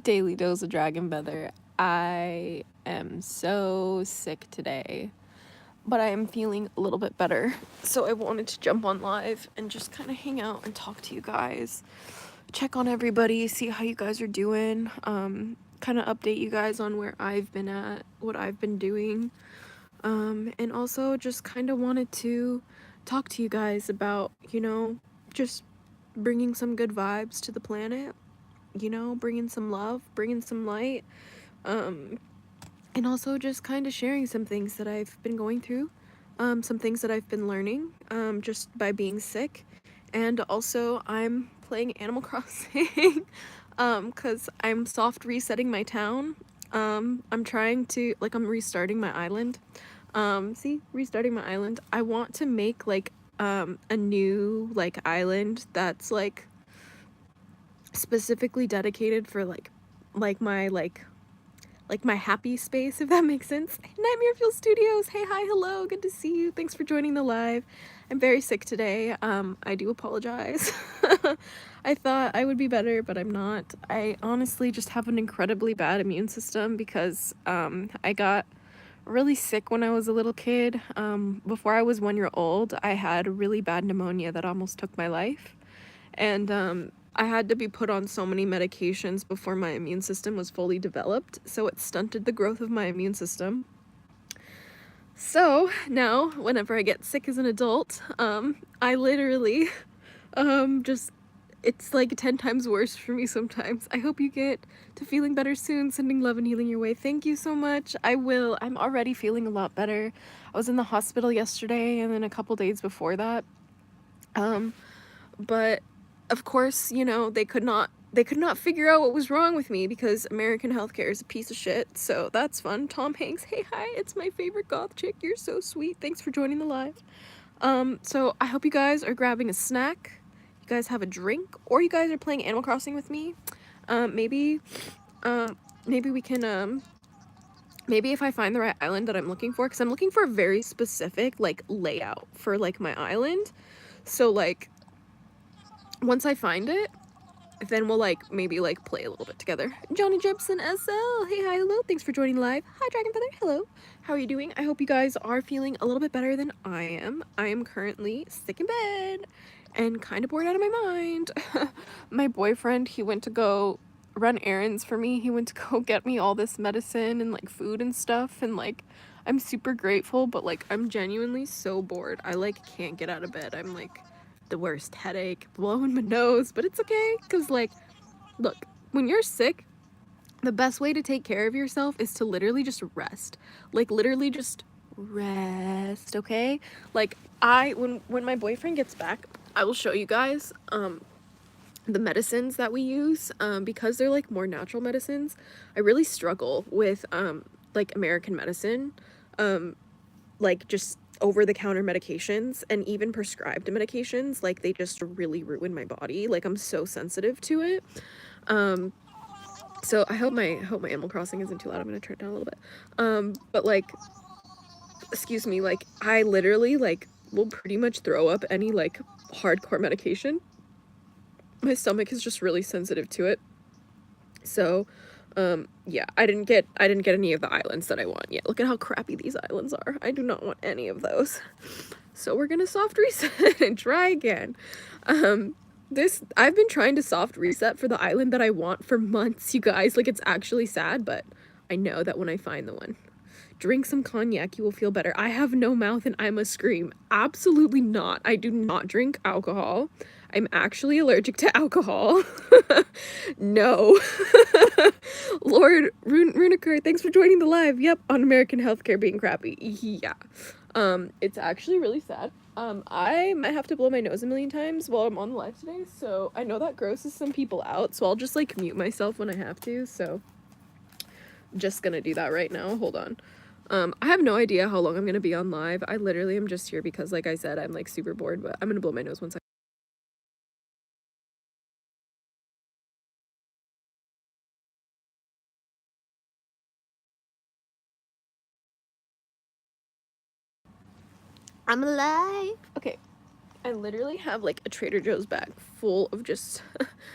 Daily dose of dragon feather. I am so sick today, but I am feeling a little bit better. So I wanted to jump on live and just kind of hang out and talk to you guys, check on everybody, see how you guys are doing, kind of update you guys on where I've been at, what I've been doing, and also just kind of wanted to talk to you guys about, just bringing some good vibes to the planet, bringing some love, bringing some light, and also just kind of sharing some things that I've been going through, some things that I've been learning, just by being sick. And also I'm playing Animal Crossing, cause I'm soft resetting my town. I'm trying to, I'm restarting my island. Restarting my island. I want to make, a new, island that's, specifically dedicated for my happy space, if that makes sense. Nightmare Fuel Studios, hey, hi, hello, good to see you. Thanks for joining the live. I'm very sick today. I do apologize. I thought I would be better, but I'm not. I honestly just have an incredibly bad immune system because I got really sick when I was a little kid. Before I was 1 year old, I had really bad pneumonia that almost took my life. And I had to be put on so many medications before my immune system was fully developed, so it stunted the growth of my immune system. So now, whenever I get sick as an adult, I literally just, it's like 10 times worse for me sometimes. I hope you get to feeling better soon. Sending love and healing your way. Thank you so much. I will. I'm already feeling a lot better. I was in the hospital yesterday and then a couple days before that. But of course, they could not figure out what was wrong with me because American healthcare is a piece of shit. So that's fun. Tom Hanks, hey, hi, it's my favorite goth chick. You're so sweet. Thanks for joining the live. So I hope you guys are grabbing a snack, you guys have a drink, or you guys are playing Animal Crossing with me. Maybe we can, maybe if I find the right island that I'm looking for, because I'm looking for a very specific, layout for, my island. So, once I find it, then we'll, maybe, play a little bit together. Johnny Jepson SL, hey, hi, hello, thanks for joining live. Hi, Dragon Feather, hello. How are you doing? I hope you guys are feeling a little bit better than I am. I am currently sick in bed and kind of bored out of my mind. My boyfriend, he went to go run errands for me. He went to go get me all this medicine and, food and stuff, and, I'm super grateful, but, I'm genuinely so bored. I, can't get out of bed. I'm, the worst headache, blowing my nose, but it's okay, because, look, when you're sick, the best way to take care of yourself is to literally just rest. Literally just rest, okay? When my boyfriend gets back, I will show you guys, the medicines that we use, because they're, more natural medicines. I really struggle with, American medicine, just over-the-counter medications and even prescribed medications. They just really ruin my body. I'm so sensitive to it. So I hope my Animal Crossing isn't too loud. I'm gonna turn it down a little bit. But excuse me, I literally will pretty much throw up any hardcore medication. My stomach is just really sensitive to it. So yeah, I didn't get any of the islands that I want yet. Look at how crappy these islands are. I do not want any of those. So we're gonna soft reset and try again. I've been trying to soft reset for the island that I want for months, you guys. It's actually sad, but I know that when I find the one. Drink some cognac, you will feel better. I have no mouth and I must scream. Absolutely not. I do not drink alcohol. I'm actually allergic to alcohol. No. Lord Runiker, thanks for joining the live. Yep, on American healthcare being crappy. Yeah. It's actually really sad. I might have to blow my nose a million times while I'm on the live today, so I know that grosses some people out, so I'll just mute myself when I have to, so just gonna do that right now. Hold on. I have no idea how long I'm gonna be on live. I literally am just here because, like I said, I'm super bored, but I'm gonna blow my nose one second. I'm alive. Okay, I literally have like a Trader Joe's bag full of just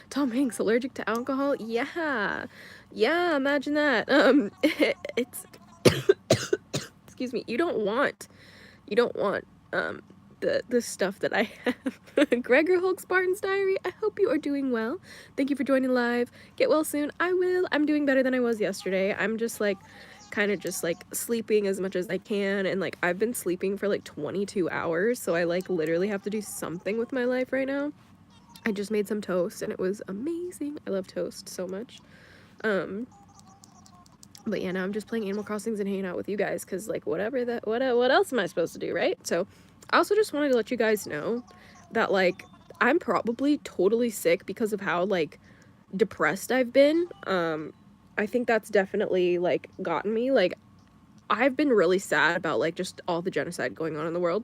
Tom Hanks allergic to alcohol. Yeah. Yeah, imagine that. It's excuse me. You don't want the stuff that I have. Gregor Hulk Spartan's Diary. I hope you are doing well. Thank you for joining live. Get well soon. I will. I'm doing better than I was yesterday. I'm just like kind of just like sleeping as much as I can, and like I've been sleeping for like 22 hours, so I like literally have to do something with my life right now. I just made some toast and it was amazing. I love toast so much. But yeah, now I'm just playing Animal Crossings and hanging out with you guys, because like whatever that what else am I supposed to do, right? So I also just wanted to let you guys know that like I'm probably totally sick because of how like depressed I've been. I think that's definitely like gotten me. Like I've been really sad about like just all the genocide going on in the world.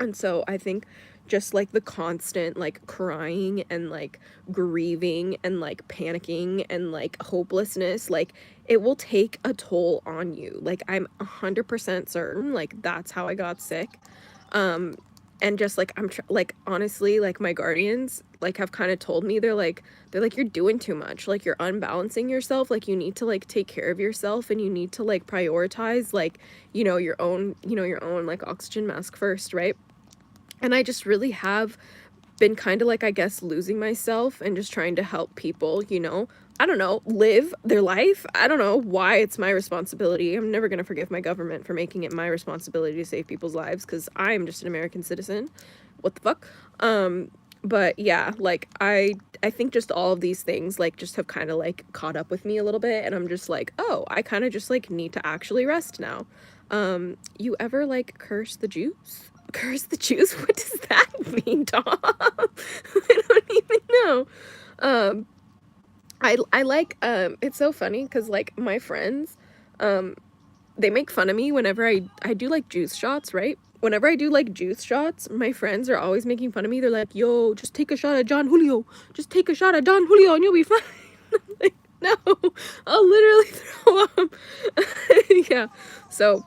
And so I think just like the constant like crying and like grieving and like panicking and like hopelessness, like it will take a toll on you. Like I'm 100% certain like that's how I got sick. And just like like honestly, like my guardians like have kind of told me, they're like you're doing too much, like you're unbalancing yourself, like you need to like take care of yourself and you need to like prioritize like your own like oxygen mask first, right? And I just really have been kind of like, I guess, losing myself and just trying to help people, I don't know, live their life. I don't know why it's my responsibility. I'm never going to forgive my government for making it my responsibility to save people's lives, because I'm just an American citizen. What the fuck? But yeah, like I think just all of these things like just have kind of like caught up with me a little bit, and I'm just like, oh, I kind of just like need to actually rest now. You ever like curse the Jews? Curse the Jews? What does that mean, Tom? I don't even know. I like, it's so funny because like my friends, they make fun of me whenever I do like juice shots, right? Whenever I do like juice shots, my friends are always making fun of me. They're like, yo, just take a shot at John Julio. Just take a shot at Don Julio and you'll be fine. I'm like, no, I'll literally throw up. Yeah. So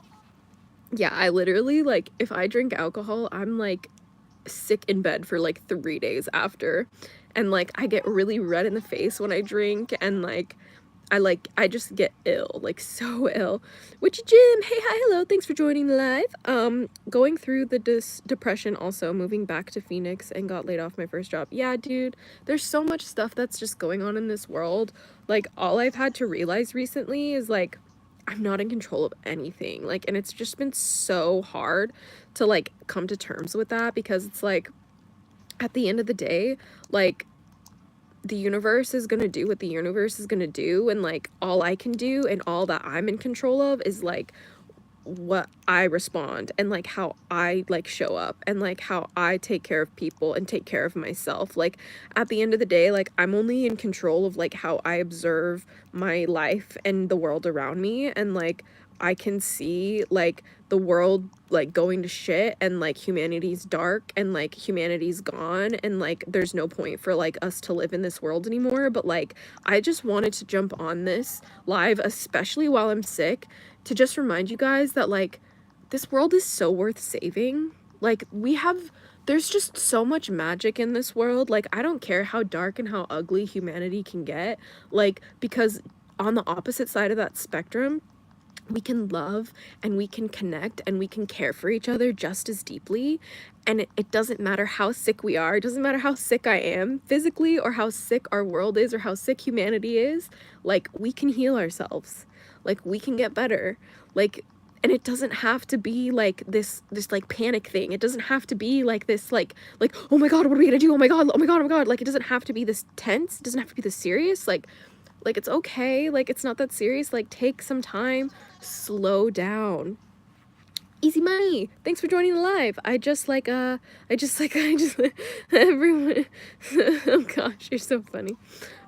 yeah, I literally like if I drink alcohol, I'm like sick in bed for like 3 days after. And like I get really red in the face when I drink, and like I just get ill, like so ill. Witchy Jim, hey, hi, hello, thanks for joining live. Going through the depression, also moving back to Phoenix and got laid off my first job. Yeah, dude, there's so much stuff that's just going on in this world. Like all I've had to realize recently is like I'm not in control of anything. Like, and it's just been so hard to like come to terms with that, because it's like at the end of the day, like the universe is gonna do what the universe is gonna do, and like all I can do and all that I'm in control of is like what I respond and like how I like show up and like how I take care of people and take care of myself. Like at the end of the day, like I'm only in control of like how I observe my life and the world around me, and like I can see like the world like going to shit, and like humanity's dark, and like humanity's gone, and like there's no point for like us to live in this world anymore. But like I just wanted to jump on this live, especially while I'm sick, to just remind you guys that like this world is so worth saving. Like there's just so much magic in this world. Like I don't care how dark and how ugly humanity can get, like because on the opposite side of that spectrum, we can love and we can connect and we can care for each other just as deeply. And it doesn't matter how sick we are. It doesn't matter how sick I am physically, or how sick our world is, or how sick humanity is. Like we can heal ourselves. Like we can get better. Like, and it doesn't have to be like this like panic thing. It doesn't have to be like this like oh my god, what are we gonna do? Oh my god, oh my god, oh my god. Like it doesn't have to be this tense. It doesn't have to be this serious. Like it's okay. Like it's not that serious. Like take some time, slow down. Easy money, thanks for joining the live. I just everyone. Oh gosh, you're so funny.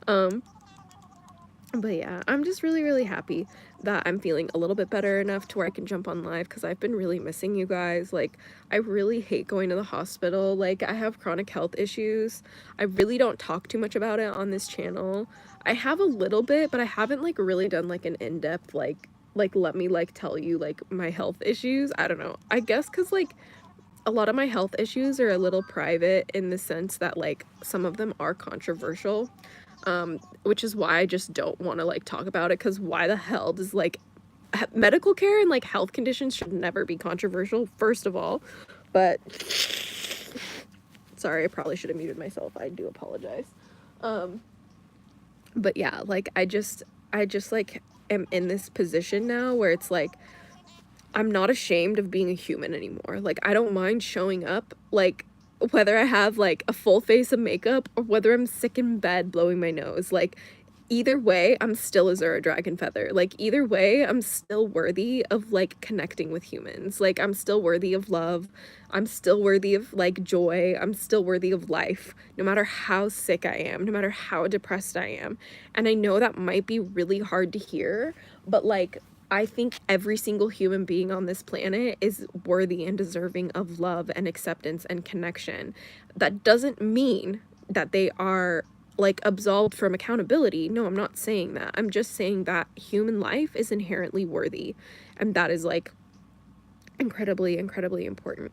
But yeah, I'm just really happy that I'm feeling a little bit better enough to where I can jump on live, because I've been really missing you guys. Like I really hate going to the hospital. Like I have chronic health issues. I really don't talk too much about it on this channel. I have a little bit, but I haven't like really done like an in-depth like let me like tell you like my health issues. I don't know, I guess because like a lot of my health issues are a little private in the sense that like some of them are controversial, which is why I just don't want to like talk about it, because why the hell does like medical care and like health conditions should never be controversial, first of all. But sorry, I probably should have muted myself. I do apologize. But yeah, like I just like am in this position now where it's like I'm not ashamed of being a human anymore. Like I don't mind showing up, like whether I have like a full face of makeup or whether I'm sick in bed blowing my nose. Like either way, I'm still Azura Dragon Feather. Like either way, I'm still worthy of like connecting with humans. Like I'm still worthy of love. I'm still worthy of like joy. I'm still worthy of life, no matter how sick I am, no matter how depressed I am. And I know that might be really hard to hear, but like I think every single human being on this planet is worthy and deserving of love and acceptance and connection. That doesn't mean that they are like absolved from accountability. No, I'm not saying that. I'm just saying that human life is inherently worthy, and that is like incredibly, incredibly important.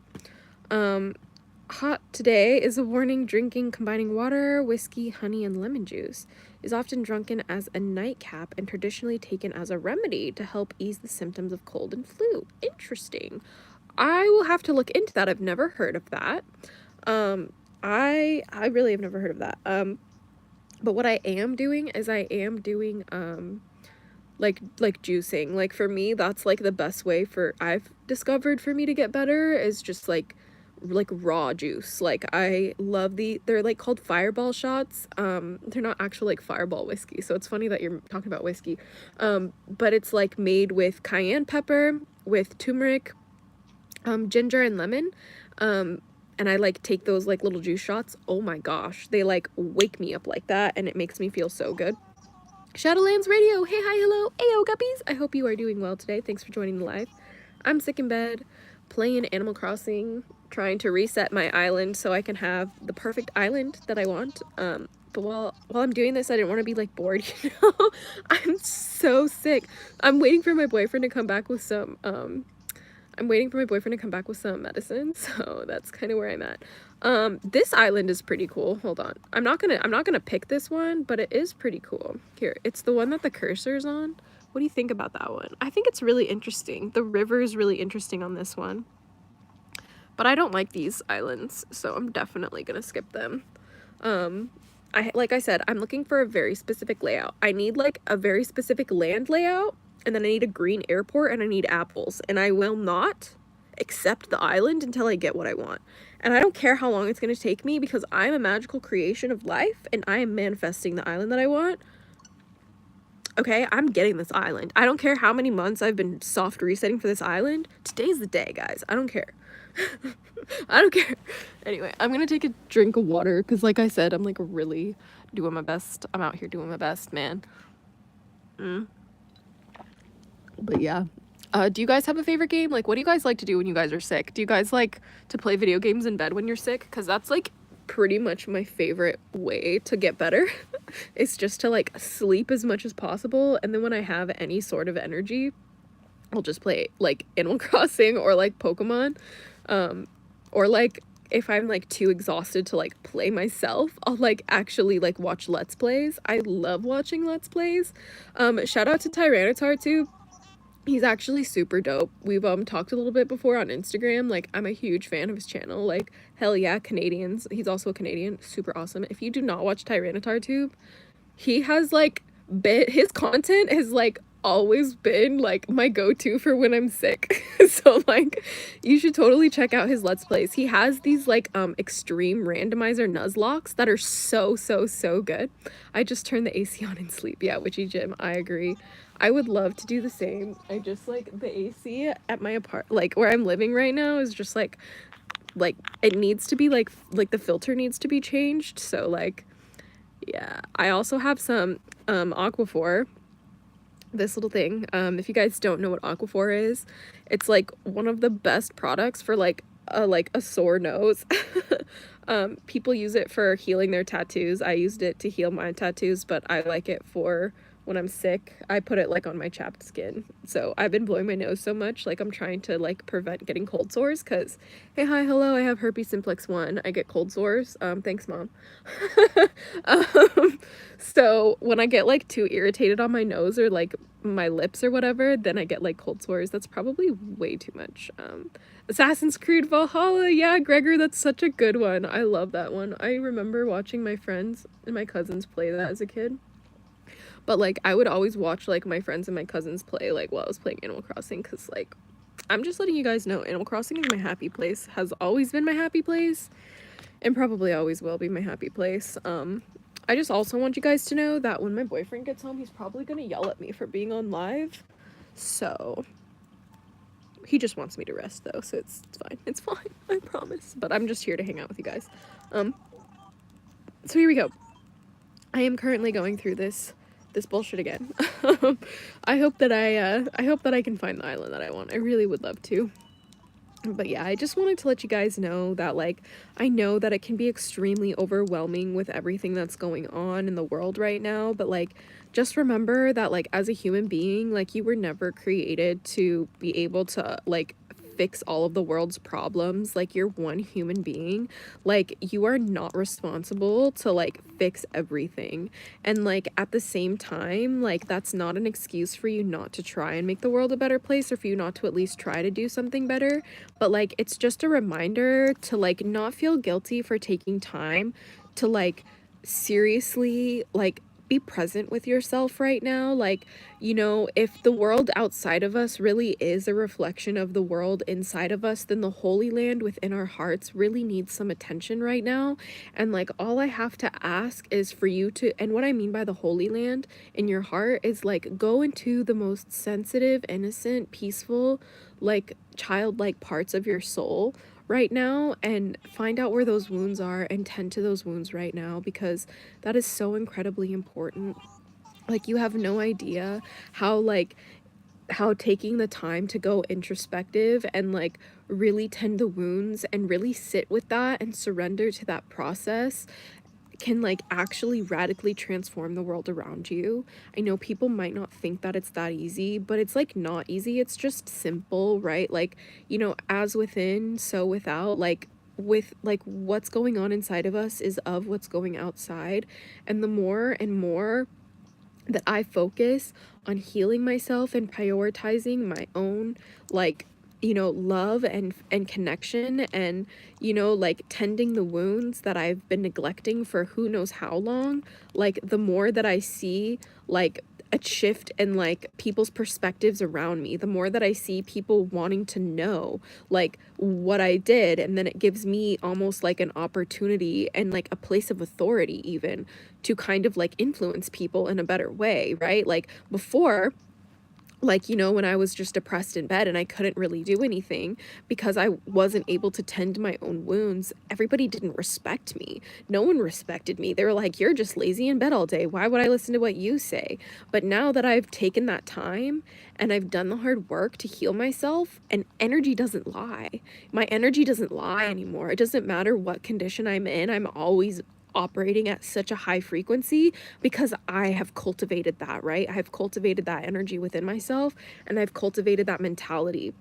Hot today is a warning: drinking combining water, whiskey, honey, and lemon juice is often drunken as a nightcap and traditionally taken as a remedy to help ease the symptoms of cold and flu. Interesting. I will have to look into that. I've never heard of that. I really have never heard of that. But what I am doing is I am doing like juicing. Like for me, that's like the best way for I've discovered for me to get better is just like raw juice. Like I love they're like called Fireball shots. They're not actual like Fireball whiskey, so it's funny that you're talking about whiskey. But it's like made with cayenne pepper, with turmeric, ginger, and lemon. And I like take those like little juice shots. Oh my gosh, they like wake me up like that, and it makes me feel so good. Shadowlands Radio, hey, hi, hello, ayo, guppies. I hope you are doing well today. Thanks for joining the live. I'm sick in bed, playing Animal Crossing, trying to reset my island so I can have the perfect island that I want. But while I'm doing this, I didn't want to be like bored, you know? I'm so sick. I'm waiting for my boyfriend to come back with some medicine, so that's kind of where I'm at. This island is pretty cool. Hold on. I'm not gonna pick this one, but it is pretty cool. Here, it's the one that the cursor's on. What do you think about that one? I think it's really interesting. The river is really interesting on this one. But I don't like these islands, so I'm definitely gonna skip them. Like I said, I'm looking for a very specific layout. I need like a very specific land layout, and then I need a green airport, and I need apples, and I will not accept the island until I get what I want. And I don't care how long it's going to take me, because I'm a magical creation of life, and I am manifesting the island that I want. Okay, I'm getting this island. I don't care how many months I've been soft resetting for this island. Today's the day, guys. I don't care. I don't care. Anyway, I'm gonna take a drink of water, because like I said, I'm like really doing my best. I'm out here doing my best, man. But yeah. Do you guys have a favorite game? Like, what do you guys like to do when you guys are sick? Do you guys like to play video games in bed when you're sick? Because that's like pretty much my favorite way to get better. It's just to like sleep as much as possible, and then when I have any sort of energy, I'll just play like Animal Crossing or like Pokemon. Or like if I'm like too exhausted to like play myself, I'll like actually like watch Let's Plays. I love watching Let's Plays. Shout out to Tyranitar too. He's actually super dope. We've talked a little bit before on Instagram. Like, I'm a huge fan of his channel. Like, hell yeah, Canadians. He's also a Canadian. Super awesome. If you do not watch Tyranitar Tube, he has like his content has like always been like my go-to for when I'm sick. So like you should totally check out his Let's Plays. He has these like extreme randomizer nuzlocks that are so good. I just turned the AC on and sleep. Yeah, Witchy Jim, I agree. I would love to do the same. I just like the AC at my like where I'm living right now is just like it needs to be like the filter needs to be changed. So like yeah, I also have some Aquaphor, this little thing. If you guys don't know what Aquaphor is, it's like one of the best products for like a sore nose. People use it for healing their tattoos. I used it to heal my tattoos, but I like it for when I'm sick, I put it like on my chapped skin. So I've been blowing my nose so much, like I'm trying to like prevent getting cold sores, because hey, hi, hello, I have herpes simplex 1. I get cold sores. Thanks, mom. So when I get like too irritated on my nose or like my lips or whatever, then I get like cold sores. That's probably way too much. Assassin's Creed Valhalla, yeah, Gregor, that's such a good one. I love that one. I remember watching my friends and my cousins play that as a kid. But like I would always watch like my friends and my cousins play like while I was playing Animal Crossing, because like I'm just letting you guys know, Animal Crossing is my happy place, has always been my happy place, and probably always will be my happy place. I just also want you guys to know that when my boyfriend gets home, he's probably gonna yell at me for being on live. So he just wants me to rest though, so it's fine. It's fine, I promise. But I'm just here to hang out with you guys. So here we go. I am currently going through this bullshit again. I hope that I can find the island that I want. I really would love to. But yeah, I just wanted to let you guys know that, like, I know that it can be extremely overwhelming with everything that's going on in the world right now, but like, just remember that, like, as a human being, like, you were never created to be able to like fix all of the world's problems. Like, you're one human being. Like, you are not responsible to like fix everything. And like at the same time, like, that's not an excuse for you not to try and make the world a better place, or for you not to at least try to do something better. But like, it's just a reminder to like not feel guilty for taking time to like seriously like be present with yourself right now. Like, you know, if the world outside of us really is a reflection of the world inside of us, then the Holy Land within our hearts really needs some attention right now. And like, all I have to ask is for you to, and what I mean by the Holy Land in your heart is like, go into the most sensitive, innocent, peaceful, like childlike parts of your soul right now, and find out where those wounds are and tend to those wounds right now, because that is so incredibly important. Like, you have no idea how how taking the time to go introspective and like really tend the wounds and really sit with that and surrender to that process can like actually radically transform the world around you. I know people might not think that it's that easy, but it's like not easy. It's just simple, right? Like, you know, as within, so without. Like, with like what's going on inside of us is of what's going outside. And the more and more that I focus on healing myself and prioritizing my own, like, you know, love and connection, and, you know, like tending the wounds that I've been neglecting for who knows how long, like the more that I see like a shift in like people's perspectives around me, the more that I see people wanting to know like what I did, and then it gives me almost like an opportunity and like a place of authority even to kind of like influence people in a better way, right? Like before, like, you know, when I was just depressed in bed and I couldn't really do anything because I wasn't able to tend my own wounds, everybody didn't respect me. No one respected me. They were like, you're just lazy in bed all day. Why would I listen to what you say? But now that I've taken that time and I've done the hard work to heal myself, and energy doesn't lie. My energy doesn't lie anymore. It doesn't matter what condition I'm in. I'm always operating at such a high frequency because I have cultivated that, right? I've cultivated that energy within myself, and I've cultivated that mentality.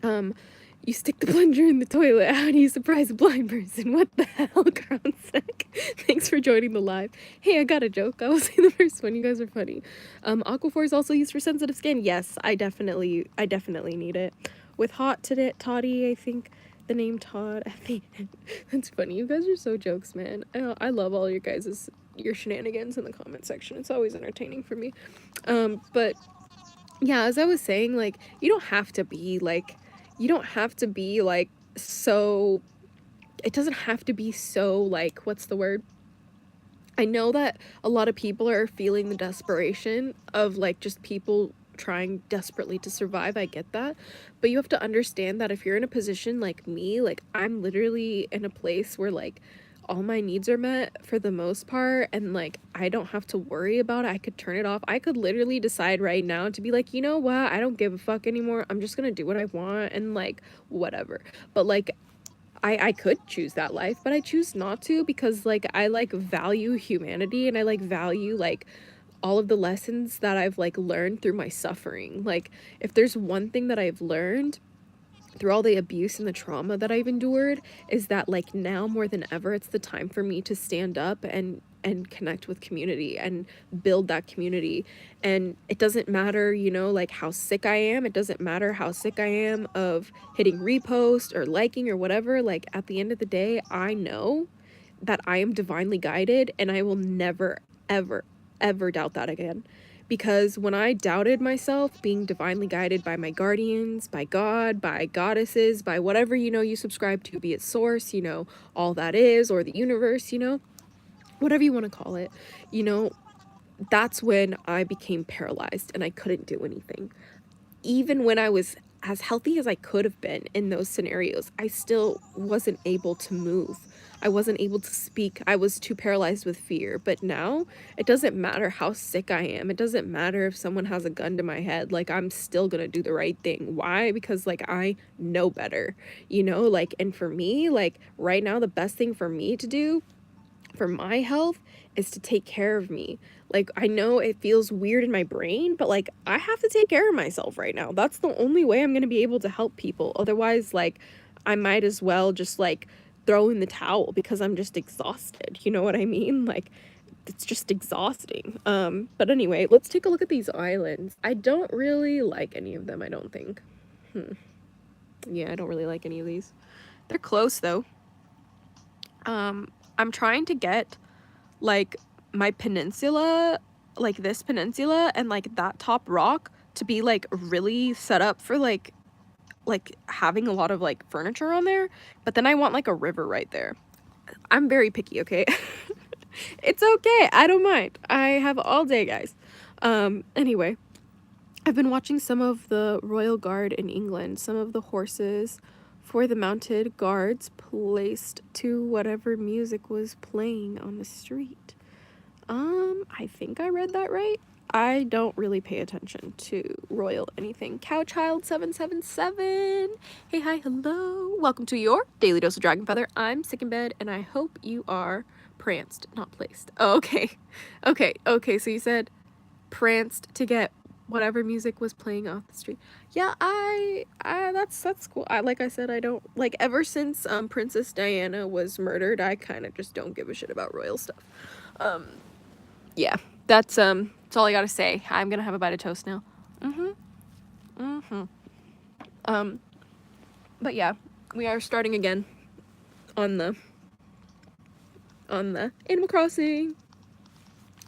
You stick the plunger in the toilet. How do you surprise a blind person? What the hell, Crown Sec? Thanks for joining the live. Hey, I got a joke. I will say the first one. You guys are funny. Aquaphor is also used for sensitive skin. Yes, I definitely need it. With hot today, Toddy, I think the name Todd. I think that's funny. You guys are so jokes, man. I love all your shenanigans in the comment section. It's always entertaining for me. But yeah, as I was saying, like, you don't have to be like so, it doesn't have to be so like, what's the word? I know that a lot of people are feeling the desperation of like just people trying desperately to survive. I get that. But you have to understand that if you're in a position like me, like I'm literally in a place where like all my needs are met for the most part, and like I don't have to worry about it. I could turn it off. I could literally decide right now to be like, you know what? I don't give a fuck anymore. I'm just gonna do what I want and like whatever. But like I could choose that life, but I choose not to because like I like value humanity, and I like value like all of the lessons that I've like learned through my suffering. Like, if there's one thing that I've learned through all the abuse and the trauma that I've endured, is that like now more than ever, it's the time for me to stand up and connect with community and build that community. And it doesn't matter, you know, like how sick I am. It doesn't matter how sick I am of hitting repost or liking or whatever. Like, at the end of the day, I know that I am divinely guided, and I will never, ever, ever doubt that again. Because when I doubted myself being divinely guided by my guardians, by God, by goddesses, by whatever, you know, you subscribe to, be it source, you know, all that is, or the universe, you know, whatever you want to call it, you know, that's when I became paralyzed and I couldn't do anything. Even when I was as healthy as I could have been in those scenarios, I still wasn't able to move. I wasn't able to speak. I was too paralyzed with fear. But now, it doesn't matter how sick I am. It doesn't matter if someone has a gun to my head. Like, I'm still gonna do the right thing. Why? Because, like, I know better, you know? Like, and for me, like, right now, the best thing for me to do for my health is to take care of me. Like, I know it feels weird in my brain, but like, I have to take care of myself right now. That's the only way I'm going to be able to help people. Otherwise, like, I might as well just like throw in the towel because I'm just exhausted. You know what I mean? Like, it's just exhausting. But anyway, let's take a look at these islands. I don't really like any of them, I don't think. Yeah, I don't really like any of these. They're close though. I'm trying to get like my peninsula, like this peninsula and like that top rock to be like really set up for like having a lot of like furniture on there, but then I want like a river right there. I'm very picky, okay? It's okay, I don't mind. I have all day, guys. Anyway, I've been watching some of the Royal Guard in England, some of the horses for the mounted guards placed to whatever music was playing on the street. I think I read that right. I don't really pay attention to royal anything. Cowchild777. Hey, hi, hello. Welcome to your Daily Dose of Dragon Feather. I'm sick in bed, and I hope you are pranced, not placed. Oh, okay. Okay, so you said pranced to get whatever music was playing off the street. Yeah, I that's cool. Like I said, I don't like, ever since Princess Diana was murdered, I kind of just don't give a shit about royal stuff. Yeah, that's all I gotta say. I'm gonna have a bite of toast now. But yeah, we are starting again on the Animal Crossing.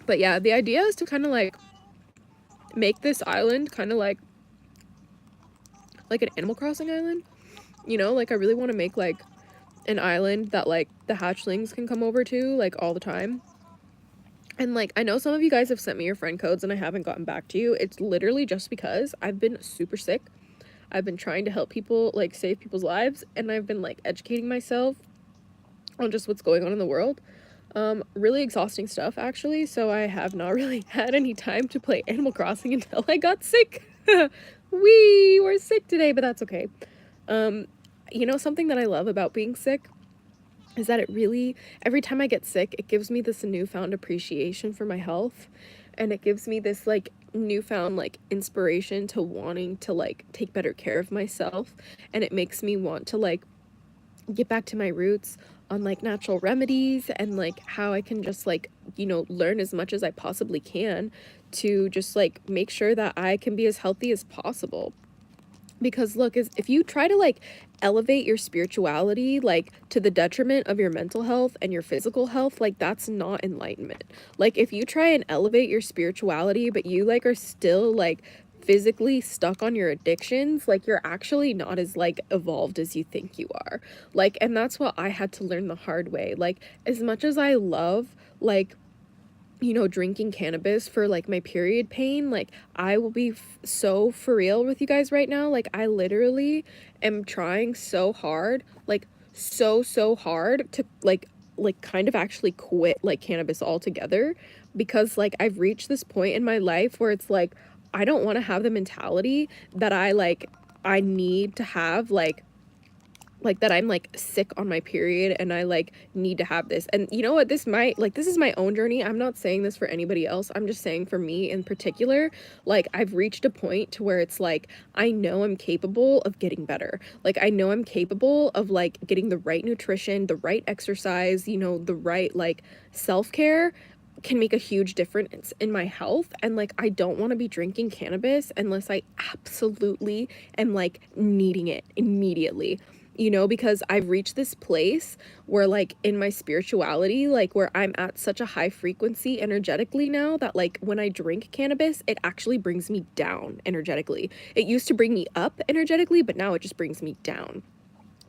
But yeah, the idea is to kind of like make this island kind of like an Animal Crossing island, you know? Like, I really want to make like an island that like the hatchlings can come over to like all the time. And like, I know some of you guys have sent me your friend codes and I haven't gotten back to you. It's literally just because I've been super sick. I've been trying to help people, like save people's lives, and I've been like educating myself on just what's going on in the world. Really exhausting stuff actually, so I have not really had any time to play Animal Crossing until I got sick. We were sick today, but that's okay. You know, something that I love about being sick is that it really, every time I get sick, it gives me this newfound appreciation for my health, and it gives me this like newfound like inspiration to wanting to like take better care of myself, and it makes me want to like get back to my roots on like natural remedies and like how I can just like, you know, learn as much as I possibly can to just like make sure that I can be as healthy as possible. Because look, if you try to like elevate your spirituality like to the detriment of your mental health and your physical health, like that's not enlightenment. Like, if you try and elevate your spirituality but you like are still like physically stuck on your addictions, like you're actually not as like evolved as you think you are. Like, and that's what I had to learn the hard way. Like, as much as I love like, you know, drinking cannabis for like my period pain, like I will be so for real with you guys right now. Like, I literally am trying so hard, like so hard to like kind of actually quit like cannabis altogether, because like I've reached this point in my life where it's like I don't want to have the mentality that I need to have like like that I'm like sick on my period and I like need to have this. And you know what, this might like, this is my own journey. I'm not saying this for anybody else. I'm just saying for me in particular, like I've reached a point to where it's like I know I'm capable of getting better. Like I know I'm capable of like getting the right nutrition, the right exercise, you know, the right like self-care can make a huge difference in my health. And like I don't want to be drinking cannabis unless I absolutely am like needing it immediately, you know, because I've reached this place where like in my spirituality, like where I'm at such a high frequency energetically now that like when I drink cannabis, it actually brings me down energetically. It used to bring me up energetically, but now it just brings me down.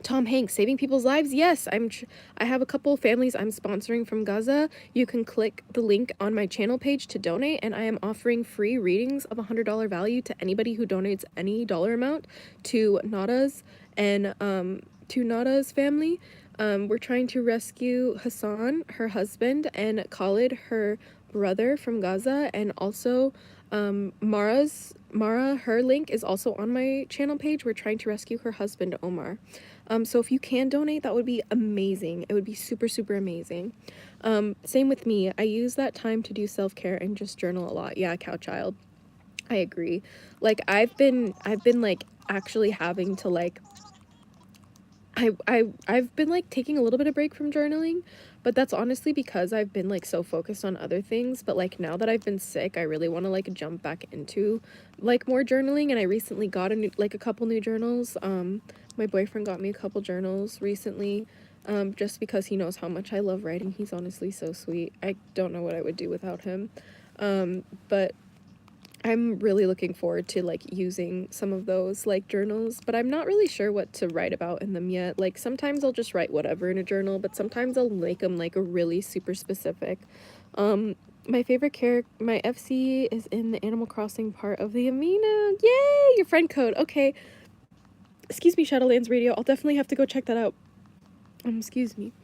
Tom Hanks, saving people's lives. Yes, I have a couple families I'm sponsoring from Gaza. You can click the link on my channel page to donate, and I am offering free readings of $100 value to anybody who donates any dollar amount to Nada's and to Nada's family. We're trying to rescue Hassan, her husband, and Khalid, her brother from Gaza, and also Mara, her link is also on my channel page. We're trying to rescue her husband, Omar. So if you can donate, that would be amazing. It would be super, super amazing. Same with me. I use that time to do self-care and just journal a lot. Yeah, cow child. I agree. Like I've been like actually having to like I've been like taking a little bit of break from journaling, but that's honestly because I've been like so focused on other things. But like now that I've been sick, I really want to like jump back into like more journaling, and I recently got a couple new journals. My boyfriend got me a couple journals recently, just because he knows how much I love writing. He's honestly so sweet. I don't know what I would do without him. But I'm really looking forward to like using some of those like journals, but I'm not really sure what to write about in them yet. Like sometimes I'll just write whatever in a journal, but sometimes I'll make them like a really super specific. My favorite character, my FC is in the Animal Crossing part of the Amina. Yay, your friend code. Okay. Excuse me, Shadowlands Radio. I'll definitely have to go check that out. Excuse me.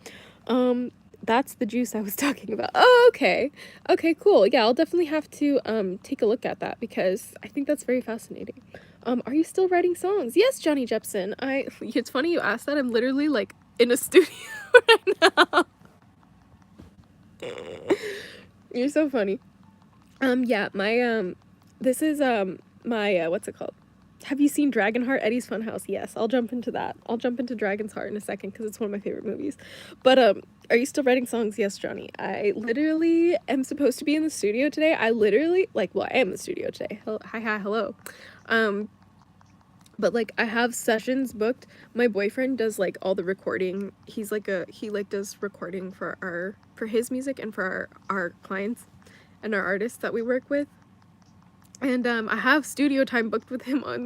That's the juice I was talking about. Oh, okay. Okay, cool. Yeah, I'll definitely have to take a look at that because I think that's very fascinating. Are you still writing songs? Yes, Johnny Jepson. It's funny you asked that. I'm literally like in a studio right now. You're so funny. Yeah, my this is my what's it called? Have you seen Dragonheart, Eddie's Funhouse? Yes, I'll jump into that. I'll jump into Dragon's Heart in a second because it's one of my favorite movies. But are you still writing songs? Yes, Johnny. I literally am supposed to be in the studio today. I literally I am in the studio today. Hi, hello. But like I have sessions booked. My boyfriend does like all the recording. He does recording for his music and for our clients and our artists that we work with. And I have studio time booked with him on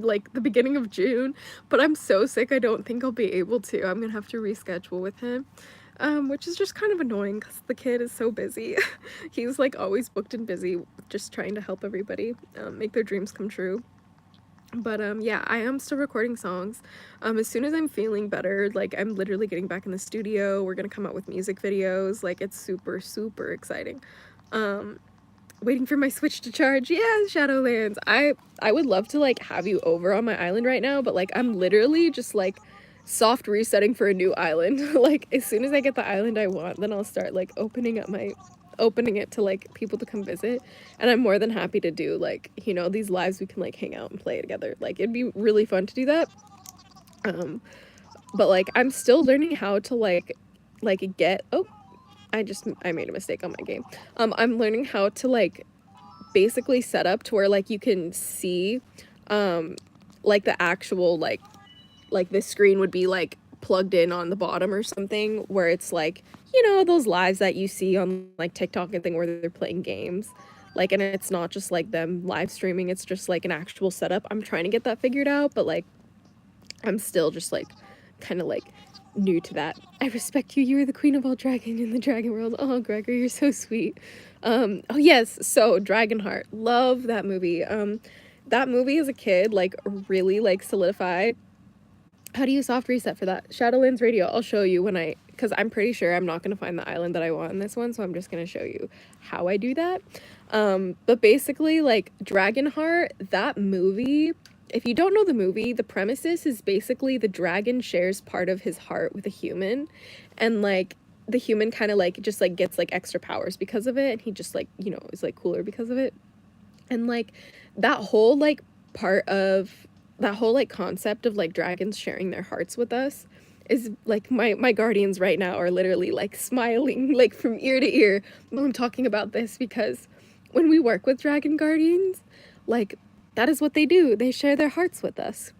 like the beginning of June, but I'm so sick I don't think I'll be able to. I'm gonna have to reschedule with him, which is just kind of annoying because the kid is so busy. He's like always booked and busy, just trying to help everybody make their dreams come true. But yeah, I am still recording songs. As soon as I'm feeling better, like I'm literally getting back in the studio. We're gonna come out with music videos. Like it's super, super exciting. Waiting for my Switch to charge. Yeah, Shadowlands. I would love to like have you over on my island right now, but like I'm literally just like soft resetting for a new island. Like as soon as I get the island I want, then I'll start like opening it to like people to come visit, and I'm more than happy to do like, you know, these lives we can like hang out and play together. Like it'd be really fun to do that. But like I'm still learning how to like get I made a mistake on my game. I'm learning how to like basically set up to where like you can see like the actual like the screen would be like plugged in on the bottom or something, where it's like, you know, those lives that you see on like TikTok and thing where they're playing games. Like, and it's not just like them live streaming, it's just like an actual setup. I'm trying to get that figured out, but like I'm still just like kind of like new to that. I respect you. You are the queen of all dragon in the dragon world. Oh, Gregor, you're so sweet. Oh yes, so Dragonheart. Love that movie. That movie as a kid, like really like solidified. How do you soft reset for that? Shadowlands Radio. I'll show you because I'm pretty sure I'm not gonna find the island that I want in this one, so I'm just gonna show you how I do that. But basically, like Dragonheart, that movie if you don't know the movie, the premises is basically the dragon shares part of his heart with a human, and like the human kind of like just like gets like extra powers because of it, and he just like, you know, is like cooler because of it. And like that whole like part of that whole like concept of like dragons sharing their hearts with us is like my guardians right now are literally like smiling like from ear to ear when I'm talking about this, because when we work with dragon guardians, like that is what they do. They share their hearts with us.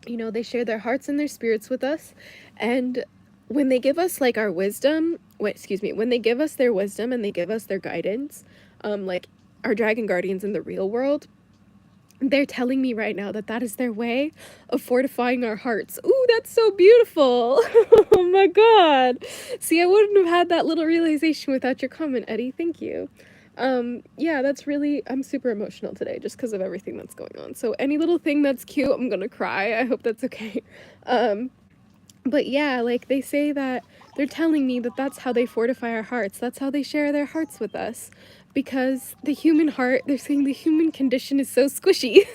You know, they share their hearts and their spirits with us. And when they give us like our wisdom, when they give us their wisdom and they give us their guidance, like our dragon guardians in the real world, they're telling me right now that that is their way of fortifying our hearts. Ooh, that's so beautiful. Oh my god. See, I wouldn't have had that little realization without your comment, Eddie. Thank you. Yeah, that's really, I'm super emotional today just because of everything that's going on. So any little thing that's cute, I'm gonna cry. I hope that's okay. Um, but yeah, like they say that they're telling me that that's how they fortify our hearts. That's how they share their hearts with us. Because the human heart, they're saying the human condition is so squishy.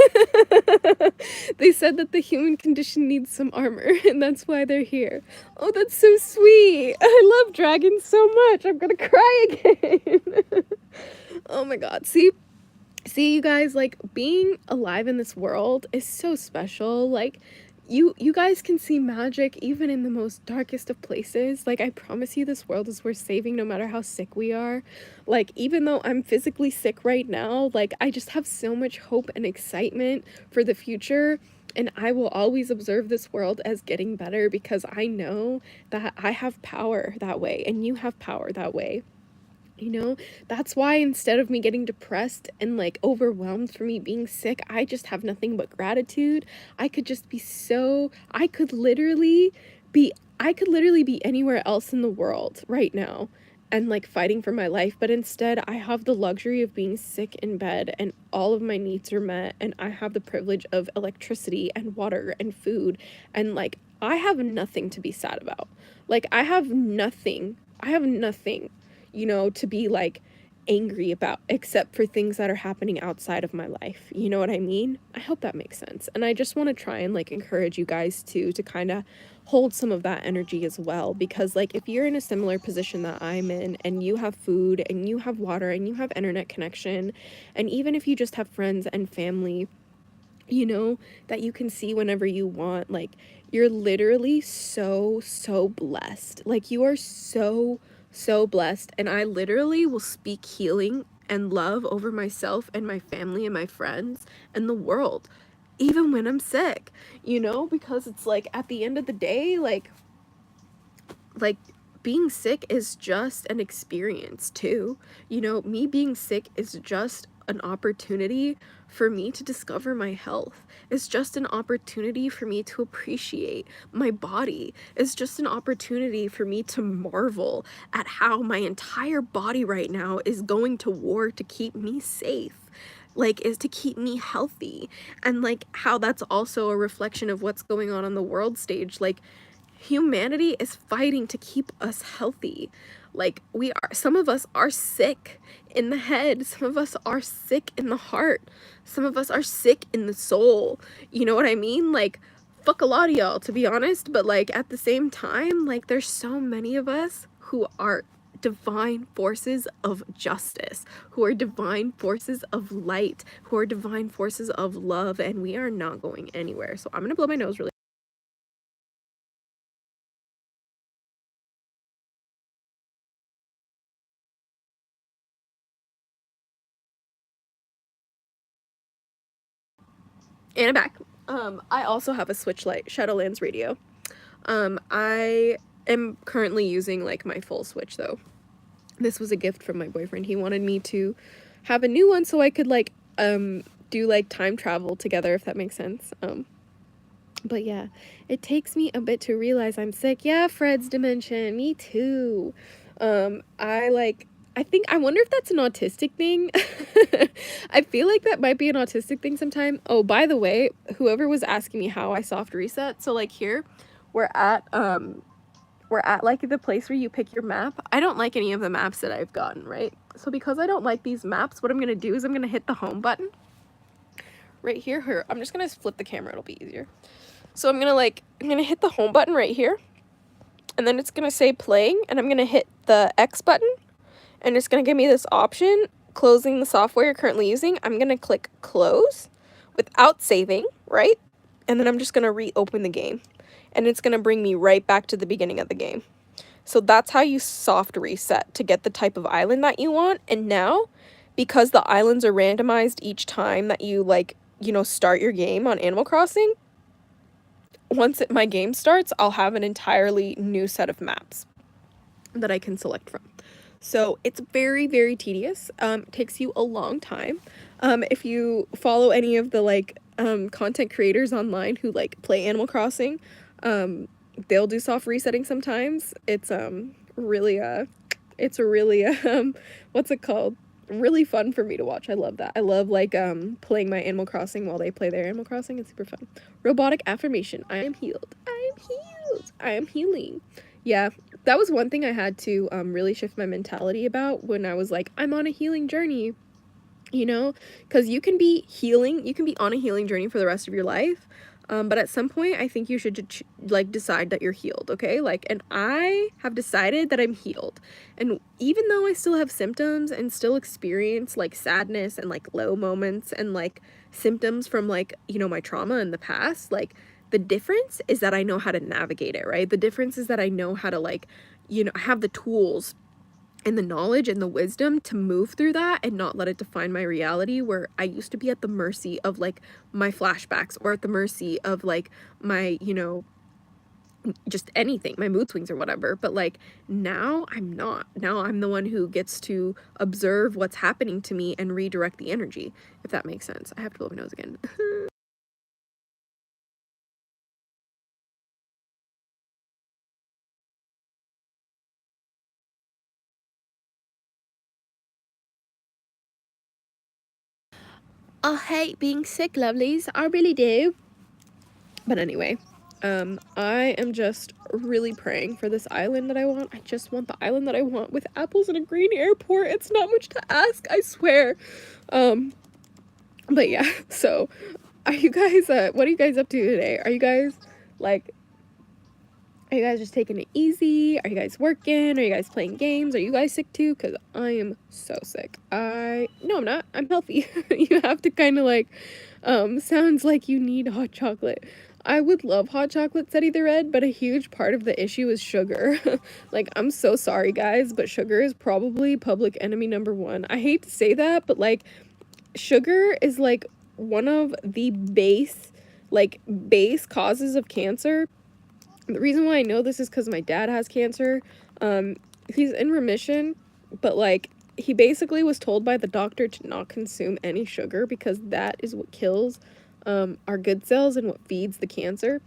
They said that the human condition needs some armor, and that's why they're here. Oh, that's so sweet. I love dragons so much. I'm gonna cry again. Oh my god. See, you guys, like being alive in this world is so special. Like you guys can see magic even in the most darkest of places. Like I promise you, this world is worth saving no matter how sick we are. Like even though I'm physically sick right now, like I just have so much hope and excitement for the future, and I will always observe this world as getting better because I know that I have power that way and you have power that way. You know, that's why instead of me getting depressed and like overwhelmed for me being sick, I just have nothing but gratitude. I could just be so, I could literally be anywhere else in the world right now and like fighting for my life, but instead I have the luxury of being sick in bed and all of my needs are met, and I have the privilege of electricity and water and food, and like I have nothing to be sad about. Like I have nothing, you know, to be like angry about except for things that are happening outside of my life. You know what I mean? I hope that makes sense. And I just want to try and like encourage you guys to kind of hold some of that energy as well, because like if you're in a similar position that I'm in and you have food and you have water and you have internet connection, and even if you just have friends and family, you know, that you can see whenever you want, like you're literally so blessed. Like you are so blessed, and I literally will speak healing and love over myself and my family and my friends and the world even when I'm sick, you know, because it's like at the end of the day, like being sick is just an experience too. You know, me being sick is just an opportunity for me to discover my health. It's just an opportunity for me to appreciate my body. It's just an opportunity for me to marvel at how my entire body right now is going to war to keep me safe, like is to keep me healthy, and like how that's also a reflection of what's going on the world stage. Like humanity is fighting to keep us healthy. Like some of us are sick in the head, some of us are sick in the heart, some of us are sick in the soul. You know what I mean? Like fuck a lot of y'all, to be honest, but like at the same time, like there's so many of us who are divine forces of justice, who are divine forces of light, who are divine forces of love, and we are not going anywhere. So I'm gonna blow my nose really. And I'm back. I also have a Switch Lite Shadowlands radio. I am currently using like my full Switch though. This was a gift from my boyfriend. He wanted me to have a new one so I could like do like time travel together, if that makes sense. But yeah, it takes me a bit to realize I'm sick. Yeah, Fred's dimension. Me too. I wonder if that's an autistic thing. I feel like that might be an autistic thing sometime. Oh, by the way, whoever was asking me how I soft reset. So like here, we're at like the place where you pick your map. I don't like any of the maps that I've gotten, right? So because I don't like these maps, what I'm going to do is I'm going to hit the home button right here. Here, I'm just gonna flip the camera, it'll be easier. So I'm gonna hit the home button right here, and then it's gonna say playing, and I'm gonna hit the X button, and it's gonna give me this option, closing the software you're currently using. I'm gonna click close without saving, right? And then I'm just gonna reopen the game, and it's gonna bring me right back to the beginning of the game. So that's how you soft reset to get the type of island that you want. And now, because the islands are randomized each time that you start your game on Animal Crossing, once my game starts, I'll have an entirely new set of maps that I can select from. So it's very, very tedious. It takes you a long time. If you follow any of the content creators online who play Animal Crossing, they'll do soft resetting sometimes. It's really what's it called? Really fun for me to watch. I love that. I love playing my Animal Crossing while they play their Animal Crossing. It's super fun. Robotic affirmation. I am healed. I am healed. I am healing. Yeah, that was one thing I had to really shift my mentality about when I was like, I'm on a healing journey, because you can be on a healing journey for the rest of your life, but at some point I think you should decide that you're healed, okay? And I have decided that I'm healed, and even though I still have symptoms and still experience sadness and low moments and symptoms from my trauma in the past, the difference is that I know how to navigate it, right? The difference is that I know how to have the tools and the knowledge and the wisdom to move through that and not let it define my reality, where I used to be at the mercy of my flashbacks, or at the mercy of my, just anything, my mood swings or whatever. But now I'm not. Now I'm the one who gets to observe what's happening to me and redirect the energy, if that makes sense. I have to blow my nose again. I hate being sick, lovelies. I really do. But anyway, I am just really praying for this island that I want. I just want the island that I want with apples and a green airport. It's not much to ask, I swear. But yeah, so are you guys, what are you guys up to today? Are you guys just taking it easy? Are you guys working? Are you guys playing games? Are you guys sick too? Because I am so sick. No, I'm not. I'm healthy. You have to kind of sounds like you need hot chocolate. I would love hot chocolate, said Either Red, but a huge part of the issue is sugar. I'm so sorry, guys, but sugar is probably public enemy number one. I hate to say that, but sugar is one of the base causes of cancer. The reason why I know this is because my dad has cancer. He's in remission, but he basically was told by the doctor to not consume any sugar because that is what kills our good cells and what feeds the cancer.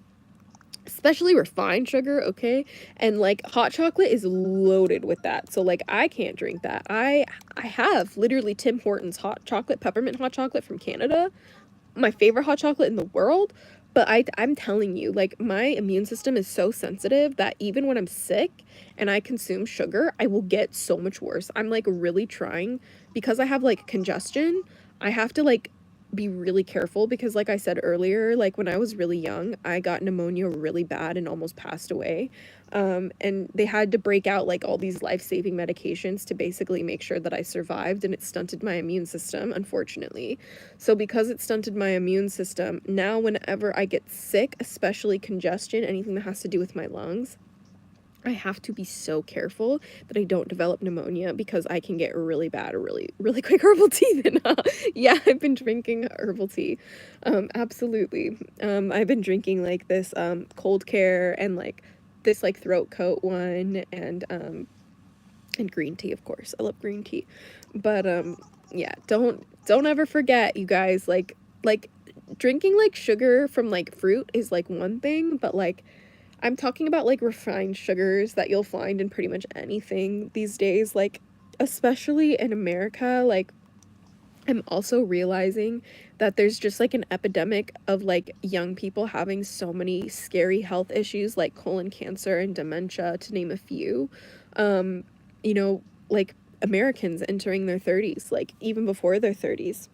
Especially refined sugar, okay? And hot chocolate is loaded with that. So I can't drink that. I have literally Tim Hortons hot chocolate, peppermint hot chocolate from Canada, my favorite hot chocolate in the world. But I'm telling you, my immune system is so sensitive that even when I'm sick and I consume sugar, I will get so much worse. I'm really trying, because I have congestion. I have to be really careful, because I said earlier, when I was really young, I got pneumonia really bad and almost passed away. And they had to break out all these life-saving medications to basically make sure that I survived, and it stunted my immune system, unfortunately. So because it stunted my immune system, now whenever I get sick, especially congestion, anything that has to do with my lungs, I have to be so careful that I don't develop pneumonia, because I can get really bad really quick. Herbal tea then. Yeah, I've been drinking herbal tea. Absolutely. I've been drinking this cold care and this throat coat one, and green tea, of course. I love green tea. But yeah, don't ever forget, you guys, drinking sugar from fruit is one thing, but I'm talking about refined sugars that you'll find in pretty much anything these days, especially in America. I'm also realizing that there's just an epidemic of young people having so many scary health issues, like colon cancer and dementia, to name a few. You know, Americans entering their 30s, even before their 30s.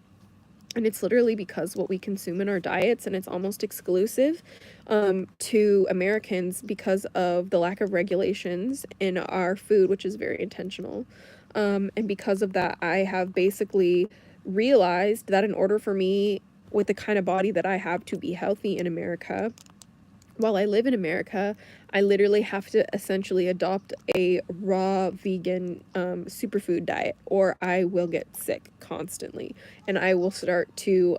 And it's literally because what we consume in our diets, and it's almost exclusive to Americans because of the lack of regulations in our food, which is very intentional. And because of that, I have basically realized that in order for me, with the kind of body that I have, to be healthy in America, while I live in America, I literally have to essentially adopt a raw vegan superfood diet, or I will get sick constantly, and I will start to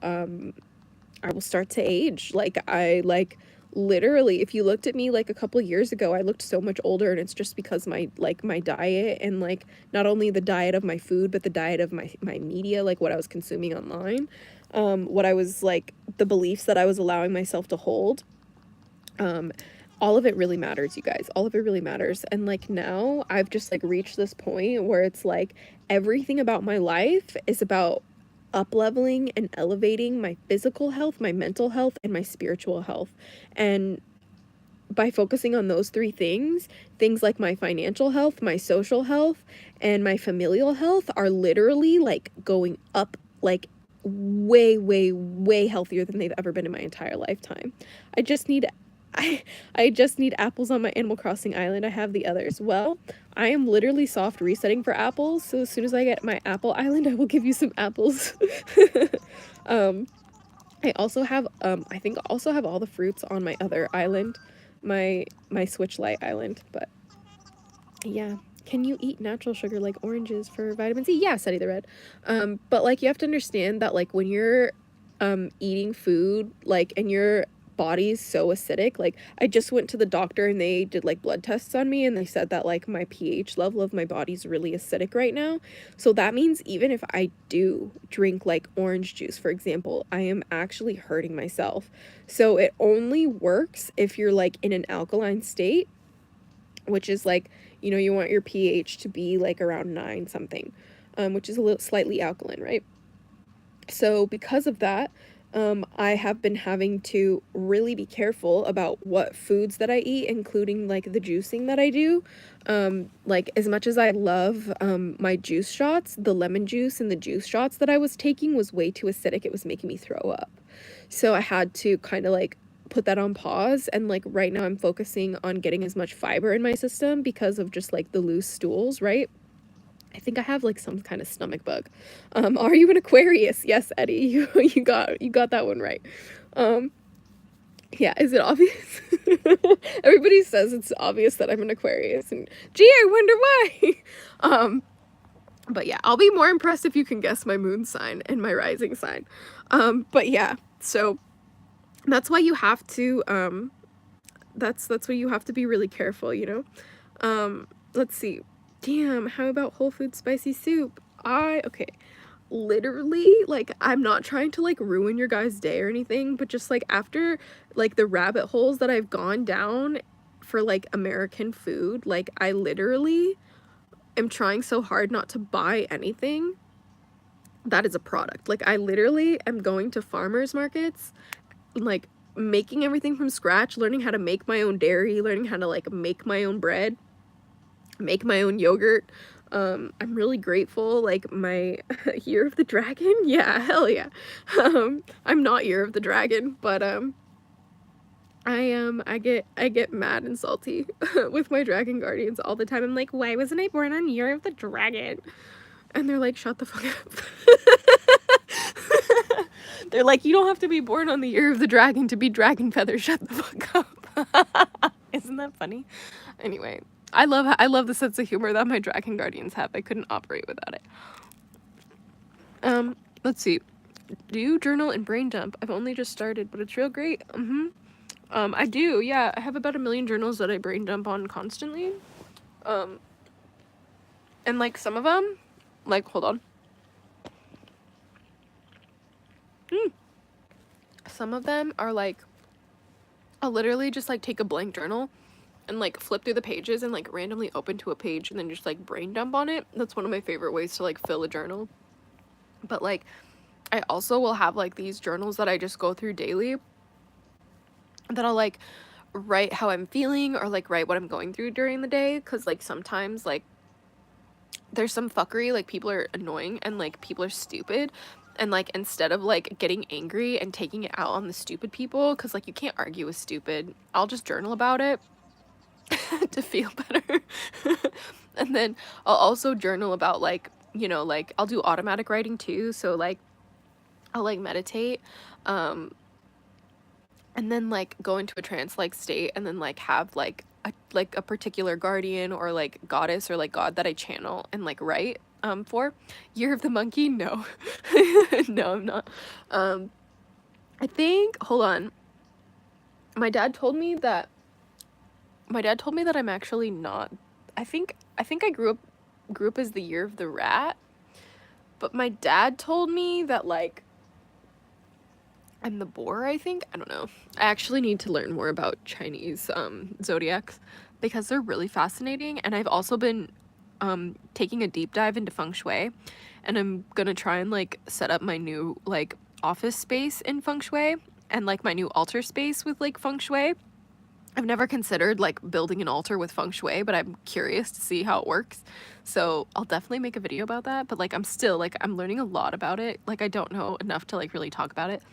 age. Like literally, if you looked at me like a couple years ago, I looked so much older, and it's just because my diet, and like not only the diet of my food, but the diet of my media, like what I was consuming online, what I was like, the beliefs that I was allowing myself to hold. All of it really matters, you guys. All of it really matters. And like now I've just like reached this point where it's like everything about my life is about up leveling and elevating my physical health, my mental health, and my spiritual health. And by focusing on those three things, things like my financial health, my social health, and my familial health are literally like going up, like way, way, way healthier than they've ever been in my entire lifetime. I just need I just need apples on my Animal Crossing island. I have the others. Well, I am literally soft resetting for apples, so as soon as I get my apple island, I will give you some apples. um I also have I think also have all the fruits on my other island, my Switch Lite island, but yeah. Can you eat natural sugar like oranges for vitamin C? Yeah, Setty the Red. But like you have to understand that like when you're eating food, like, and your body's so acidic, like I just went to the doctor and they did like blood tests on me, and they said that like my pH level of my body's really acidic right now. So that means even if I do drink like orange juice, for example, I am actually hurting myself. So it only works if you're like in an alkaline state, which is like, you know, you want your pH to be like around 9 something, which is a little slightly alkaline, right? So because of that, I have been having to really be careful about what foods that I eat, including like the juicing that I do. Like as much as I love my juice shots, the lemon juice and the juice shots that I was taking was way too acidic. It was making me throw up. So I had to kind of like put that on pause, and like right now I'm focusing on getting as much fiber in my system because of just like the loose stools, right? I think I have like some kind of stomach bug. Are you an Aquarius? Yes, Eddie, you got that one right. Yeah, is it obvious? Everybody says it's obvious that I'm an Aquarius, and gee, I wonder why. But yeah, I'll be more impressed if you can guess my moon sign and my rising sign. But yeah, so that's why you have to that's why you have to be really careful, you know. Let's see. Damn, how about whole food spicy soup? Okay, literally, like, I'm not trying to like ruin your guys' day or anything, but just like after like the rabbit holes that I've gone down for like American food, like I literally am trying so hard not to buy anything that is a product. Like I literally am going to farmers markets, like making everything from scratch, learning how to make my own dairy, learning how to like make my own bread, make my own yogurt. I'm really grateful, like my Year of the Dragon, yeah, hell yeah. I'm not Year of the Dragon, but I get mad and salty with my dragon guardians all the time. I'm like, why wasn't I born on Year of the Dragon? And they're like, shut the fuck up. They're like, you don't have to be born on the Year of the Dragon to be dragon feather, shut the fuck up. Isn't that funny? Anyway, I love the sense of humor that my dragon guardians have. I couldn't operate without it. Let's see. Do you journal and brain dump? I've only just started, but it's real great. I do, yeah. I have about 1 million journals that I brain dump on constantly. And like some of them, like, hold on. Some of them are like, I'll literally just like take a blank journal and like flip through the pages and like randomly open to a page and then just like brain dump on it. That's one of my favorite ways to like fill a journal. But like I also will have like these journals that I just go through daily, that I'll like write how I'm feeling or like write what I'm going through during the day, because like sometimes like there's some fuckery, like people are annoying and like people are stupid, And like, instead of like getting angry and taking it out on the stupid people, because like you can't argue with stupid, I'll just journal about it to feel better. And then I'll also journal about like, you know, like I'll do automatic writing too. So like I'll like meditate, and then like go into a trance like state, and then like have like a particular guardian or like goddess or like god that I channel and like write for. Year of the Monkey? No. No, I'm not. I think, hold on. My dad told me that I'm actually not. I think I grew up as the Year of the Rat, but my dad told me that like I'm the boar, I think. I don't know. I actually need to learn more about Chinese zodiacs because they're really fascinating, and I've also been taking a deep dive into feng shui, and I'm gonna try and like set up my new like office space in feng shui and like my new altar space with like feng shui. I've never considered like building an altar with feng shui, but I'm curious to see how it works. So I'll definitely make a video about that. But like I'm still like I'm learning a lot about it. Like I don't know enough to like really talk about it.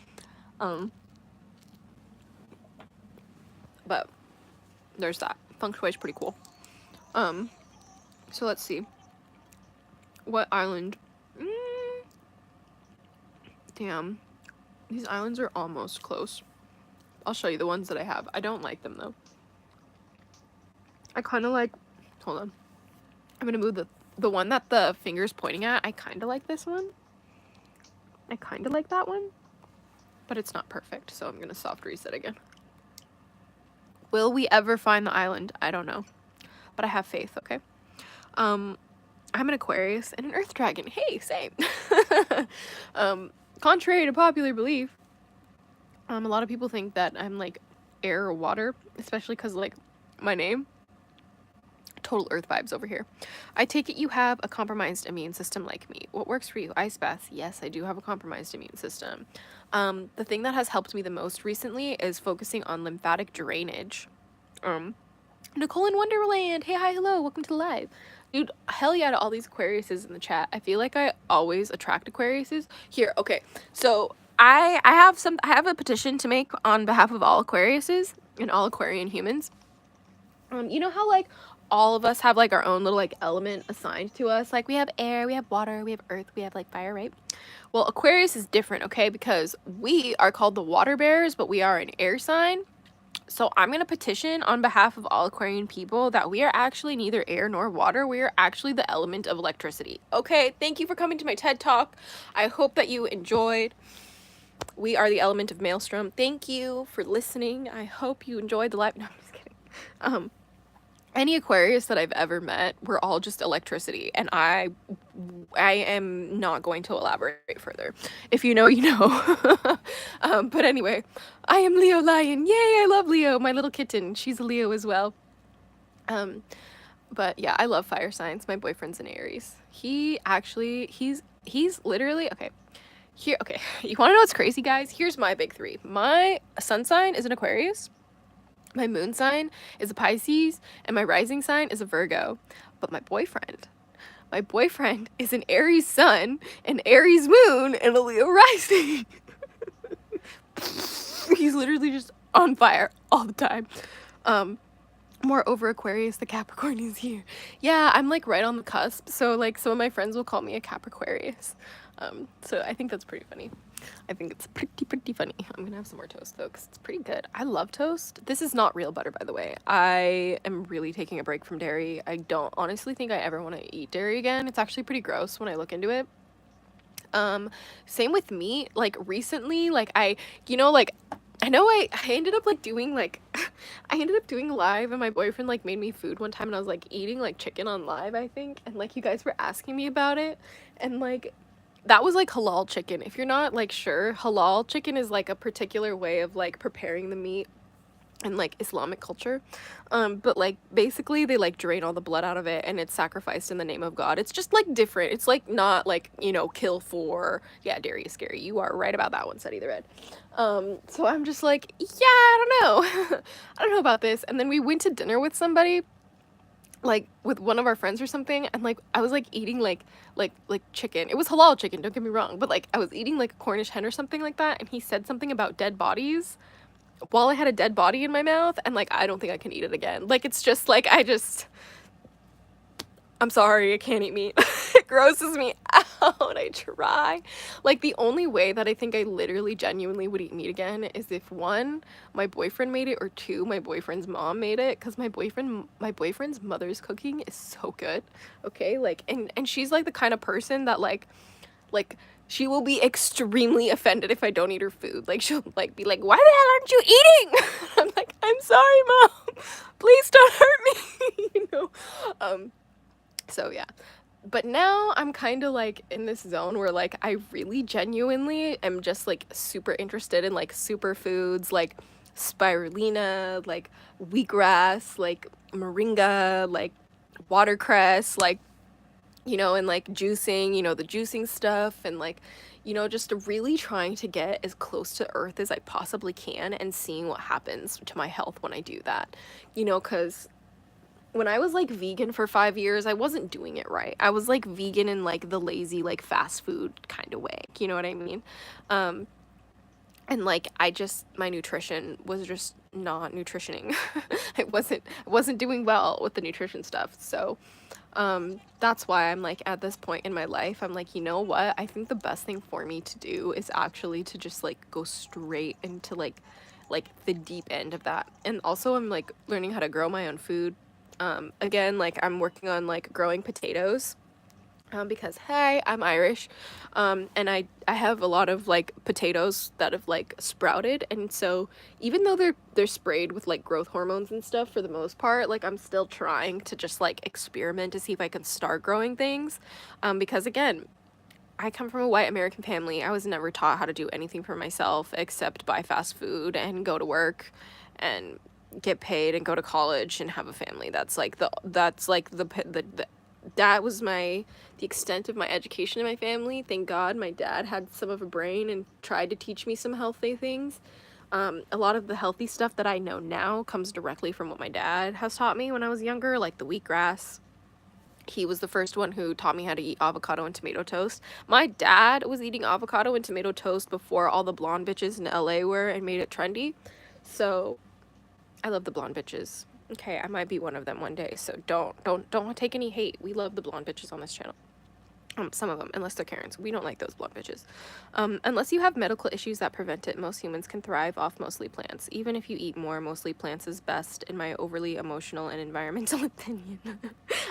But there's that. Feng shui is pretty cool. So let's see. What island? Damn. These islands are almost close. I'll show you the ones that I have. I don't like them though. I kind of like, hold on. I'm gonna move the one that the finger's pointing at. I kind of like this one. I kind of like that one, but it's not perfect. So I'm gonna soft reset again. Will we ever find the island? I don't know, but I have faith. Okay. I'm an Aquarius and an Earth Dragon. Hey, same. Contrary to popular belief, a lot of people think that I'm like air or water, especially because like my name. Total Earth vibes over here. I take it you have a compromised immune system like me. What works for you? Ice bath. Yes, I do have a compromised immune system. The thing that has helped me the most recently is focusing on lymphatic drainage. Nicole in Wonderland. Hey, hi, hello. Welcome to the live. Dude, hell yeah to all these Aquariuses in the chat. I feel like I always attract Aquariuses. Here, okay. So I have a petition to make on behalf of all Aquariuses and all Aquarian humans. You know how like all of us have like our own little like element assigned to us? Like we have air, we have water, we have earth, we have like fire, right? Well, Aquarius is different, okay? Because we are called the water bearers, but we are an air sign. So I'm going to petition on behalf of all Aquarian people that we are actually neither air nor water. We are actually the element of electricity. Okay, thank you for coming to my TED Talk. I hope that you enjoyed. We are the element of Maelstrom. Thank you for listening. I hope you enjoyed the live. No, I'm just kidding. Any Aquarius that I've ever met, we're all just electricity, and I am not going to elaborate further. If you know, you know. But anyway, I am Leo Lion. Yay, I love Leo. My little kitten, she's a Leo as well. But yeah, I love fire signs. My boyfriend's an Aries. He's literally, okay. Here, okay. You want to know what's crazy, guys? Here's my big three. My sun sign is an Aquarius. My moon sign is a Pisces, and my rising sign is a Virgo. But my boyfriend is an Aries sun, an Aries moon, and a Leo rising. He's literally just on fire all the time. Moreover, Aquarius, the Capricorn is here. Yeah, I'm like right on the cusp. So like some of my friends will call me a Capricornius. So I think that's pretty funny. I think it's pretty funny. I'm gonna have some more toast though, because it's pretty good. I love toast. This is not real butter, by the way. I am really taking a break from dairy. I don't honestly think I ever want to eat dairy again. It's actually pretty gross when I look into it. Same with meat. Like recently, like I know I ended up like doing like I ended up doing live, and my boyfriend like made me food one time, and I was like eating like chicken on live, I think, and like you guys were asking me about it, and like that was like halal chicken. If you're not like sure, halal chicken is like a particular way of like preparing the meat in like Islamic culture. But like basically they like drain all the blood out of it, and it's sacrificed in the name of God. It's just like different. It's like not like, you know, kill for, yeah, dairy is scary. You are right about that one, Steady the Red. So I'm just like, yeah, I don't know. I don't know about this. And then we went to dinner with somebody, like with one of our friends or something, and like I was like eating like chicken. It was halal chicken, don't get me wrong, but like I was eating like a Cornish hen or something like that, and he said something about dead bodies while I had a dead body in my mouth, and like I don't think I can eat it again. Like it's just like I'm sorry, I can't eat meat. It grosses me out. I try. Like the only way that I think I literally genuinely would eat meat again is if one, my boyfriend made it, or two, my boyfriend's mom made it, because my boyfriend's mother's cooking is so good. Okay? Like and she's like the kind of person that like she will be extremely offended if I don't eat her food. Like she'll like be like, "Why the hell aren't you eating?" I'm like, "I'm sorry, mom. Please don't hurt me." You know? So yeah. But now I'm kind of like in this zone where like I really genuinely am just like super interested in like superfoods like spirulina, like wheatgrass, like moringa, like watercress, like and like juicing, the juicing stuff, and like just really trying to get as close to earth as I possibly can and seeing what happens to my health when I do that. Cuz when I was like vegan for 5 years, I wasn't doing it right. I was like vegan in like the lazy, like fast food kind of way. You know what I mean? Um, and like my nutrition was just not nutritioning. I wasn't doing well with the nutrition stuff. So, that's why I'm like at this point in my life, I'm like, you know what? I think the best thing for me to do is actually to just like go straight into like the deep end of that. And also I'm like learning how to grow my own food. Again, like I'm working on like growing potatoes, because hey, I'm Irish, and I have a lot of like potatoes that have like sprouted, and so even though they're sprayed with like growth hormones and stuff for the most part, like I'm still trying to just like experiment to see if I can start growing things, because again, I come from a white American family. I was never taught how to do anything for myself except buy fast food and go to work and get paid and go to college and have a family. That was the extent of my education in my family. Thank God my dad had some of a brain and tried to teach me some healthy things. A lot of the healthy stuff that I know now comes directly from what my dad has taught me when I was younger, like the wheatgrass. He was the first one who taught me how to eat avocado and tomato toast. My dad was eating avocado and tomato toast before all the blonde bitches in LA were and made it trendy. So I love the blonde bitches. Okay, I might be one of them one day, so don't take any hate. We love the blonde bitches on this channel. Some of them, unless they're Karens. We don't like those blonde bitches. Unless you have medical issues that prevent it, most humans can thrive off mostly plants. Even if you eat more, mostly plants is best, in my overly emotional and environmental opinion.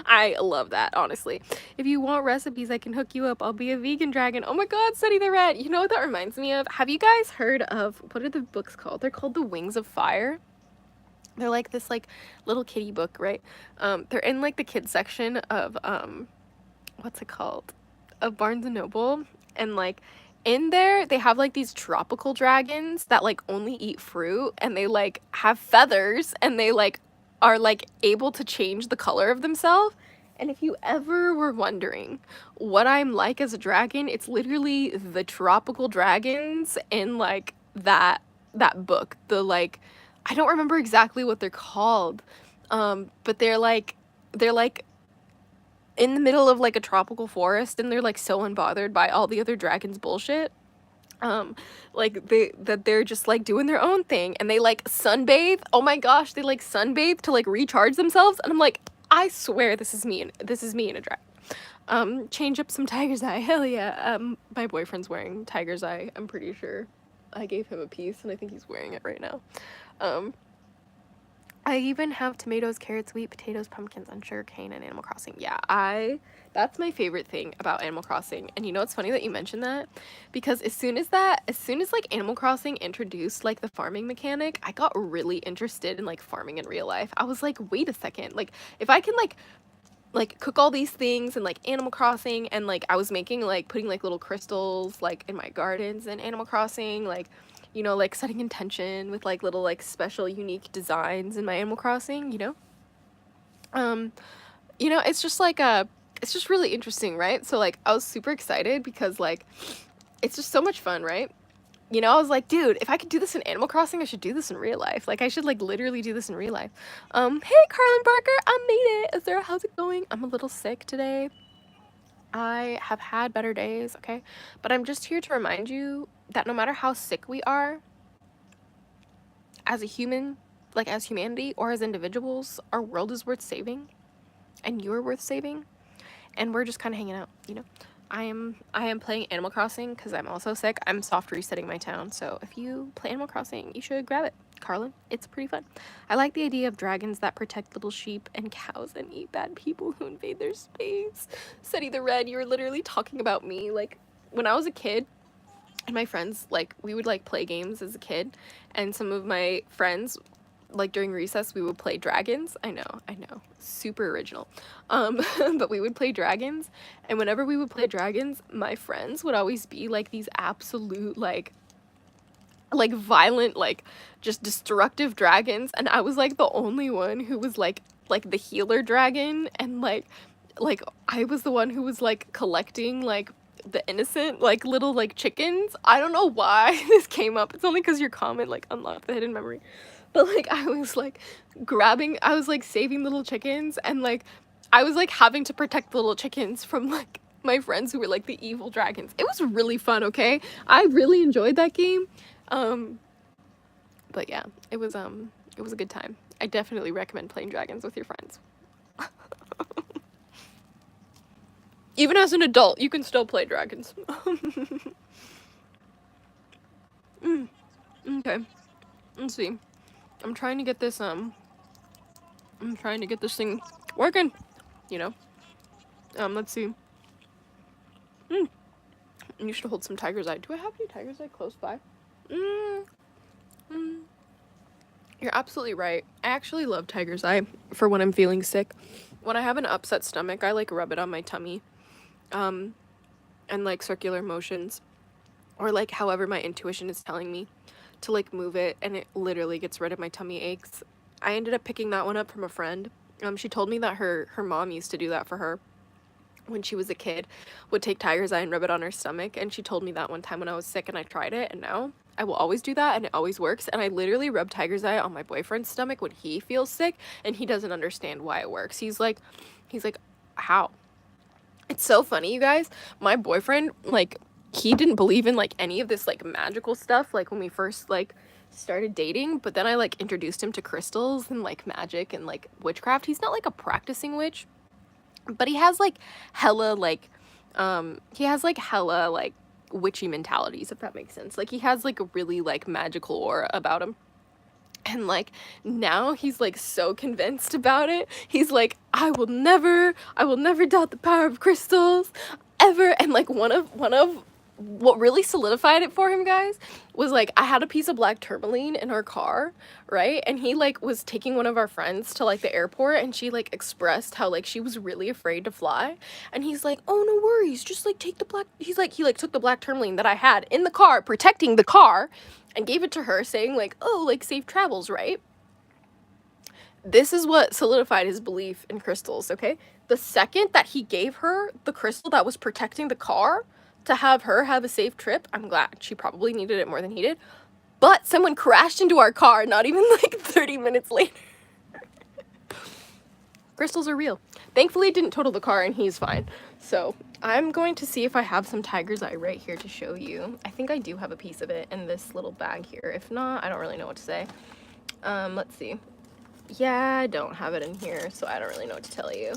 I love that, honestly. If you want recipes, I can hook you up. I'll be a vegan dragon. Oh my god, Sunny the Red. You know what that reminds me of? Have you guys heard of, what are the books called? They're called The Wings of Fire. They're like this like little kitty book, right? They're in like the kids section of what's it called, of Barnes and Noble, and like in there they have like these tropical dragons that like only eat fruit, and they like have feathers, and they like are like able to change the color of themselves. And if you ever were wondering what I'm like as a dragon, it's literally the tropical dragons in like that book. The like, I don't remember exactly what they're called, but they're like in the middle of like a tropical forest, and they're like so unbothered by all the other dragons bullshit, like they're just like doing their own thing, and they like sunbathe. Oh my gosh, they like sunbathe to like recharge themselves, and I'm like, I swear this is me in a dragon. Change up some tiger's eye, hell yeah. My boyfriend's wearing tiger's eye, I'm pretty sure. I gave him a piece and I think he's wearing it right now. I even have tomatoes, carrots, wheat, potatoes, pumpkins, and sugarcane in Animal Crossing. Yeah, that's my favorite thing about Animal Crossing. And you know, it's funny that you mentioned that, because as soon as like Animal Crossing introduced like the farming mechanic, I got really interested in like farming in real life. I was like, wait a second, like if I can like cook all these things in like Animal Crossing, and like I was making like putting like little crystals like in my gardens in Animal Crossing, like like setting intention with like little like special unique designs in my Animal Crossing, it's just like it's just really interesting, right? So like I was super excited because like it's just so much fun, right? you know, I was like, dude, if I could do this in Animal Crossing, I should do this in real life. Like, I should, like, literally do this in real life. Hey, Carlin Barker, I made it. Azura, how's it going? I'm a little sick today. I have had better days, okay? But I'm just here to remind you that no matter how sick we are, as a human, like as humanity or as individuals, our world is worth saving. And you're worth saving. And we're just kind of hanging out, you know? I am playing Animal Crossing because I'm also sick. I'm soft resetting my town, so if you play Animal Crossing, you should grab it, Carlin. It's pretty fun. I like the idea of dragons that protect little sheep and cows and eat bad people who invade their space. Setty the Red, you were literally talking about me. Like, when I was a kid, and my friends, like, we would, like, play games as a kid, and some of my friends, like, during recess, we would play dragons. I know, super original. But we would play dragons, and whenever we would play dragons, my friends would always be, like, these absolute, like, violent, like, just destructive dragons, and I was, like, the only one who was, like, the healer dragon, and, like, I was the one who was, like, collecting, like, the innocent, like, little, like, chickens. I don't know why this came up. It's only because your comment, like, unlocked the hidden memory. But, like, I was, like, saving little chickens, and, like, I was, like, having to protect the little chickens from, like, my friends who were, like, the evil dragons. It was really fun, okay? I really enjoyed that game. But yeah, it was a good time. I definitely recommend playing dragons with your friends. Even as an adult, you can still play dragons. Okay. Let's see. I'm trying to get this thing working, you know. Let's see. You should hold some tiger's eye. Do I have any tiger's eye close by? You're absolutely right. I actually love tiger's eye for when I'm feeling sick. When I have an upset stomach, I, like, rub it on my tummy. And, like, circular motions. Or, like, however my intuition is telling me to, like, move it, and it literally gets rid of my tummy aches. I ended up picking that one up from a friend. She told me that her mom used to do that for her when she was a kid, would take tiger's eye and rub it on her stomach, and she told me that one time when I was sick, and I tried it, and now I will always do that, and it always works. And I literally rub tiger's eye on my boyfriend's stomach when he feels sick, and he doesn't understand why it works. He's like, how? It's so funny, you guys. My boyfriend, like, he didn't believe in, like, any of this, like, magical stuff, like, when we first, like, started dating, but then I, like, introduced him to crystals and, like, magic and, like, witchcraft. He's not, like, a practicing witch, but he has, like, hella, like, witchy mentalities, if that makes sense. Like, he has, like, a really, like, magical aura about him. And, like, now he's, like, so convinced about it. He's like, I will never doubt the power of crystals, ever. And, like, one of what really solidified it for him, guys, was, like, I had a piece of black tourmaline in our car, right? And he, like, was taking one of our friends to, like, the airport, and she, like, expressed how, like, she was really afraid to fly. And he's like, oh, no worries, just, like, take the black, he, like, took the black tourmaline that I had in the car, protecting the car, and gave it to her, saying, like, oh, like, safe travels, right? This is what solidified his belief in crystals, okay? The second that he gave her the crystal that was protecting the car to have her have a safe trip, I'm glad. She probably needed it more than he did. But someone crashed into our car not even, like, 30 minutes later. Crystals are real. Thankfully, it didn't total the car, and he's fine. So, I'm going to see if I have some tiger's eye right here to show you. I think I do have a piece of it in this little bag here. If not, I don't really know what to say. Let's see. Yeah, I don't have it in here, so I don't really know what to tell you.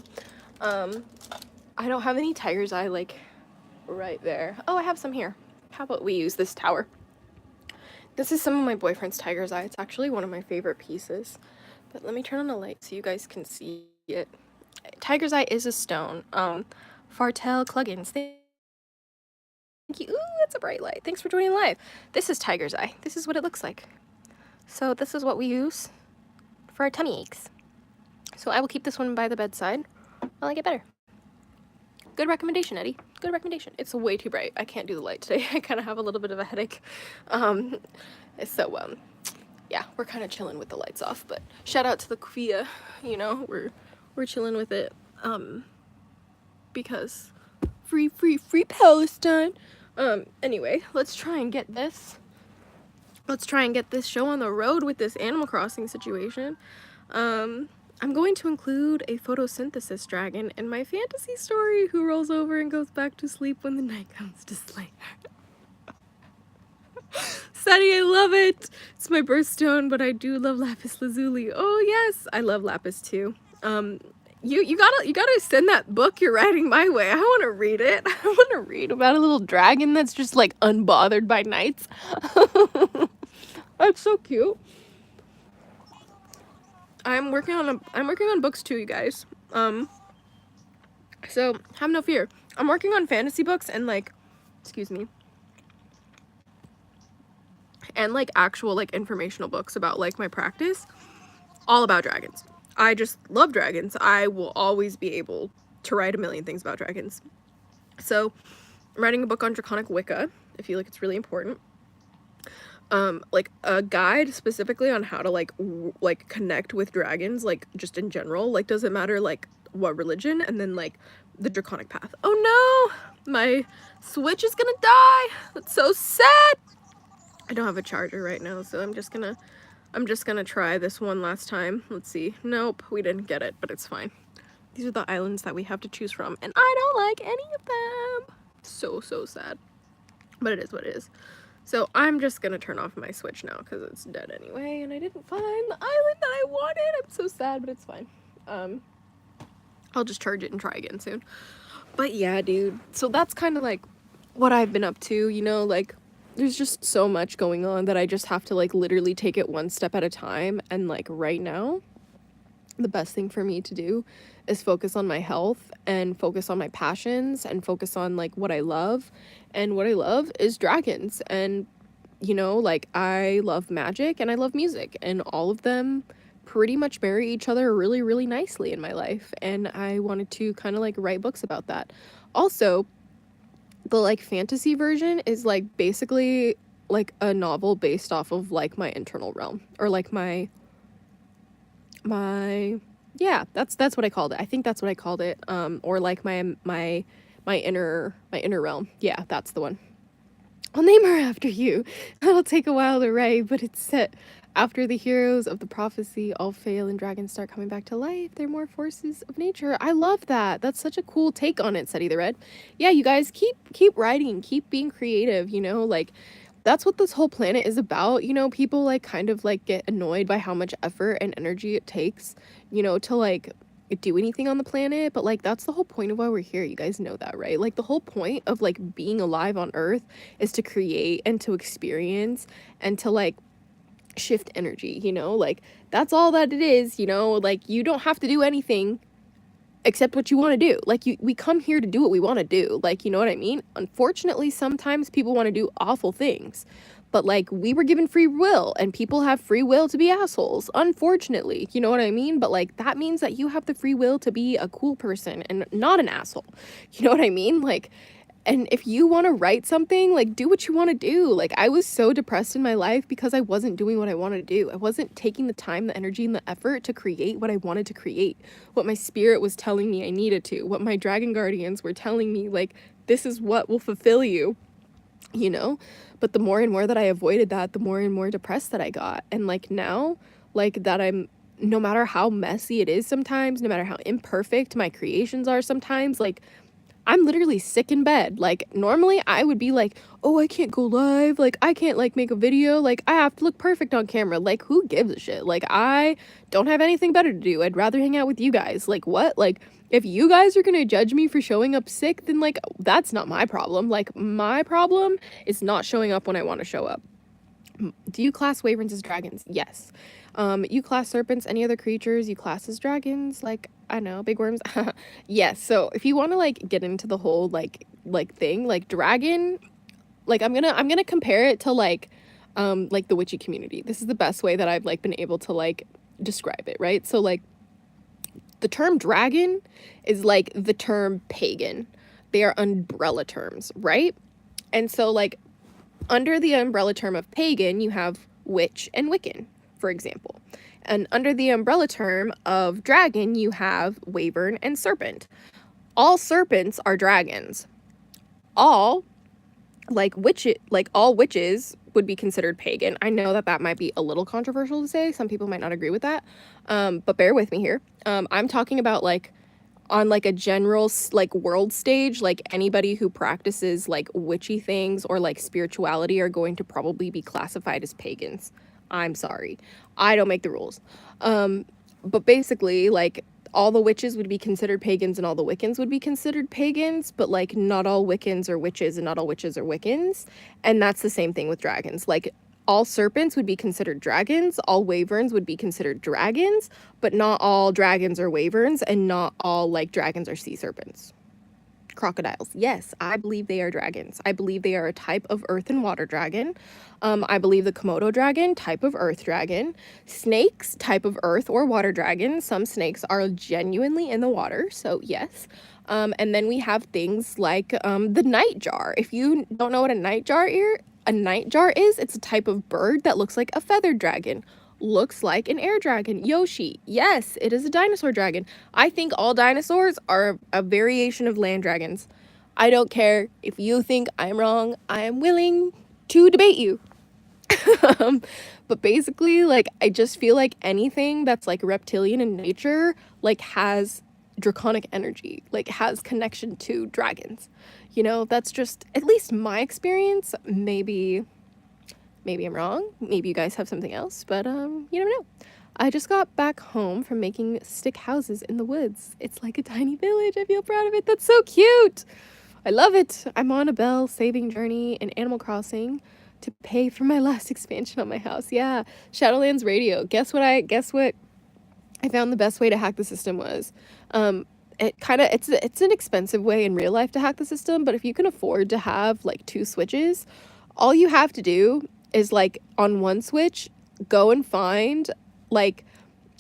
I don't have any tiger's eye, like, right there. Oh, I have some here. How about we use this tower? This is some of my boyfriend's tiger's eye. It's actually one of my favorite pieces. But let me turn on the light so you guys can see it. Tiger's eye is a stone. Fartel Cluggins. Thank you. Ooh, that's a bright light. Thanks for joining live. This is tiger's eye. This is what it looks like. So this is what we use for our tummy aches. So I will keep this one by the bedside while I get better. Good recommendation, Eddie. Good recommendation. It's way too bright. I can't do the light today. I kind of have a little bit of a headache. Yeah, we're kind of chilling with the lights off, but shout out to the Kuya, you know, we're chilling with it, because free Palestine. Anyway, let's try and get this let's try and get this show on the road with this Animal Crossing situation. I'm going to include a photosynthesis dragon in my fantasy story who rolls over and goes back to sleep when the night comes to slay her. Sunny, I love it! It's my birthstone, but I do love lapis lazuli. Oh yes, I love lapis too. You gotta send that book you're writing my way. I want to read it. I want to read about a little dragon that's just like unbothered by nights. That's so cute. I'm working on books too, you guys. So have no fear. I'm working on fantasy books and like, excuse me, and like actual like informational books about like my practice, all about dragons. I just love dragons. I will always be able to write a million things about dragons. So I'm writing a book on draconic Wicca. I feel like it's really important. Like a guide specifically on how to like connect with dragons, like just in general, like doesn't matter like what religion, and then like the draconic path. Oh no, my Switch is gonna die. That's so sad. I don't have a charger right now, so I'm just gonna try this one last time. Let's see. Nope, we didn't get it, but it's fine. These are the islands that we have to choose from, and I don't like any of them. So sad, but it is what it is. So I'm just gonna turn off my Switch now because it's dead anyway, and I didn't find the island that I wanted. I'm so sad, but it's fine. I'll just charge it and try again soon. But yeah, dude. So that's kind of like what I've been up to, you know, like there's just so much going on that I just have to like literally take it one step at a time. And like right now, the best thing for me to do is focus on my health and focus on my passions and focus on like what I love. And what I love is dragons. And you know, like I love magic and I love music, and all of them pretty much marry each other really, really nicely in my life. And I wanted to kind of like write books about that. Also, the like fantasy version is like basically like a novel based off of like my internal realm, or like my yeah, that's what I called it. I think that's what I called it. Or like my inner realm. Yeah, that's the one. I'll name her after you. It'll take a while to write, but it's set after the heroes of the prophecy all fail and dragons start coming back to life. They're more forces of nature. I love that. That's such a cool take on it, Seti the Red. Yeah, you guys keep writing, keep being creative, you know, like that's what this whole planet is about. You know, people like kind of like get annoyed by how much effort and energy it takes, you know, to like do anything on the planet, but like that's the whole point of why we're here. You guys know that, right? Like the whole point of like being alive on Earth is to create and to experience and to like shift energy, you know? Like that's all that it is, you know? Like you don't have to do anything except what you want to do. Like we come here to do what we want to do. Like, you know what I mean? Unfortunately, sometimes people want to do awful things. But like we were given free will, and people have free will to be assholes, unfortunately. You know what I mean? But like that means that you have the free will to be a cool person and not an asshole. You know what I mean? Like, and if you want to write something, like do what you want to do. Like I was so depressed in my life because I wasn't doing what I wanted to do. I wasn't taking the time, the energy, and the effort to create what I wanted to create, what my spirit was telling me I needed to, what my dragon guardians were telling me, like this is what will fulfill you, you know? But the more and more that I avoided that, the more and more depressed that I got. And like now, like that I'm, no matter how messy it is sometimes, no matter how imperfect my creations are sometimes, like I'm literally sick in bed. Like normally I would be like, oh, I can't go live, like I can't like make a video, like I have to look perfect on camera. Like who gives a shit? Like I don't have anything better to do. I'd rather hang out with you guys. Like what? Like if you guys are gonna judge me for showing up sick, then like that's not my problem. Like my problem is not showing up when I want to show up. Do you class wyverns as dragons? Yes. You class serpents, any other creatures you class as dragons, like I know, big worms. Yes. So if you want to like get into the whole like thing, like dragon, like I'm gonna compare it to like the witchy community. This is the best way that I've like been able to like describe it, right? So like the term dragon is like the term pagan. They are umbrella terms, right? And so like under the umbrella term of pagan, you have witch and Wiccan, for example. And under the umbrella term of dragon, you have wyvern and serpent. All serpents are dragons. All like all witches would be considered pagan. I know that that might be a little controversial to say. Some people might not agree with that. But bear with me here. I'm talking about like on like a general like world stage, like anybody who practices like witchy things or like spirituality are going to probably be classified as pagans. I'm sorry. I don't make the rules. But basically, like all the witches would be considered pagans and all the Wiccans would be considered pagans, but like not all Wiccans are witches and not all witches are Wiccans. And that's the same thing with dragons. Like all serpents would be considered dragons, all wyverns would be considered dragons, but not all dragons are wyverns and not all like dragons are sea serpents. Crocodiles, yes, I believe they are dragons. I believe they are a type of earth and water dragon. I believe the Komodo dragon, type of earth dragon. Snakes, type of earth or water dragon. Some snakes are genuinely in the water, so yes. And then we have things like the nightjar. If you don't know what a nightjar is, it's a type of bird that looks like a feathered dragon. Looks like an air dragon. Yoshi, yes, it is a dinosaur dragon. I think all dinosaurs are a variation of land dragons. I don't care if you think I'm wrong. I am willing to debate you. But basically, like, I just feel like anything that's like reptilian in nature, like, has draconic energy, like, has connection to dragons. You know, that's just at least my experience. Maybe I'm wrong. Maybe you guys have something else, but you never know. I just got back home from making stick houses in the woods. It's like a tiny village. I feel proud of it. That's so cute. I love it. I'm on a bell saving journey in Animal Crossing to pay for my last expansion on my house. Yeah, Shadowlands Radio. Guess what I found the best way to hack the system was. It's an expensive way in real life to hack the system, but if you can afford to have like 2 switches, all you have to do is like on one switch go and find like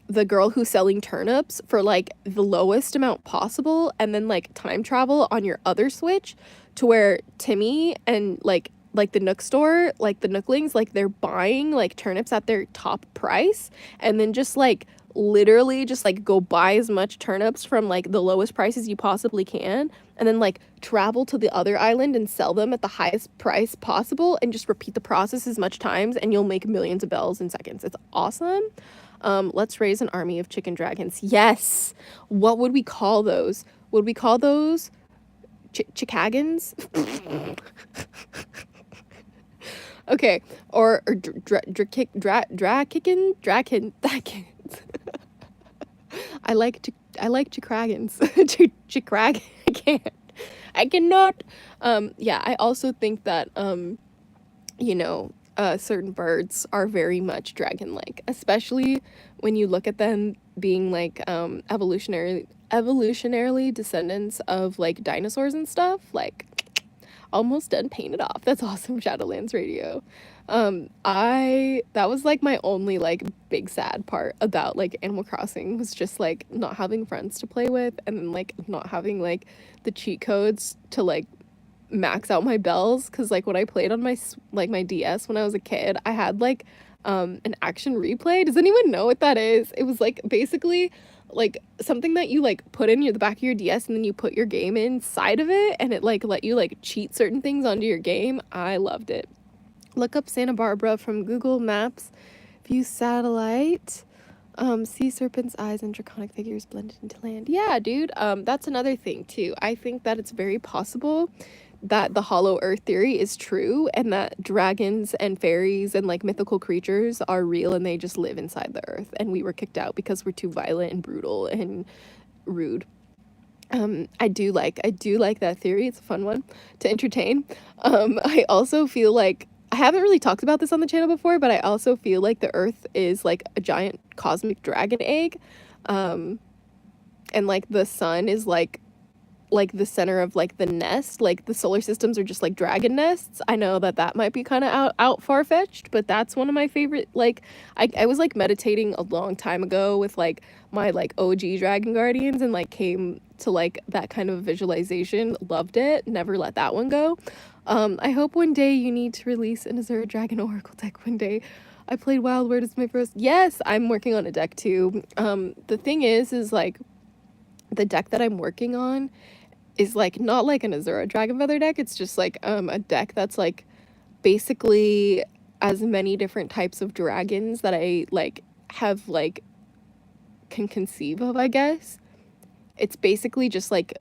the girl who's selling turnips for like the lowest amount possible, and then like time travel on your other switch to where Timmy and like the Nook store, like the Nooklings, like they're buying like turnips at their top price, and then just like literally just like go buy as much turnips from like the lowest prices you possibly can, and then like travel to the other island and sell them at the highest price possible, and just repeat the process as much times, and you'll make millions of bells in seconds. It's awesome. Let's raise an army of chicken dragons. Yes. What would we call those? Would we call those Chicagans? Okay, or draken. I like Chicragans. Chicrag. I cannot. Yeah, I also think that you know, certain birds are very much dragon-like, especially when you look at them being like evolutionarily descendants of like dinosaurs and stuff. Like, almost done painted off. That's awesome, Shadowlands Radio. That was like my only like big sad part about like Animal Crossing, was just like not having friends to play with, and then like not having like the cheat codes to like max out my bells, because like when I played on my DS when I was a kid, I had like an action replay. Does anyone know what that is? It was like basically like something that you like put in the back of your DS, and then you put your game inside of it, and it like let you like cheat certain things onto your game. I loved it. Look up Santa Barbara from Google Maps. View satellite. Sea serpent's eyes and draconic figures blended into land. Yeah, dude. That's another thing too. I think that it's very possible that the hollow earth theory is true, and that dragons and fairies and like mythical creatures are real, and they just live inside the earth, and we were kicked out because we're too violent and brutal and rude. I do like that theory. It's a fun one to entertain. I also feel like I haven't really talked about this on the channel before, but I also feel like the earth is like a giant cosmic dragon egg. And like the sun is like the center of like the nest. Like the solar systems are just like dragon nests. I know that might be kind of out far-fetched, but that's one of my favorite. Like I was like meditating a long time ago with like my like OG dragon guardians, and like came to like that kind of visualization. Loved it. Never let that one go. I hope one day you need to release an Azure Dragon Oracle deck one day. I played Wild Word as my first. Yes, I'm working on a deck too. The thing is like the deck that I'm working on, is like not like an Azura Dragon Feather deck. It's just like a deck that's like basically as many different types of dragons that I like have like can conceive of, I guess. It's basically just like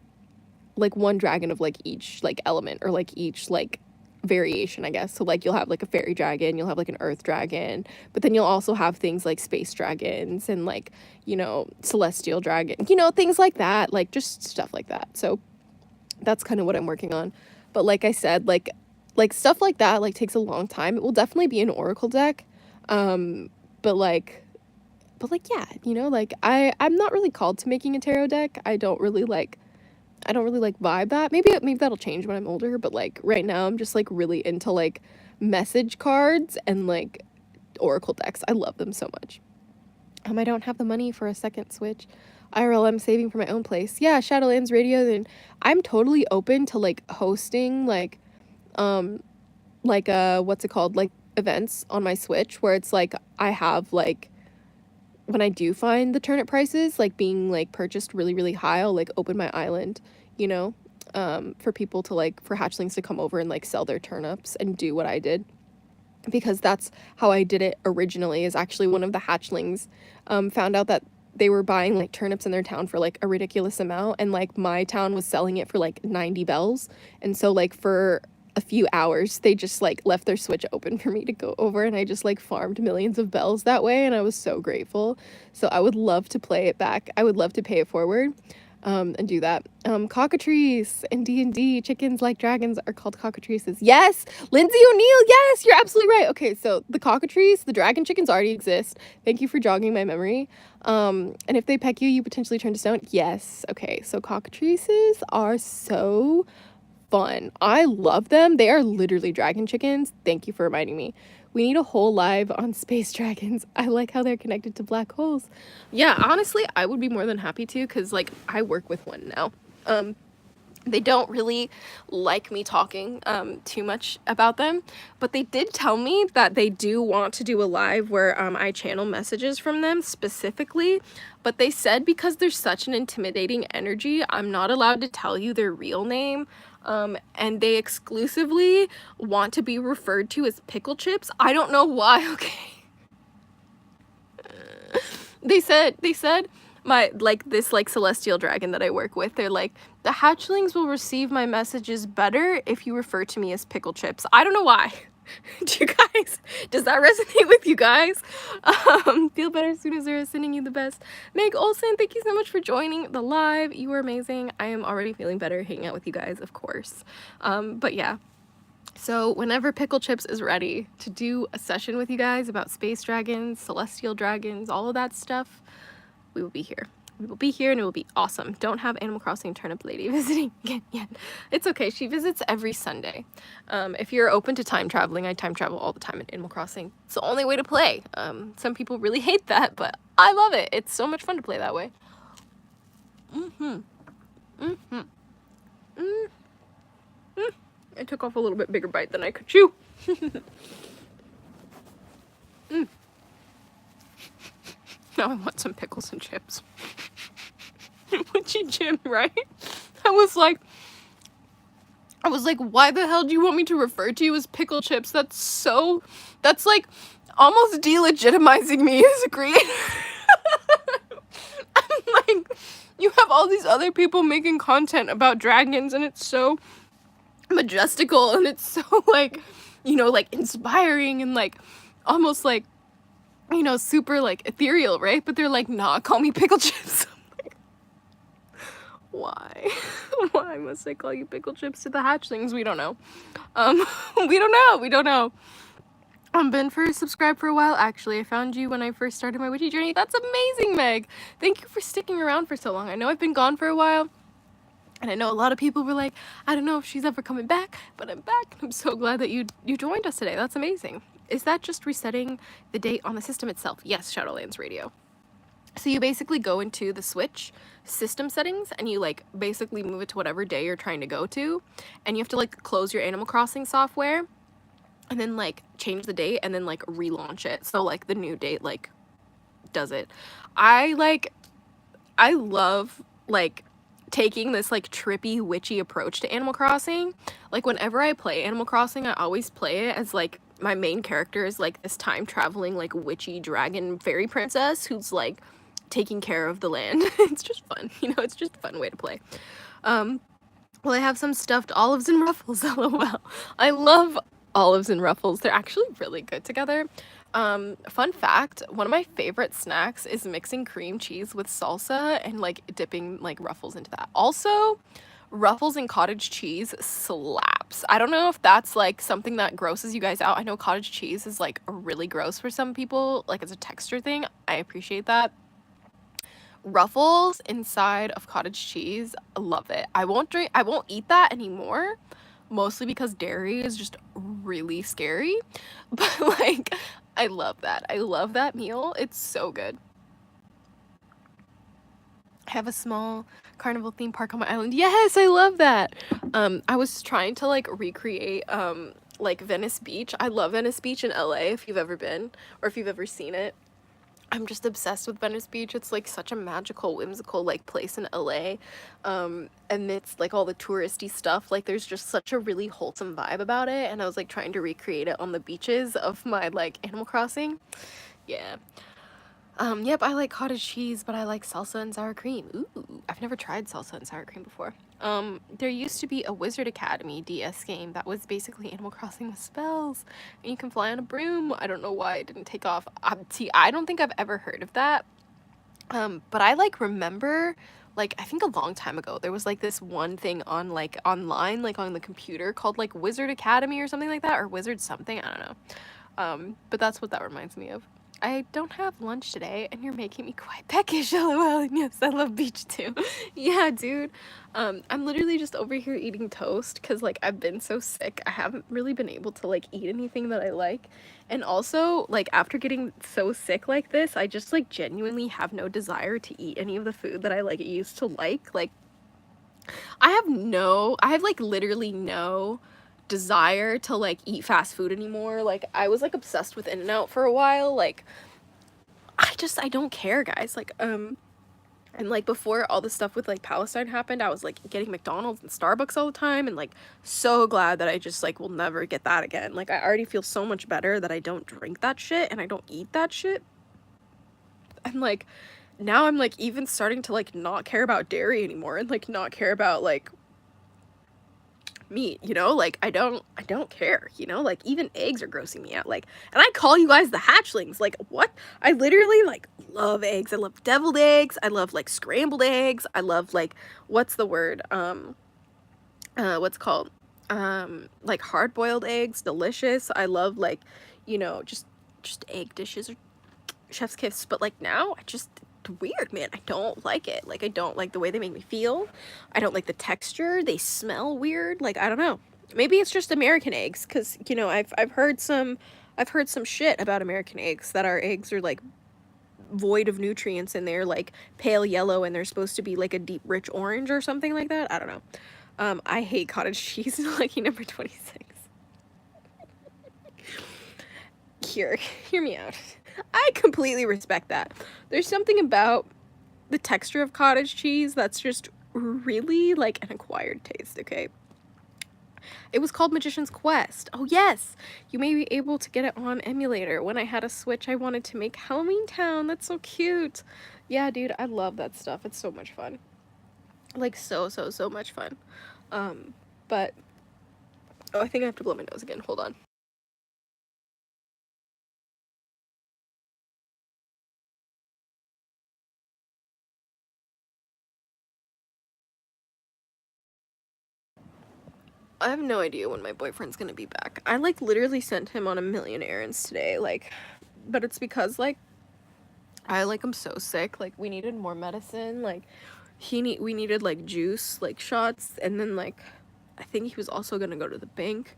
one dragon of like each like element or like each like variation, I guess. So like you'll have like a fairy dragon, you'll have like an earth dragon, but then you'll also have things like space dragons and like, you know, celestial dragon, you know, things like that, like just stuff like that. So that's kind of what I'm working on. But like I said, like stuff like that like takes a long time. It will definitely be an oracle deck. But like yeah, you know, like I'm not really called to making a tarot deck. I don't really like vibe that. Maybe that'll change when I'm older, but like right now I'm just like really into like message cards and like oracle decks. I love them so much. I don't have the money for a second Switch. IRL, I'm saving for my own place. Yeah, Shadowlands Radio, then I'm totally open to like hosting like what's it called? Like events on my Switch where it's like I have like when I do find the turnip prices like being like purchased really, really high, I'll like open my island, you know, for people to like, for hatchlings to come over and like sell their turnips and do what I did. Because that's how I did it originally, is actually one of the hatchlings found out that they were buying like turnips in their town for like a ridiculous amount, and like my town was selling it for like 90 bells. And so like for a few hours they just like left their Switch open for me to go over, and I just like farmed millions of bells that way, and I was so grateful. So I would love to play it back. I would love to pay it forward and do that. Cockatrice in D&D, chickens like dragons are called cockatrices. Yes, Lindsay O'Neill, yes, you're absolutely right. Okay, so the cockatrice, the dragon chickens already exist. Thank you for jogging my memory. And if they peck you, you potentially turn to stone. Yes, okay, so cockatrices are so fun. I love them. They are literally dragon chickens. Thank you for reminding me. We need a whole live on space dragons. I like how they're connected to black holes. Yeah, honestly, I would be more than happy to, because like I work with one now. They don't really like me talking too much about them, but they did tell me that they do want to do a live where I channel messages from them specifically, but they said because there's such an intimidating energy, I'm not allowed to tell you their real name, and they exclusively want to be referred to as pickle chips. I don't know why. Okay. They said my like this like celestial dragon that I work with, they're like, the hatchlings will receive my messages better if you refer to me as pickle chips. I don't know why. Do you guys, does that resonate with you guys? Feel better as soon as they're sending you the best. Meg Olsen, thank you so much for joining the live. You were amazing. I am already feeling better hanging out with you guys, of course. But yeah. So whenever Pickle Chips is ready to do a session with you guys about space dragons, celestial dragons, all of that stuff, we will be here. We will be here and it will be awesome. Don't have Animal Crossing Turnip Lady visiting again yet. It's okay. She visits every Sunday. If you're open to time traveling, I time travel all the time in Animal Crossing. It's the only way to play. Some people really hate that, but I love it. It's so much fun to play that way. I took off a little bit bigger bite than I could chew. Now I want some pickles and chips. Witchy Jim, right? I was like, why the hell do you want me to refer to you as pickle chips? That's like almost delegitimizing me as a creator. I'm like, you have all these other people making content about dragons and it's so majestical and it's so like, you know, like inspiring and like almost like, you know, super like ethereal, right? But they're like, nah, call me pickle chips. Why? Why must I call you pickle chips to the hatchlings? We don't know. We don't know. Been subscribed for a while, actually. I found you when I first started my witchy journey. That's amazing, Meg. Thank you for sticking around for so long. I know I've been gone for a while, and I know a lot of people were like, I don't know if she's ever coming back, but I'm back. I'm so glad that you joined us today. That's amazing. Is that just resetting the date on the system itself? Yes, Shadowlands Radio. So you basically go into the Switch system settings and you like basically move it to whatever day you're trying to go to, and you have to like close your Animal Crossing software and then like change the date and then like relaunch it. So like the new date like does it. I love like taking this like trippy witchy approach to Animal Crossing. Like whenever I play Animal Crossing, I always play it as like my main character is like this time traveling like witchy dragon fairy princess who's like taking care of the land. It's just fun, you know, it's just a fun way to play. Well, I have some stuffed olives and ruffles, lol. I love olives and ruffles. They're actually really good together. Fun fact, one of my favorite snacks is mixing cream cheese with salsa and like dipping like ruffles into that. Also, ruffles and cottage cheese slaps. I don't know if that's like something that grosses you guys out. I know cottage cheese is like really gross for some people, like it's a texture thing. I appreciate that. Ruffles inside of cottage cheese, love it. I won't eat that anymore, mostly because dairy is just really scary. But like, I love that. I love that meal. It's so good. I have a small carnival theme park on my island. Yes, I love that. I was trying to like recreate like Venice Beach. I love Venice Beach in LA if you've ever been or if you've ever seen it. I'm just obsessed with Venice Beach. It's like such a magical, whimsical like place in LA. And it's like all the touristy stuff. Like there's just such a really wholesome vibe about it. And I was like trying to recreate it on the beaches of my like Animal Crossing. Yeah. Yep, I like cottage cheese, but I like salsa and sour cream. Ooh, I've never tried salsa and sour cream before. There used to be a Wizard Academy DS game that was basically Animal Crossing with spells, and you can fly on a broom. I don't know why it didn't take off. See, I don't think I've ever heard of that. But I like remember, like, I think a long time ago, there was like this one thing on like online, like on the computer called like Wizard Academy or something like that, or Wizard something, I don't know. But that's what that reminds me of. I don't have lunch today, and you're making me quite peckish, lol. And yes, I love beach too. Yeah, dude. I'm literally just over here eating toast because, like, I've been so sick. I haven't really been able to, like, eat anything that I like. And also, like, after getting so sick like this, I just, like, genuinely have no desire to eat any of the food that I, like, used to like. Like, I have, like, literally no desire to like eat fast food anymore. Like I was like obsessed with In-N-Out for a while. Like I don't care, guys. Like and like before all the stuff with like Palestine happened, I was like getting McDonald's and Starbucks all the time, and like so glad that I just like will never get that again. Like I already feel so much better that I don't drink that shit and I don't eat that shit. And like now I'm like even starting to like not care about dairy anymore and like not care about like meat, you know, like I don't care, you know, like even eggs are grossing me out. Like, and I call you guys the hatchlings. Like what? I literally like love eggs. I love deviled eggs. I love like scrambled eggs. I love like what's the word, what's called like hard-boiled eggs, delicious. I love like, you know, just egg dishes or chef's kiss. But like now I just, weird, man. I don't like it. Like I don't like the way they make me feel. I don't like the texture. They smell weird. Like I don't know. Maybe it's just American eggs, because you know I've heard some shit about American eggs, that our eggs are like void of nutrients and they're like pale yellow and they're supposed to be like a deep rich orange or something like that. I don't know. I hate cottage cheese. Lucky number 26. Hear me out. I completely respect that. There's something about the texture of cottage cheese that's just really like an acquired taste, okay? It was called Magician's Quest. Oh yes, you may be able to get it on emulator. When I had a Switch, I wanted to make Halloween Town. That's so cute. Yeah, dude, I love that stuff. It's so much fun. Like so much fun. But oh, I think I have to blow my nose again. Hold on. I have no idea when my boyfriend's gonna be back. I like literally sent him on a million errands today, like, but it's because like I'm so sick. Like we needed more medicine. Like we needed like juice, like shots, and then like I think he was also gonna go to the bank.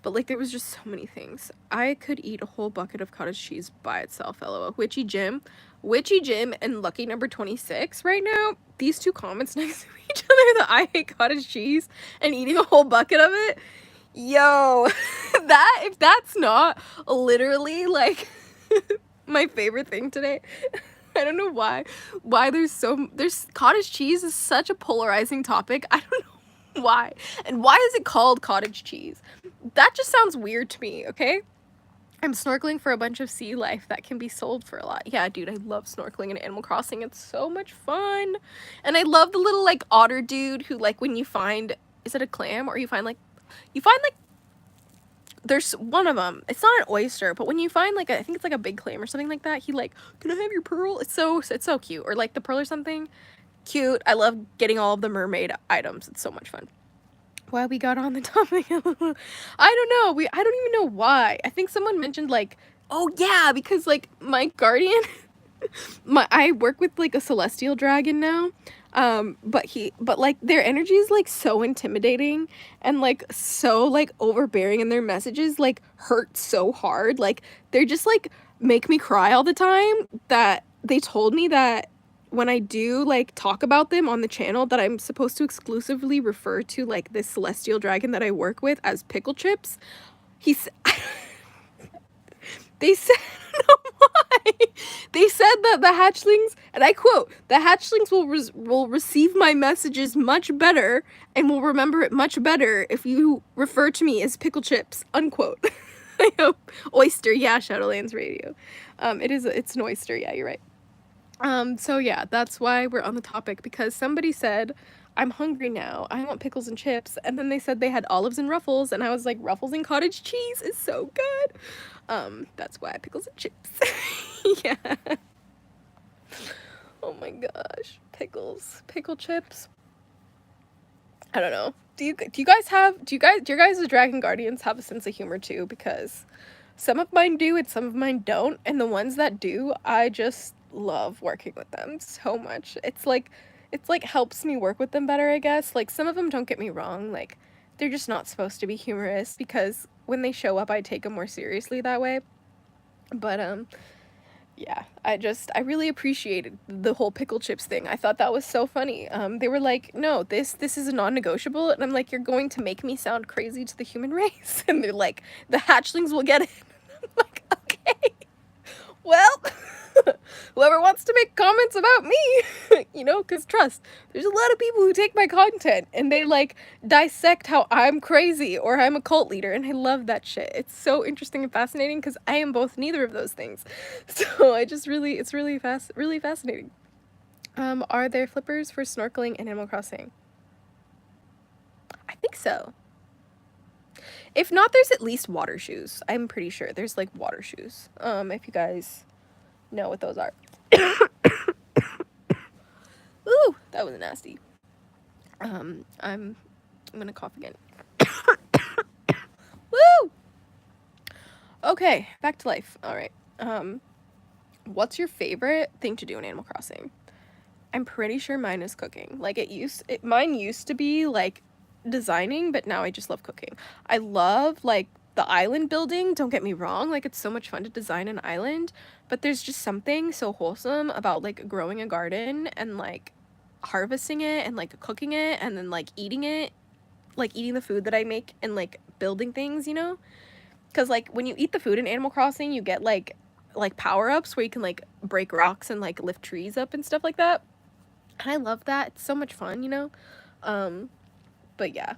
But like there was just so many things. I could eat a whole bucket of cottage cheese by itself, lol. Witchy Jim and Lucky number 26 right now. These two comments next to each other, that I hate cottage cheese and eating a whole bucket of it. Yo, if that's not literally like my favorite thing today. I don't know why there's cottage cheese is such a polarizing topic. I don't know why. And why is it called cottage cheese? That just sounds weird to me, okay? I'm snorkeling for a bunch of sea life that can be sold for a lot. Yeah, dude, I love snorkeling in Animal Crossing. It's so much fun. And I love the little, like, otter dude who, like, when you find, is it a clam? Or you find, like, there's one of them. It's not an oyster, but when you find, like, I think it's, like, a big clam or something like that, he, like, can I have your pearl? It's so cute. Or, like, the pearl or something. Cute. I love getting all of the mermaid items. It's so much fun. Why we got on the topic. I don't know. I don't even know why. I think someone mentioned, like, oh yeah, because, like, my guardian, I work with, like, a celestial dragon now. But like their energy is like so intimidating and like so like overbearing, and their messages like hurt so hard. Like they're just like make me cry all the time, that they told me that when I do like talk about them on the channel, that I'm supposed to exclusively refer to like this celestial dragon that I work with as Pickle Chips. He's They said, I don't know why. They said that the hatchlings, and I quote, the hatchlings will receive my messages much better and will remember it much better if you refer to me as Pickle Chips, unquote. I hope. Oyster, yeah, Shadowlands Radio. It's an oyster, yeah, you're right. So yeah, that's why we're on the topic, because somebody said, I'm hungry now, I want pickles and chips, and then they said they had olives and ruffles, and I was like, ruffles and cottage cheese is so good. That's why pickles and chips. Yeah. Oh my gosh, pickle chips. I don't know. Do your guys' dragon guardians have a sense of humor too? Because some of mine do and some of mine don't, and the ones that do, I just love working with them so much. It's like helps me work with them better, I guess. Like some of them, don't get me wrong, like they're just not supposed to be humorous, because when they show up I take them more seriously that way. But yeah, I really appreciated the whole pickle chips thing. I thought that was so funny. They were like, no, this is a non-negotiable, and I'm like, you're going to make me sound crazy to the human race. And they're like, the hatchlings will get it. I'm like, okay, well, whoever wants to make comments about me, you know, because trust, there's a lot of people who take my content and they like dissect how I'm crazy or I'm a cult leader, and I love that shit. It's so interesting and fascinating because I am both neither of those things. So it's really fascinating. Are there flippers for snorkeling in Animal Crossing? I think so. If not, there's at least water shoes. I'm pretty sure there's like water shoes. If you guys know what those are. Ooh, that was nasty. I'm gonna cough again. Woo! Okay, back to life. Alright. What's your favorite thing to do in Animal Crossing? I'm pretty sure mine is cooking. Like mine used to be like designing, but now I just love cooking. I love like the island building, don't get me wrong, like it's so much fun to design an island, but there's just something so wholesome about like growing a garden and like harvesting it and like cooking it and then like eating it, like eating the food that I make and like building things, you know? Because like when you eat the food in Animal Crossing, you get like power-ups where you can like break rocks and like lift trees up and stuff like that. And I love that. It's so much fun, you know? But yeah,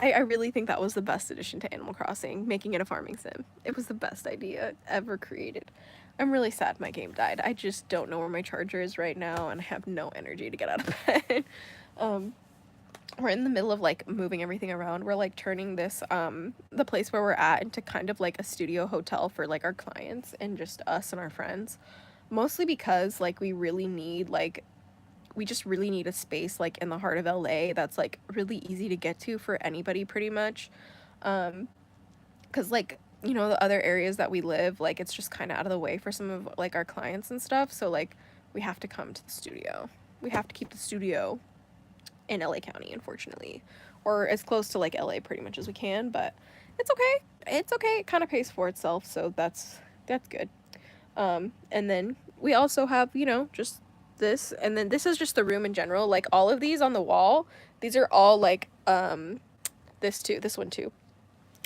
I really think that was the best addition to Animal Crossing, making it a farming sim. It was the best idea ever created. I'm really sad my game died. I just don't know where my charger is right now, and I have no energy to get out of bed. We're in the middle of like moving everything around. We're like turning this the place where we're at into kind of like a studio hotel for like our clients and just us and our friends. Mostly because like we just really need a space like in the heart of LA that's like really easy to get to for anybody pretty much. Cause like, you know, the other areas that we live, like it's just kind of out of the way for some of like our clients and stuff. So like we have to come to the studio. We have to keep the studio in LA County, unfortunately, or as close to like LA pretty much as we can, but it's okay. It kind of pays for itself. So that's good. And then we also have, you know, just this, and then this is just the room in general. Like all of these on the wall, these are all like this one too.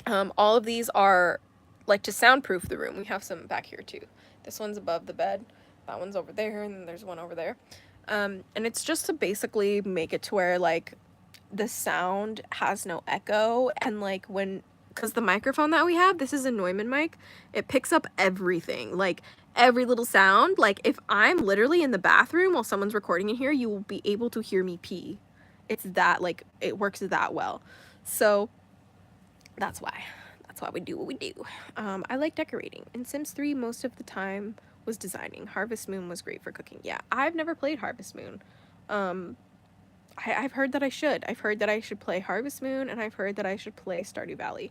All of these are like to soundproof the room. We have some back here too. This one's above the bed. that one's over there, and then there's one over there. And it's just to basically make it to where, like, the sound has no echo, and, like, because the microphone that we have, this is a Neumann mic, it picks up everything, like, every little sound. Like, if I'm literally in the bathroom while someone's recording in here, you will be able to hear me pee. It's that, like, it works that well. So, that's why we do what we do. I like decorating. In Sims 3, most of the time was designing. Harvest Moon was great for cooking. Yeah, I've never played Harvest Moon. I've heard that I should. I've heard that I should play Harvest Moon, and I've heard that I should play Stardew Valley.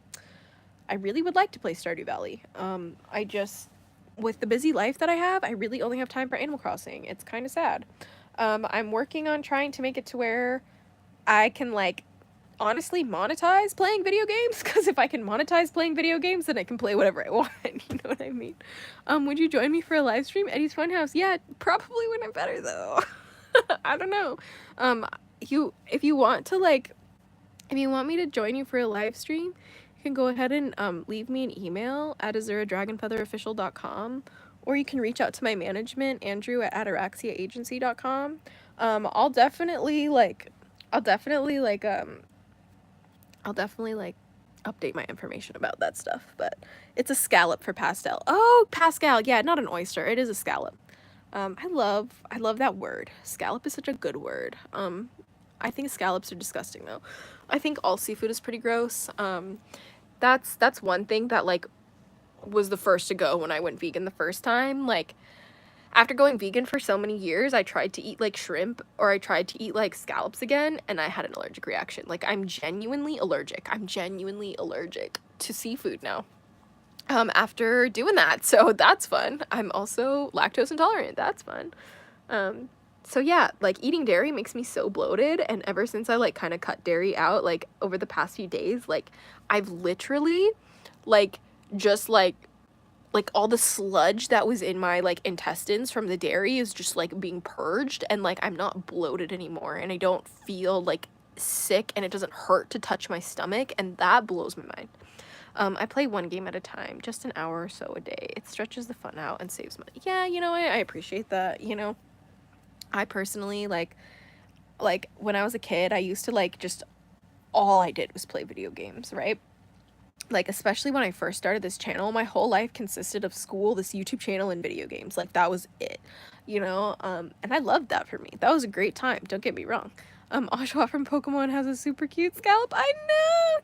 I really would like to play Stardew Valley. I just, with the busy life that I have, I really only have time for Animal Crossing. It's kind of sad. I'm working on trying to make it to where I can, like, honestly monetize playing video games, because if I can monetize playing video games, then I can play whatever I want. You know what I mean? Would you join me for a live stream? Eddie's Funhouse. Yeah, probably when I'm better, though. I don't know. If you want me to join you for a live stream, you can go ahead and leave me an email at azuradragonfeatherofficial.com, or you can reach out to my management, Andrew, at ataraxiaagency.com. I'll definitely update my information about that stuff, but it's a scallop for pastel. Oh, Pascal, yeah, not an oyster, it is a scallop. I love that word. Scallop is such a good word. I think scallops are disgusting, though. I think all seafood is pretty gross. That's one thing that, like, was the first to go when I went vegan the first time. Like, after going vegan for so many years, I tried to eat, like, shrimp, or I tried to eat, like, scallops again, and I had an allergic reaction. Like, I'm genuinely allergic to seafood now. After doing that, so that's fun. I'm also lactose intolerant. That's fun. So yeah, like, eating dairy makes me so bloated, and ever since I, like, kind of cut dairy out, like, over the past few days, like, I've literally, like, just, like, all the sludge that was in my, like, intestines from the dairy is just, like, being purged, and, like, I'm not bloated anymore, and I don't feel, like, sick, and it doesn't hurt to touch my stomach, and that blows my mind. I play one game at a time, just an hour or so a day. It stretches the fun out and saves money. Yeah, you know, I appreciate that, you know. I personally, like, when I was a kid, I used to, like, just, all I did was play video games, right? Like, especially when I first started this channel, my whole life consisted of school, this YouTube channel, and video games. Like, that was it, you know? And I loved that for me. That was a great time, don't get me wrong. Oshawa from Pokemon has a super cute scalp. I know!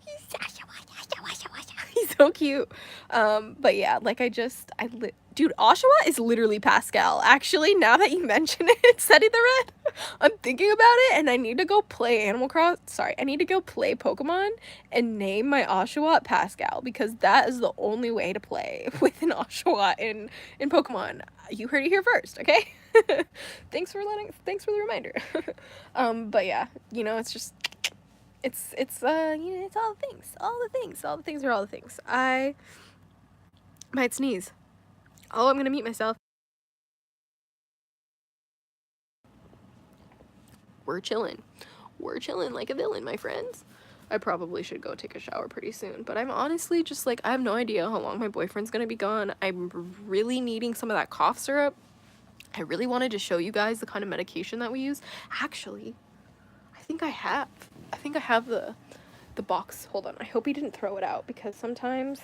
He's so cute. But yeah, like, dude, Oshawa is literally Pascal. Actually, now that you mention it, Seti the Red, I'm thinking about it, and I need to go play I need to go play Pokemon and name my Oshawa Pascal, because that is the only way to play with an Oshawa in Pokemon. You heard it here first, okay? Thanks for the reminder. But yeah, you know, it's just, it's you know, it's all the things. I might sneeze. Oh, I'm gonna mute myself. We're chilling like a villain, my friends. I probably should go take a shower pretty soon, but I'm honestly just, like, I have no idea how long my boyfriend's gonna be gone. I'm really needing some of that cough syrup. I really wanted to show you guys the kind of medication that we use. Actually, I think I have the box. Hold on, I hope he didn't throw it out, because sometimes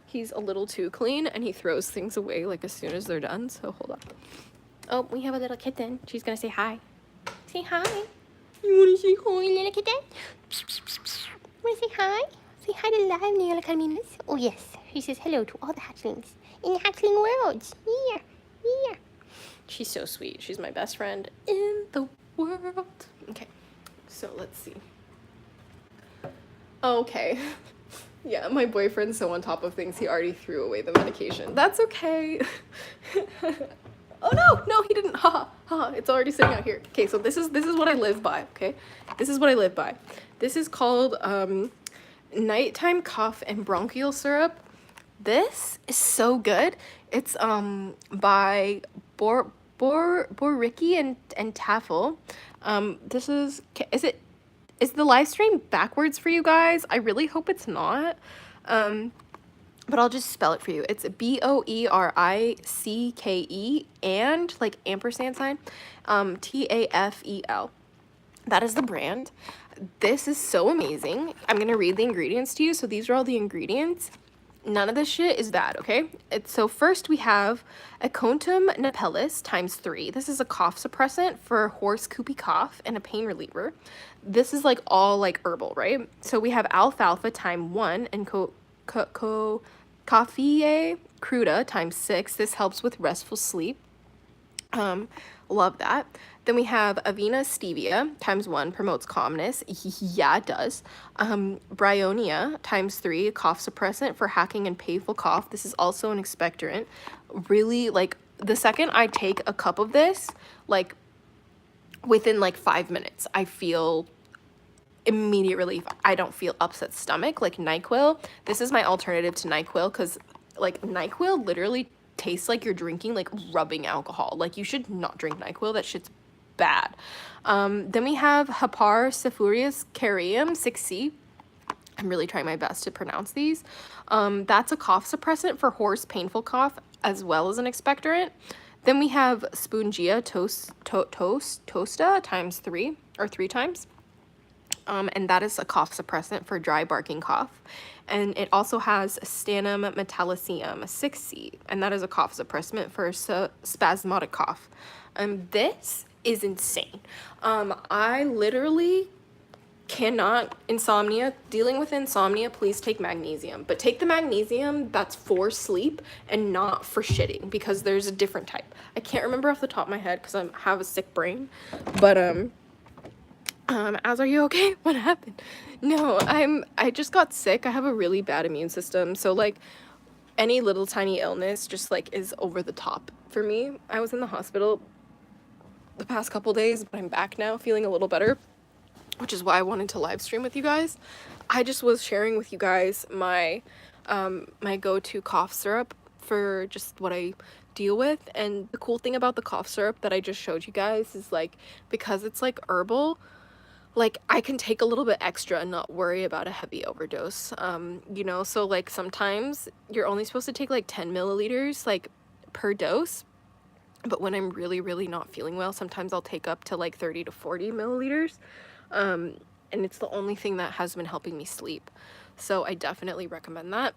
he's a little too clean and he throws things away, like, as soon as they're done. So hold on. Oh, we have a little kitten. She's gonna say hi. Say hi. You wanna say hi, little kitten? Wanna say hi? Say hi to live little caminos. Oh yes, she says hello to all the hatchlings in the hatchling world. Yeah. She's so sweet. She's my best friend in the world. Okay, so let's see. Okay. Yeah, my boyfriend's so on top of things, he already threw away the medication. That's okay. Oh no, he didn't. It's already sitting out here. Okay, so this is what I live by, okay? This is what I live by. This is called nighttime cough and bronchial syrup. This is so good. It's by Ricky and Taffel. This is the live stream backwards for you guys? I really hope it's not. but I'll just spell it for you. It's BOERICKE and like ampersand sign, TAFEL. That is the brand. This is so amazing. I'm gonna read the ingredients to you. So these are all the ingredients. None of this shit is bad, okay? So first we have Acontum napellus ×3. This is a cough suppressant for horse coopy cough and a pain reliever. This is like all like herbal, right? So we have alfalfa ×1 and coffea cruda ×6. This helps with restful sleep. Love that. Then we have Avena stevia ×1, promotes calmness. Yeah, it does. Bryonia ×3, cough suppressant for hacking and painful cough. This is also an expectorant. Really, like, the second I take a cup of this, like, within like 5 minutes, I feel immediate relief. I don't feel upset stomach like NyQuil. This is my alternative to NyQuil because like NyQuil literally tastes like you're drinking like rubbing alcohol. Like you should not drink NyQuil. That shit's bad. Then we have Hapar cephurus carium 6C. I'm really trying my best to pronounce these. That's a cough suppressant for hoarse, painful cough as well as an expectorant. Then we have Spongia tosta ×3 or 3 times. And that is a cough suppressant for dry barking cough. And it also has Stannum metalliceum 6C, and that is a cough suppressant for spasmodic cough. This is insane. I literally cannot, dealing with insomnia, please take magnesium. But take the magnesium that's for sleep and not for shitting, because there's a different type. I can't remember off the top of my head because I have a sick brain. But, are you okay? What happened? No, I just got sick. I have a really bad immune system. So like any little tiny illness just like is over the top for me. I was in the hospital the past couple days, but I'm back now feeling a little better, which is why I wanted to live stream with you guys. I just was sharing with you guys my my go-to cough syrup for just what I deal with. And the cool thing about the cough syrup that I just showed you guys is like, because it's like herbal, like I can take a little bit extra and not worry about a heavy overdose. You know, so like sometimes you're only supposed to take like 10 milliliters like per dose, but when I'm really not feeling well, sometimes I'll take up to like 30 to 40 milliliters. And it's the only thing that has been helping me sleep. So I definitely recommend that.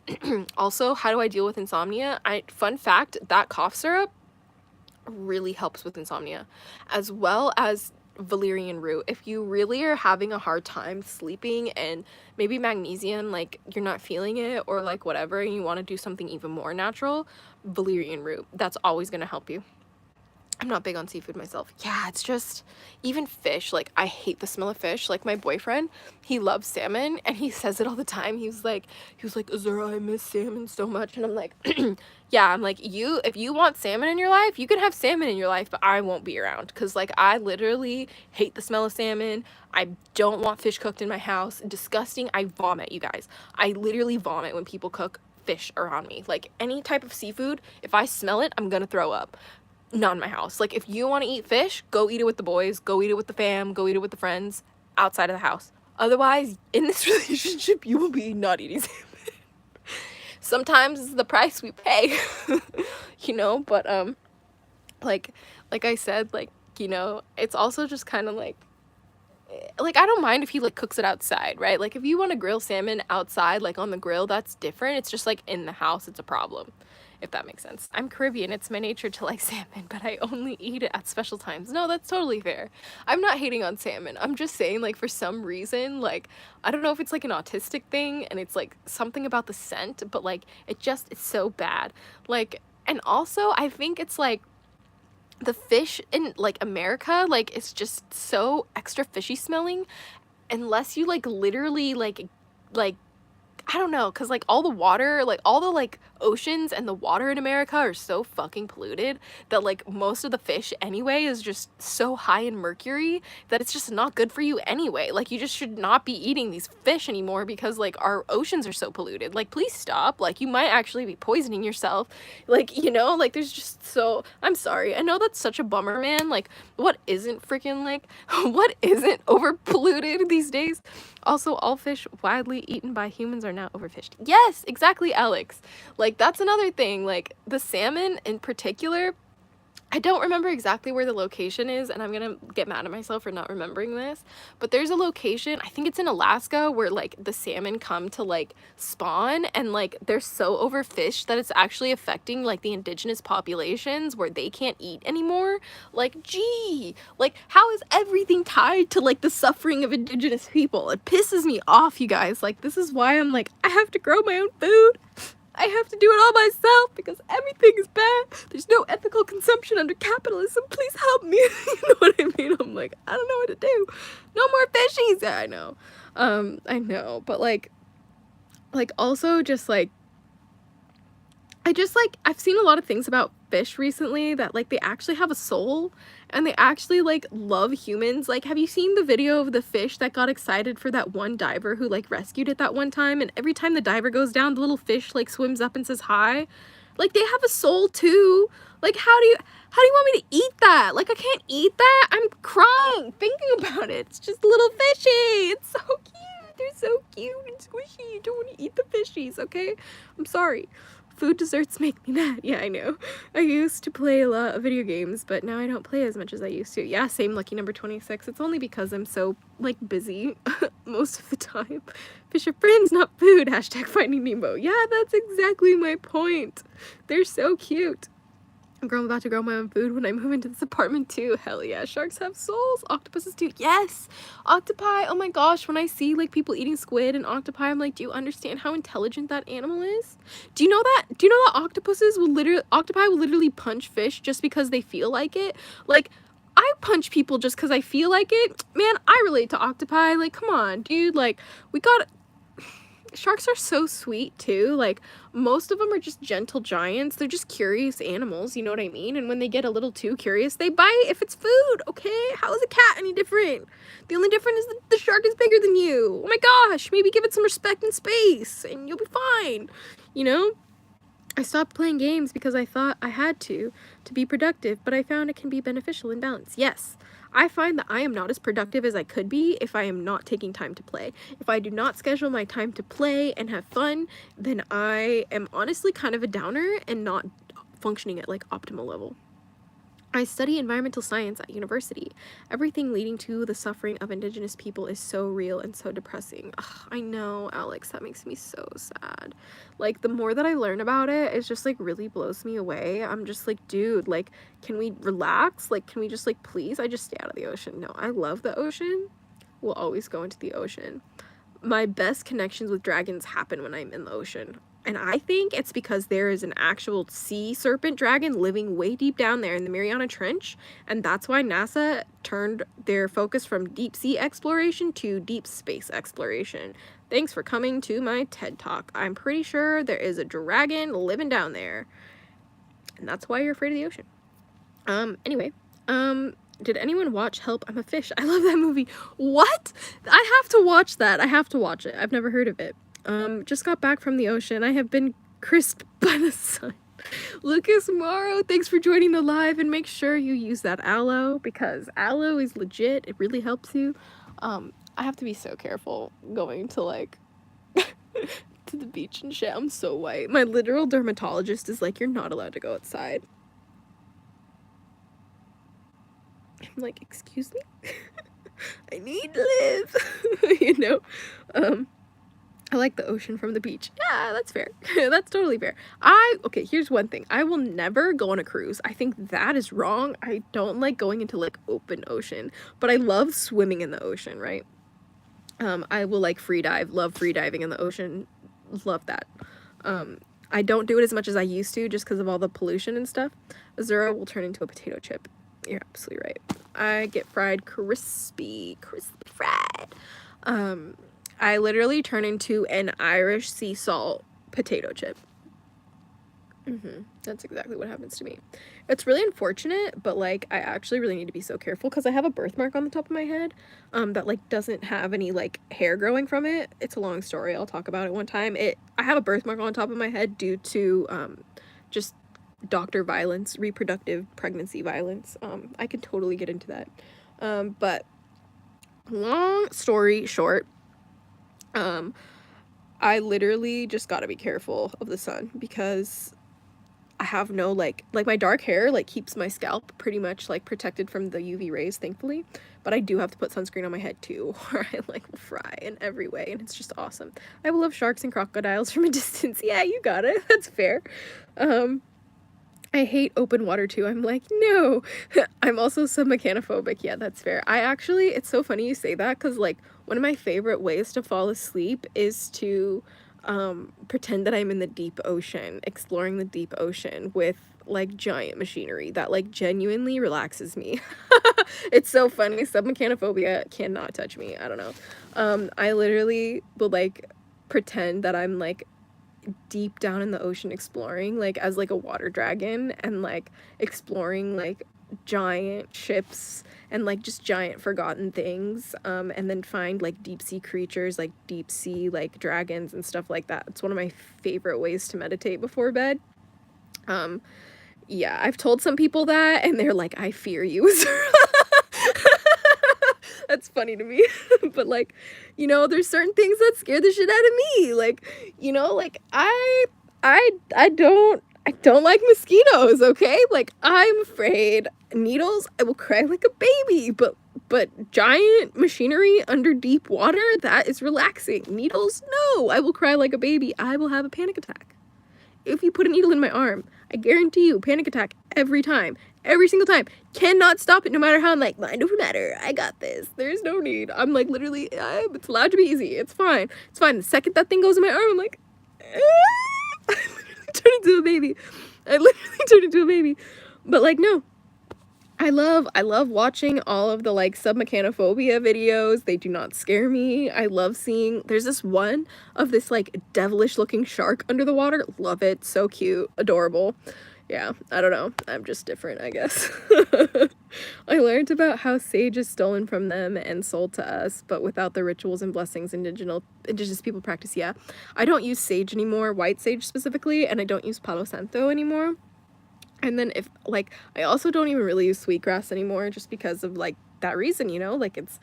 Also, how do I deal with insomnia? Fun fact, that cough syrup really helps with insomnia, as well as valerian root. If you really are having a hard time sleeping and maybe magnesium, like you're not feeling it or like whatever, and you want to do something even more natural, valerian root, that's always going to help you. I'm not big on seafood myself. Yeah, it's just, even fish, like I hate the smell of fish. Like my boyfriend, he loves salmon and he says it all the time. He was like, Azura, I miss salmon so much. And I'm like, yeah, I'm like, if you want salmon in your life, you can have salmon in your life, but I won't be around. Cause like I literally hate the smell of salmon. I don't want fish cooked in my house. Disgusting. I vomit, you guys. I literally vomit when people cook fish around me. Like any type of seafood, if I smell it, I'm gonna throw up. Not in my house. Like if you want to eat fish, go eat it with the boys, go eat it with the fam, go eat it with the friends outside of the house. Otherwise, in this relationship, you will be not eating salmon. Sometimes it's the price we pay, you know, but like I said, like, you know, it's also just kind of like I don't mind if he like cooks it outside, right? Like if you want to grill salmon outside, like on the grill, that's different. It's just like in the house, it's a problem, if that makes sense. I'm Caribbean, it's my nature to like salmon, but I only eat it at special times. No, that's totally fair. I'm not hating on salmon. I'm just saying, like, for some reason, like, I don't know if it's like an autistic thing and it's like something about the scent, but like it's so bad. Like, and also I think it's like the fish in like America, like it's just so extra fishy smelling unless you like literally like I don't know, because like all the water, like all the like oceans and the water in America are so fucking polluted that like most of the fish anyway is just so high in mercury that it's just not good for you anyway. Like you just should not be eating these fish anymore because like our oceans are so polluted. Like please stop. Like you might actually be poisoning yourself. Like, you know, like there's just so, I'm sorry. I know that's such a bummer, man. Like what isn't freaking like, what isn't over polluted these days? Also, all fish widely eaten by humans are now overfished. Yes, exactly, Alex. Like, that's another thing. Like, the salmon in particular, I don't remember exactly where the location is, and I'm gonna get mad at myself for not remembering this, but there's a location, I think it's in Alaska, where like the salmon come to like spawn, and like they're so overfished that it's actually affecting like the indigenous populations where they can't eat anymore. Like, gee, like how is everything tied to like the suffering of indigenous people? It pisses me off, you guys. Like, this is why I'm like, I have to grow my own food. I have to do it all myself because everything is bad. There's no ethical consumption under capitalism. Please help me. You know what I mean? I'm like, I don't know what to do. No more fishies. Yeah, I know. But like also just like, I've seen a lot of things about fish recently that like they actually have a soul and they actually like love humans. Like, have you seen the video of the fish that got excited for that one diver who like rescued it that one time, and every time the diver goes down, the little fish like swims up and says hi? Like, they have a soul too. Like, how do you want me to eat that? Like, I can't eat that. I'm crying thinking about it. It's just a little fishy. It's so cute. They're so cute and squishy. You don't want to eat the fishies, okay? I'm sorry. Food desserts make me mad. Yeah, I know. I used to play a lot of video games, but now I don't play as much as I used to. Yeah, same, lucky number 26. It's only because I'm so, like, busy most of the time. Fish are friends, not food. Hashtag Finding Nemo. Yeah, that's exactly my point. They're so cute. I'm about to grow my own food when I move into this apartment too. Hell yeah. Sharks have souls. Octopuses too. Yes. Octopi. Oh my gosh. When I see like people eating squid and octopi, I'm like, do you understand how intelligent that animal is? Do you know that octopi will literally punch fish just because they feel like it? Like, I punch people just because I feel like it. Man, I relate to octopi. Like, come on, dude. Like, sharks are so sweet too. Like, most of them are just gentle giants. They're just curious animals, you know what I mean? And when they get a little too curious, they bite if it's food, okay? How is a cat any different? The only difference is that the shark is bigger than you. Oh my gosh, maybe give it some respect and space and you'll be fine, you know? I stopped playing games because I thought I had to be productive, but I found it can be beneficial in balance. Yes, I find that I am not as productive as I could be if I am not taking time to play. If I do not schedule my time to play and have fun, then I am honestly kind of a downer and not functioning at like optimal level. I study environmental science at university. Everything leading to the suffering of indigenous people is so real and so depressing. Ugh, I know, Alex, that makes me so sad. Like, the more that I learn about it, it's just like really blows me away. I'm just like, dude, like, can we relax? Like, can we just like, please? I just stay out of the ocean. No, I love the ocean. We'll always go into the ocean. My best connections with dragons happen when I'm in the ocean. And I think it's because there is an actual sea serpent dragon living way deep down there in the Mariana Trench, and that's why NASA turned their focus from deep sea exploration to deep space exploration. Thanks for coming to my TED Talk. I'm pretty sure there is a dragon living down there, and that's why you're afraid of the ocean. Anyway, did anyone watch Help, I'm a Fish? I love that movie. What? I have to watch that. I have to watch it. I've never heard of it. Just got back from the ocean. I have been crisped by the sun. Lucas Morrow, thanks for joining the live, and make sure you use that aloe because aloe is legit. It really helps you. I have to be so careful going to like to the beach and shit. I'm so white. My literal dermatologist is like, you're not allowed to go outside. I'm like, excuse me? I need to live. You know? I like the ocean from the beach. Yeah, that's fair. That's totally fair. Okay, here's one thing. I will never go on a cruise. I think that is wrong. I don't like going into like open ocean, but I love swimming in the ocean, right? I will like free dive, love free diving in the ocean. Love that. I don't do it as much as I used to just because of all the pollution and stuff. Azura will turn into a potato chip. You're absolutely right. I get fried crispy fried. I literally turn into an Irish sea salt potato chip. That's exactly what happens to me. It's really unfortunate, but like I actually really need to be so careful because I have a birthmark on the top of my head that like doesn't have any like hair growing from it. It's a long story. I'll talk about it one time. I have a birthmark on top of my head due to just doctor violence, reproductive pregnancy violence. I could totally get into that. But long story short, I literally just gotta be careful of the sun because I have no, like my dark hair, like, keeps my scalp pretty much, like, protected from the UV rays, thankfully, but I do have to put sunscreen on my head too, or I, like, will fry in every way, and it's just awesome. I will love sharks and crocodiles from a distance. Yeah, you got it. That's fair. I hate open water too. I'm like, no. I'm also submechanophobic. Yeah, that's fair. I actually, it's so funny you say that because, like, one of my favorite ways to fall asleep is to pretend that I'm in the deep ocean, exploring the deep ocean with, like, giant machinery that, like, genuinely relaxes me. It's so funny. Submechanophobia cannot touch me. I don't know. I literally will, like, pretend that I'm, like, deep down in the ocean exploring, like, as, like, a water dragon, and, like, exploring, like, giant ships and, like, just giant forgotten things, and then find, like, deep sea creatures, like deep sea, like, dragons and stuff like that. It's one of my favorite ways to meditate before bed. Yeah, I've told some people that and they're like, I fear you. That's funny to me. But, like, you know, there's certain things that scare the shit out of me. Like, you know, like, I don't like mosquitoes, okay? Like, I'm afraid. Needles, I will cry like a baby, but giant machinery under deep water, that is relaxing. Needles, no, I will cry like a baby. I will have a panic attack. If you put a needle in my arm, I guarantee you, panic attack every time. Every single time. Cannot stop it, no matter how I'm like, mind over matter, I got this. There's no need. I'm like, literally, it's allowed to be easy. It's fine. It's fine. The second that thing goes in my arm, I'm like, I literally turn into a baby. I literally turn into a baby. But, like, no. I love watching all of the, like, submechanophobia videos. They do not scare me. I love seeing, there's this one of this, like, devilish looking shark under the water. Love it. So cute. Adorable. Yeah, I don't know. I'm just different, I guess. I learned about how sage is stolen from them and sold to us, but without the rituals and blessings indigenous people practice. Yeah. I don't use sage anymore, white sage specifically, and I don't use Palo Santo anymore. And then if, like, I also don't even really use sweetgrass anymore just because of, like, that reason, you know? Like, it's,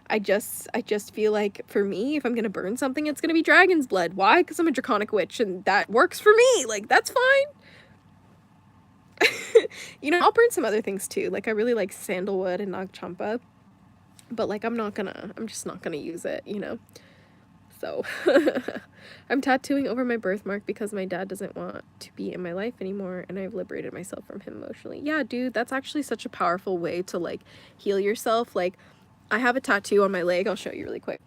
I just feel like, for me, if I'm gonna burn something, it's gonna be dragon's blood. Why? Because I'm a draconic witch, and that works for me! Like, that's fine! You know, I'll burn some other things too. Like, I really like sandalwood and nagchampa, but, like, I'm just not gonna use it, you know? So, I'm tattooing over my birthmark because my dad doesn't want to be in my life anymore, and I've liberated myself from him emotionally. Yeah, dude, that's actually such a powerful way to, like, heal yourself. Like, I have a tattoo on my leg. I'll show you really quick.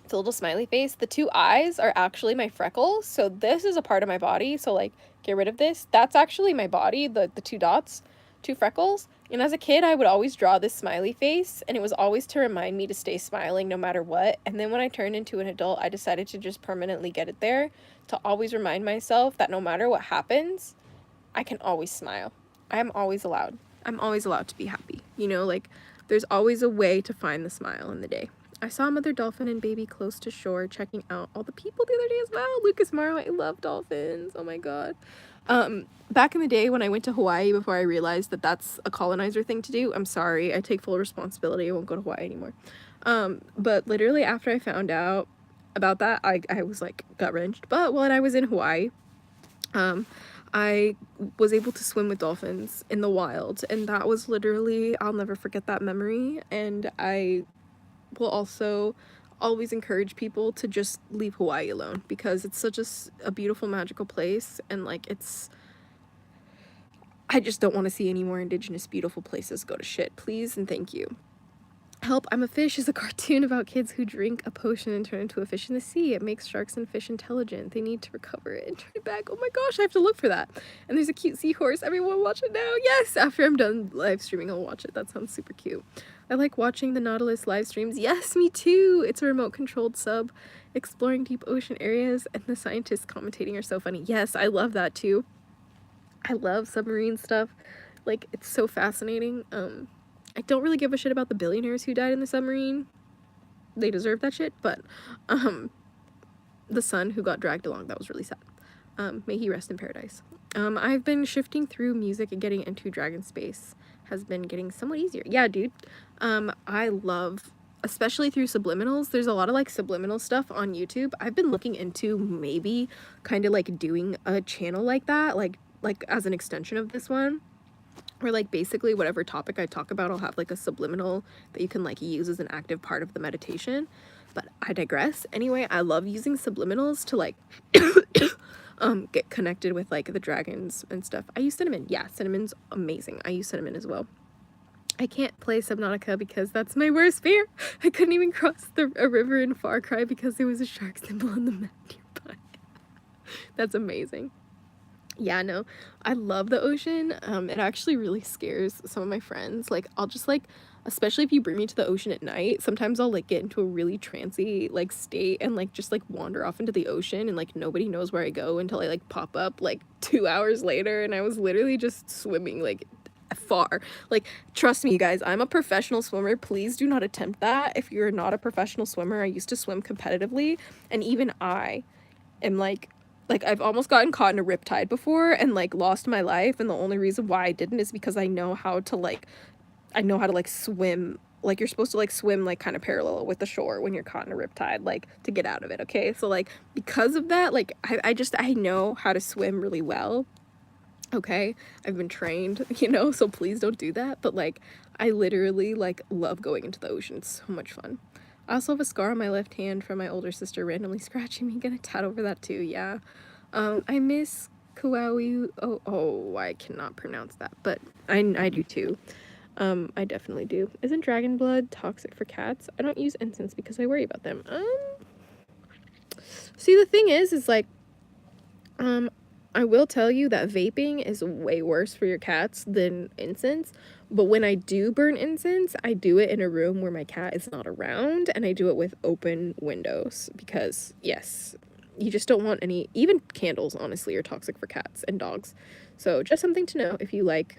It's a little smiley face. The two eyes are actually my freckles, so this is a part of my body, so, like, get rid of this. That's actually my body, the two dots, two freckles. And as a kid, I would always draw this smiley face, and it was always to remind me to stay smiling no matter what. And then when I turned into an adult, I decided to just permanently get it there, to always remind myself that no matter what happens, I can always smile. I'm always allowed to be happy. You know, like, there's always a way to find the smile in the day. I saw mother dolphin and baby close to shore checking out all the people the other day as well. Lucas Morrow, I love dolphins. Oh my god. Back in the day when I went to Hawaii, before I realized that that's a colonizer thing to do, I'm sorry, I take full responsibility, I won't go to Hawaii anymore. But literally after I found out about that, I was, like, gut-wrenched. But when I was in Hawaii, I was able to swim with dolphins in the wild, and that was literally, I'll never forget that memory. And I will also always encourage people to just leave Hawaii alone, because it's such a beautiful, magical place, and, like, I just don't want to see any more indigenous beautiful places go to shit. Please and thank you. Help, I'm a Fish is a cartoon about kids who drink a potion and turn into a fish in the sea. It makes sharks and fish intelligent. They need to recover it and turn it back. Oh my gosh, I have to look for that. And there's a cute seahorse. Everyone watch it now. Yes, after I'm done live streaming, I'll watch it. That sounds super cute. I like watching the Nautilus live streams. Yes, me too. It's a remote controlled sub exploring deep ocean areas, and the scientists commentating are so funny. Yes, I love that too. I love submarine stuff. Like, it's so fascinating. I don't really give a shit about the billionaires who died in the submarine. They deserve that shit, but the son who got dragged along, that was really sad. May he rest in paradise. I've been shifting through music and getting into Dragon Space has been getting somewhat easier. Yeah, dude. I love especially through subliminals. There's a lot of like subliminal stuff on YouTube. I've been looking into maybe kind of like doing a channel like that, like as an extension of this one, where like basically whatever topic I talk about, I'll have like a subliminal that you can like use as an active part of the meditation. But I digress. Anyway, I love using subliminals to like get connected with like the dragons and stuff. I use cinnamon. Yeah, cinnamon's amazing. I use cinnamon as well. I can't play Subnautica because that's my worst fear. I couldn't even cross a river in Far Cry because there was a shark symbol on the map nearby. That's amazing. Yeah, no, I love the ocean. It actually really scares some of my friends. Like, I'll just like, especially if you bring me to the ocean at night, sometimes I'll like get into a really trancy like state and like just like wander off into the ocean and like nobody knows where I go until I like pop up like 2 hours later and I was literally just swimming like far. Like, trust me, you guys, I'm a professional swimmer. Please do not attempt that if you're not a professional swimmer. I used to swim competitively, and even I am like I've almost gotten caught in a riptide before and like lost my life, and the only reason why I didn't is because I know how to like swim. Like, you're supposed to like swim like kind of parallel with the shore when you're caught in a riptide, like to get out of it. Okay, so like because of that, like I know how to swim really well. Okay, I've been trained, you know, so please don't do that. But like, I literally like love going into the ocean. It's so much fun. I also have a scar on my left hand from my older sister randomly scratching me. Gonna tat over that too. Yeah. I miss Kauai. Oh, I cannot pronounce that, but I do too. I definitely do. Isn't dragon blood toxic for cats? I don't use incense because I worry about them. See, the thing is like, I will tell you that vaping is way worse for your cats than incense, but when I do burn incense, I do it in a room where my cat is not around, and I do it with open windows because, yes, you just don't want any, even candles, honestly, are toxic for cats and dogs. So just something to know if you like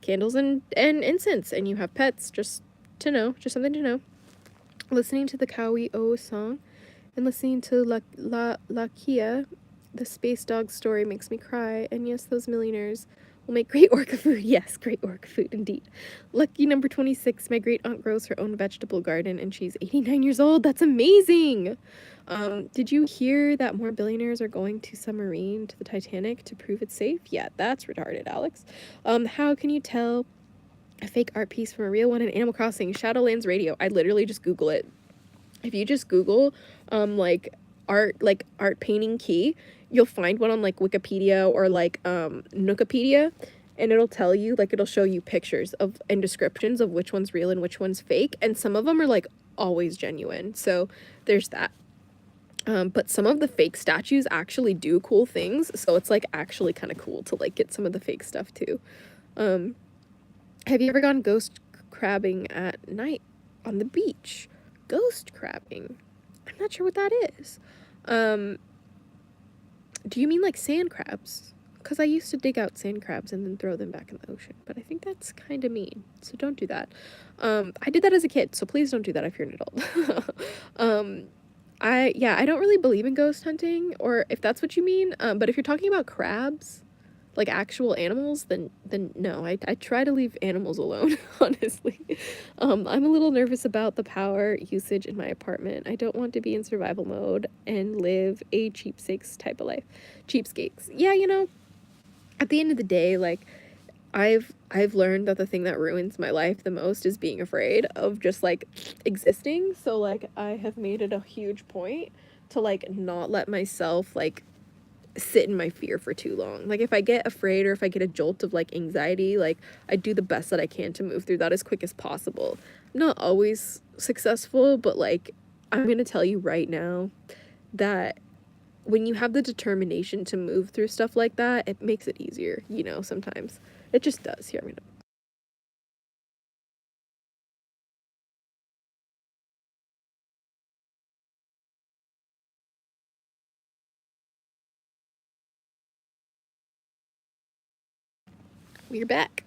candles and incense and you have pets, just to know, just something to know. Listening to the Kauai O song and listening to La Kia, the space dog story, makes me cry. And yes, those millionaires will make great orca food. Yes, great orca food indeed. Lucky number 26, my great aunt grows her own vegetable garden and she's 89 years old. That's amazing. Did you hear that more billionaires are going to submarine to the Titanic to prove it's safe? Yeah, that's retarded, Alex. How can you tell a fake art piece from a real one in Animal Crossing? Shadowlands Radio. I literally just Google it. If you just Google, like art painting key, you'll find one on like Wikipedia or like Nookopedia, and it'll tell you, like, it'll show you pictures of and descriptions of which one's real and which one's fake, and some of them are like always genuine. So there's that. But some of the fake statues actually do cool things, so it's like actually kind of cool to like get some of the fake stuff too. Have you ever gone ghost crabbing at night on the beach? Ghost crabbing? I'm not sure what that is. Do you mean like sand crabs? Because I used to dig out sand crabs and then throw them back in the ocean, but I think that's kind of mean, so don't do that. I did that as a kid, so please don't do that if you're an adult. I don't really believe in ghost hunting, or if that's what you mean, but if you're talking about crabs, like actual animals, then no, I try to leave animals alone, honestly. I'm a little nervous about the power usage in my apartment. I don't want to be in survival mode and live a cheapskates type of life. Cheapskates. Yeah, you know, at the end of the day, like, I've learned that the thing that ruins my life the most is being afraid of just like existing. So like, I have made it a huge point to like not let myself like sit in my fear for too long. Like, if I get afraid or if I get a jolt of like anxiety, like, I do the best that I can to move through that as quick as possible. Not always successful, but like, I'm gonna tell you right now that when you have the determination to move through stuff like that, it makes it easier, you know, sometimes. It just does. Here, I'm gonna... We're back.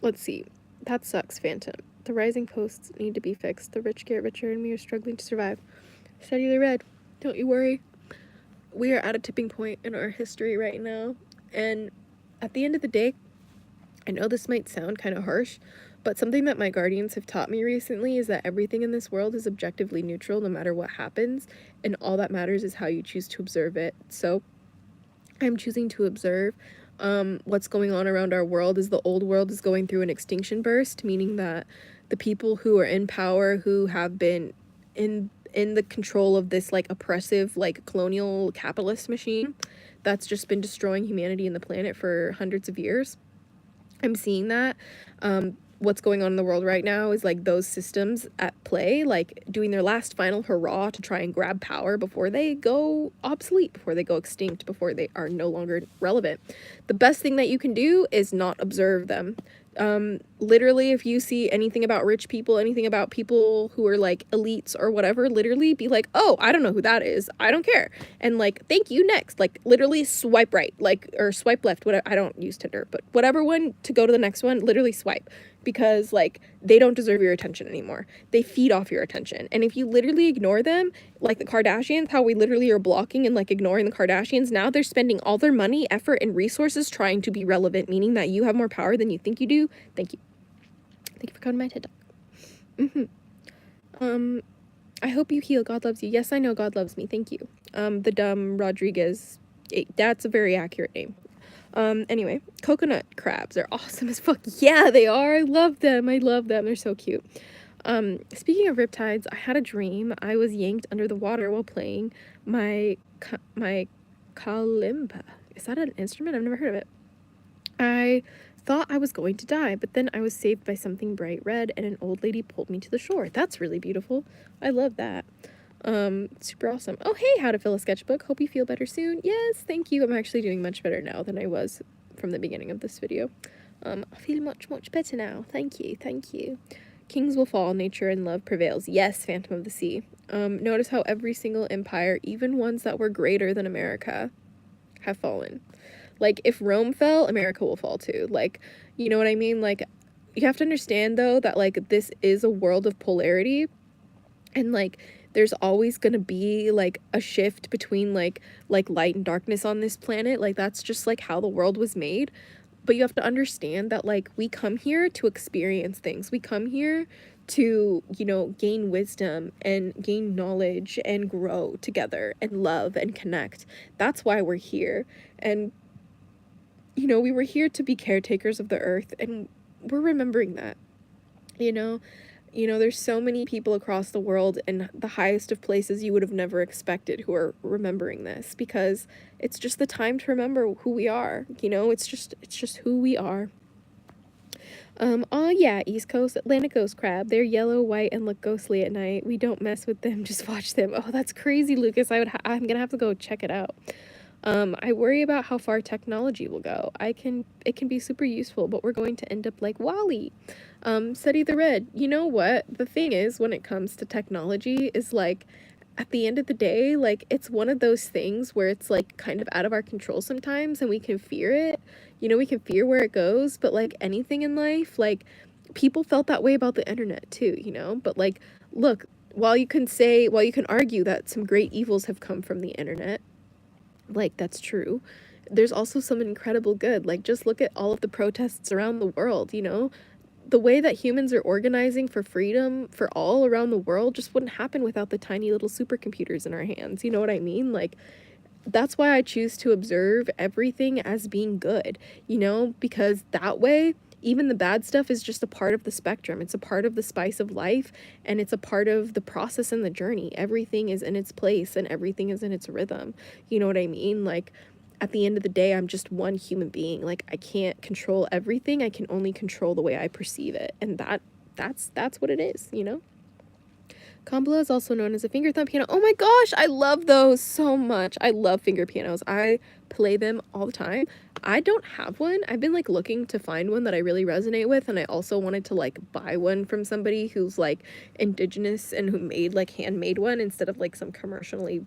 Let's see. That sucks, Phantom. The rising posts need to be fixed. The rich get richer and we are struggling to survive. Steady red. Don't you worry. We are at a tipping point in our history right now. And at the end of the day, I know this might sound kind of harsh, but something that my guardians have taught me recently is that everything in this world is objectively neutral no matter what happens, and all that matters is how you choose to observe it. So I'm choosing to observe what's going on around our world as the old world is going through an extinction burst, meaning that the people who are in power, who have been in the control of this like oppressive like colonial capitalist machine that's just been destroying humanity and the planet for hundreds of years. I'm seeing that what's going on in the world right now is like those systems at play, like doing their last final hurrah to try and grab power before they go obsolete, before they go extinct, before they are no longer relevant. The best thing that you can do is not observe them. Literally, if you see anything about rich people, anything about people who are like elites or whatever, literally be like, oh, I don't know who that is, I don't care, and like, thank you, next. Like literally swipe right, like, or swipe left, whatever. I don't use Tinder, but whatever one to go to the next one, literally swipe, because like they don't deserve your attention anymore. They feed off your attention, and if you literally ignore them, like the Kardashians, how we literally are blocking and like ignoring the Kardashians, now they're spending all their money, effort, and resources trying to be relevant, meaning that you have more power than you think you do. Thank you. Thank you for coming to my TED Talk. I hope you heal. God loves you. Yes, I know God loves me. Thank you. The dumb Rodriguez. That's a very accurate name. Anyway, coconut crabs are awesome as fuck. Yeah, they are. I love them. I love them. They're so cute. Speaking of riptides, I had a dream. I was yanked under the water while playing my kalimba. Is that an instrument? I've never heard of it. I thought I was going to die, but then I was saved by something bright red, and an old lady pulled me to the shore. That's really beautiful. I love that. Super awesome. Oh, hey, how to fill a sketchbook. Hope you feel better soon. Yes, thank you. I'm actually doing much better now than I was from the beginning of this video. I feel much, much better now. Thank you. Thank you. Kings will fall, nature and love prevails. Yes, Phantom of the Sea. Notice how every single empire, even ones that were greater than America, have fallen. Like, if Rome fell, America will fall too. Like, you know what I mean? Like, you have to understand, though, that, like, this is a world of polarity. And, like, there's always gonna be, like, a shift between, like light and darkness on this planet. Like, that's just, like, how the world was made. But you have to understand that, like, we come here to experience things. We come here to, you know, gain wisdom and gain knowledge and grow together and love and connect. That's why we're here. And you know, we were here to be caretakers of the earth, and we're remembering that. You know, there's so many people across the world in the highest of places you would have never expected who are remembering this, because it's just the time to remember who we are. You know, it's just who we are. Oh yeah, East Coast, Atlantic ghost crab. They're yellow, white, and look ghostly at night. We don't mess with them, just watch them. Oh, that's crazy, Lucas. I'm gonna have to go check it out. I worry about how far technology will go. It can be super useful, but we're going to end up like Wall-E. Study the red. You know what? The thing is, when it comes to technology, is like, at the end of the day, like, it's one of those things where it's like kind of out of our control sometimes, and we can fear it. You know, we can fear where it goes, but like anything in life, like, people felt that way about the internet too, you know? But like, look, while you can argue that some great evils have come from the internet, like, that's true, there's also some incredible good. Like, just look at all of the protests around the world, you know? The way that humans are organizing for freedom for all around the world just wouldn't happen without the tiny little supercomputers in our hands. You know what I mean? Like, that's why I choose to observe everything as being good, you know? Because that way, even the bad stuff is just a part of the spectrum. It's a part of the spice of life, and it's a part of the process and the journey. Everything is in its place, and everything is in its rhythm. You know what I mean? Like, at the end of the day, I'm just one human being. Like, I can't control everything. I can only control the way I perceive it. And that's what it is, you know? Kambala is also known as a finger thumb piano. Oh my gosh, I love those so much. I love finger pianos. I play them all the time. I don't have one. I've been like looking to find one that I really resonate with, and I also wanted to like buy one from somebody who's like indigenous and who made like handmade one instead of like some commercially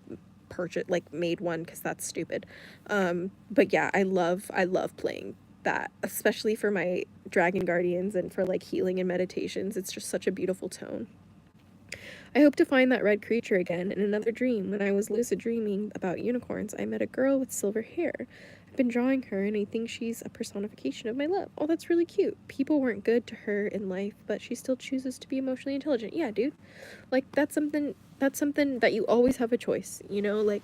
purchased like made one, because that's stupid. But yeah, I love playing that, especially for my dragon guardians and for like healing and meditations. It's just such a beautiful tone. I hope to find that red creature again in another dream. When I was lucid dreaming about unicorns, I met a girl with silver hair. been drawing her, and I think she's a personification of my love. Oh, that's really cute. People weren't good to her in life, but she still chooses to be emotionally intelligent. Yeah, dude. Like, that's something that you always have a choice, you know? Like,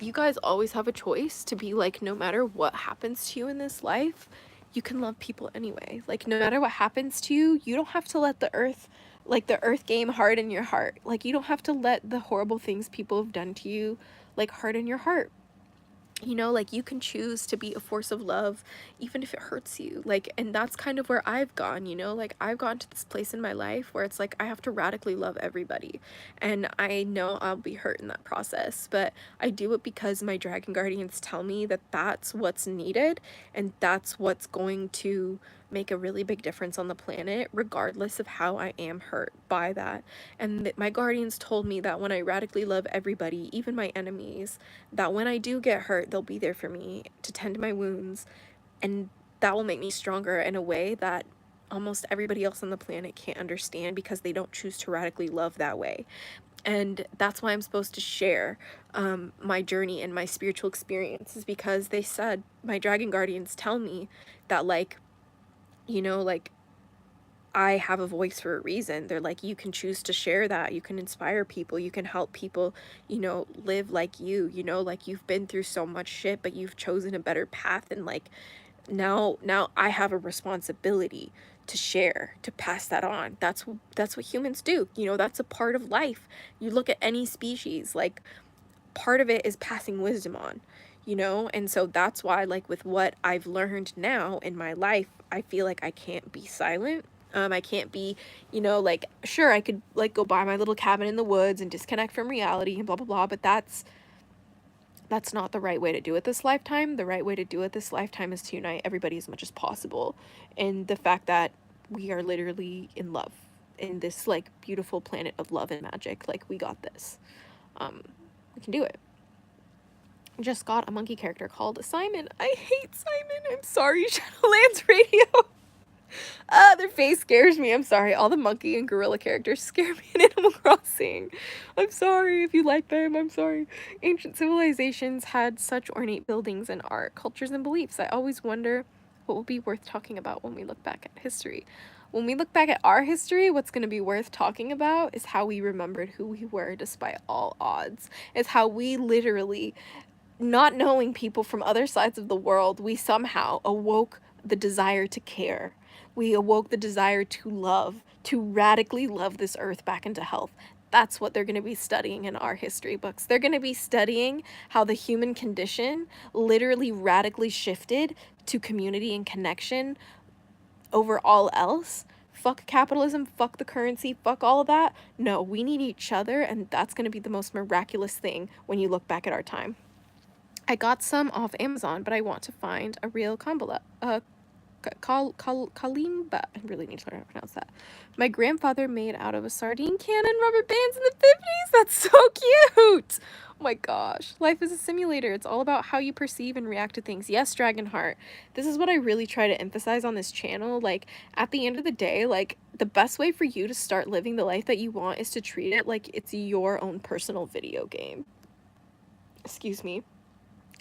you guys always have a choice to be like, no matter what happens to you in this life, you can love people anyway. Like, no matter what happens to you, you don't have to let the earth game harden your heart. Like, you don't have to let the horrible things people have done to you, like, harden your heart. You know, like, you can choose to be a force of love even if it hurts you. Like, and that's kind of where I've gone, you know? Like, I've gotten to this place in my life where it's like I have to radically love everybody, and I know I'll be hurt in that process, but I do it because my dragon guardians tell me that that's what's needed, and that's what's going to make a really big difference on the planet, regardless of how I am hurt by that. And my guardians told me that when I radically love everybody, even my enemies, that when I do get hurt, they'll be there for me to tend my wounds, and that will make me stronger in a way that almost everybody else on the planet can't understand, because they don't choose to radically love that way. And that's why I'm supposed to share my journey and my spiritual experiences, because they said, my dragon guardians tell me that, like, you know, like, I have a voice for a reason. They're like, you can choose to share that. You can inspire people. You can help people, you know, live like you know, like, you've been through so much shit, but you've chosen a better path. And like, now I have a responsibility to share, to pass that on. That's what humans do. You know, that's a part of life. You look at any species, like, part of it is passing wisdom on, you know? And so that's why, like, with what I've learned now in my life, I feel like I can't be silent. I can't be, you know, like, sure, I could, like, go buy my little cabin in the woods and disconnect from reality and blah, blah, blah, but that's not the right way to do it this lifetime. The right way to do it this lifetime is to unite everybody as much as possible. And the fact that we are literally in love in this, like, beautiful planet of love and magic. Like, we got this. We can do it. Just got a monkey character called Simon. I hate Simon. I'm sorry, Shadowlands Radio. Their face scares me. I'm sorry. All the monkey and gorilla characters scare me in Animal Crossing. I'm sorry if you like them. I'm sorry. Ancient civilizations had such ornate buildings and art, cultures, and beliefs. I always wonder what will be worth talking about when we look back at history. When we look back at our history, what's going to be worth talking about is how we remembered who we were despite all odds. It's how we literally, not knowing people from other sides of the world, we somehow awoke the desire to care. We awoke the desire to love, to radically love this earth back into health. That's what they're going to be studying in our history books. They're going to be studying how the human condition literally radically shifted to community and connection over all else. Fuck capitalism, fuck the currency, fuck all of that. No, we need each other, and that's going to be the most miraculous thing when you look back at our time. I got some off Amazon, but I want to find a real kalimba. I really need to learn how to pronounce that. My grandfather made out of a sardine can and rubber bands in the 50s. That's so cute. Oh my gosh. Life is a simulator. It's all about how you perceive and react to things. Yes, Dragonheart. This is what I really try to emphasize on this channel. Like, at the end of the day, like, the best way for you to start living the life that you want is to treat it like it's your own personal video game. Excuse me.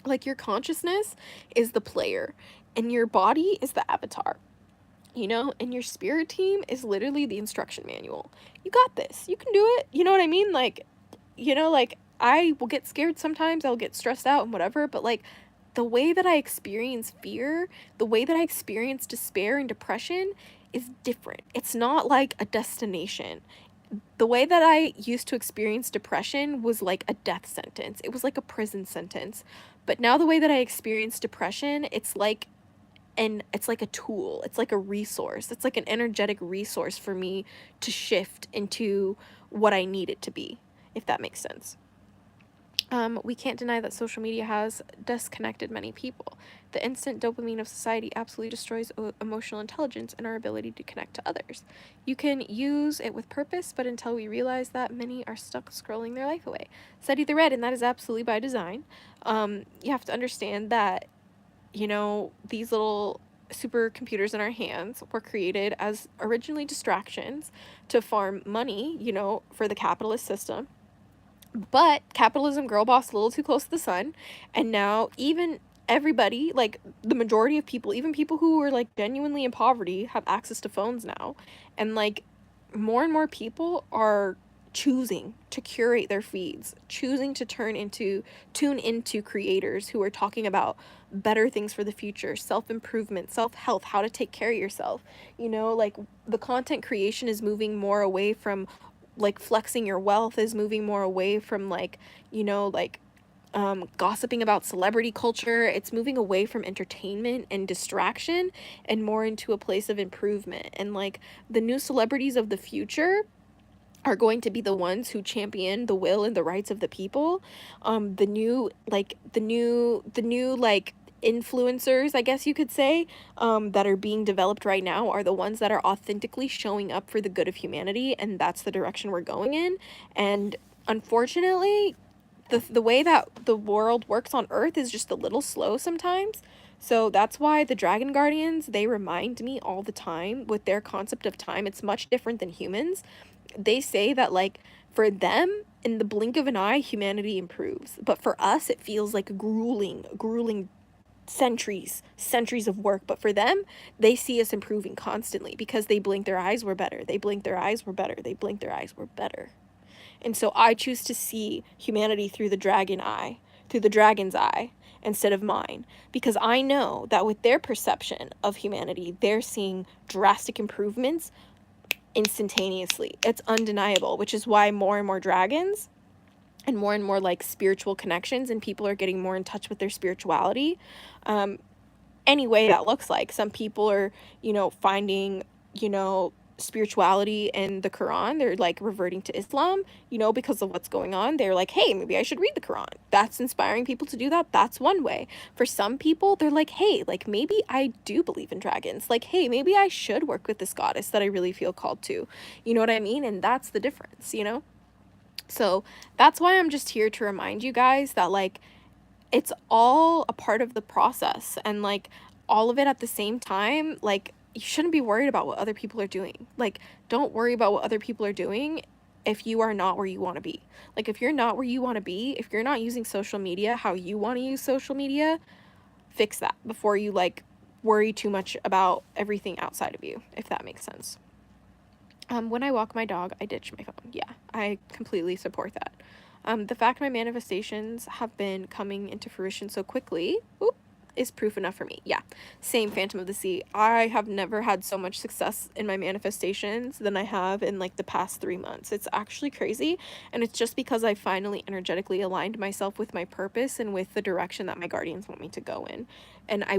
Like, your consciousness is the player, and your body is the avatar, you know? And your spirit team is literally the instruction manual. You got this. You can do it. You know what I mean? Like, you know, like, I will get scared sometimes. I'll get stressed out and whatever, but, like, the way that I experience fear, the way that I experience despair and depression is different. It's not like a destination. The way that I used to experience depression was like a death sentence. It was like a prison sentence. But now the way that I experience depression, it's like a tool. It's like a resource. It's like an energetic resource for me to shift into what I need it to be, if that makes sense. We can't deny that social media has disconnected many people. The instant dopamine of society absolutely destroys emotional intelligence and our ability to connect to others. You can use it with purpose, but until we realize that, many are stuck scrolling their life away. Study the red, and that is absolutely by design. You have to understand that, you know, these little supercomputers in our hands were created as originally distractions to farm money, you know, for the capitalist system. But capitalism girl bossed a little too close to the sun, and now even everybody, like the majority of people, even people who are like genuinely in poverty, have access to phones now. And like more and more people are choosing to curate their feeds, choosing to tune into creators who are talking about better things for the future, self-improvement, self-health, how to take care of yourself. You know, like the content creation is moving more away from like flexing your wealth, is moving more away from like, you know, like gossiping about celebrity culture. It's moving away from entertainment and distraction and more into a place of improvement. And like the new celebrities of the future are going to be the ones who champion the will and the rights of the people. The new like influencers, I guess you could say, that are being developed right now are the ones that are authentically showing up for the good of humanity, and that's the direction we're going in. And unfortunately, the way that the world works on Earth is just a little slow sometimes. So that's why the Dragon Guardians, they remind me all the time with their concept of time. It's much different than humans. They say that like for them, in the blink of an eye, humanity improves. But for us, it feels like grueling centuries of work. But for them, they see us improving constantly because they blink their eyes, we're better. They blink their eyes, we're better. They blink their eyes, we're better. And so I choose to see humanity through the dragon's eye, instead of mine, because I know that with their perception of humanity, they're seeing drastic improvements instantaneously. It's undeniable, which is why more and more dragons and more like spiritual connections and people are getting more in touch with their spirituality. Any way that looks like. Some people are, finding, spirituality in the Quran. They're like reverting to Islam, because of what's going on. They're like, hey, maybe I should read the Quran. That's inspiring people to do that. That's one way. For some people, they're like, hey, like maybe I do believe in dragons. Like, hey, maybe I should work with this goddess that I really feel called to. You know what I mean? And that's the difference. So that's why I'm just here to remind you guys that like it's all a part of the process, and like all of it at the same time. Like you shouldn't be worried about what other people are doing. Like don't worry about what other people are doing if you are not where you want to be. Like if you're not where you want to be, if you're not using social media how you want to use social media, fix that before you like worry too much about everything outside of you, if that makes sense. When I walk my dog, I ditch my phone. Yeah, I completely support that. The fact my manifestations have been coming into fruition so quickly is proof enough for me. Yeah, same, Phantom of the Sea. I have never had so much success in my manifestations than I have in like the past 3 months. It's actually crazy, and it's just because I finally energetically aligned myself with my purpose and with the direction that my guardians want me to go in. And I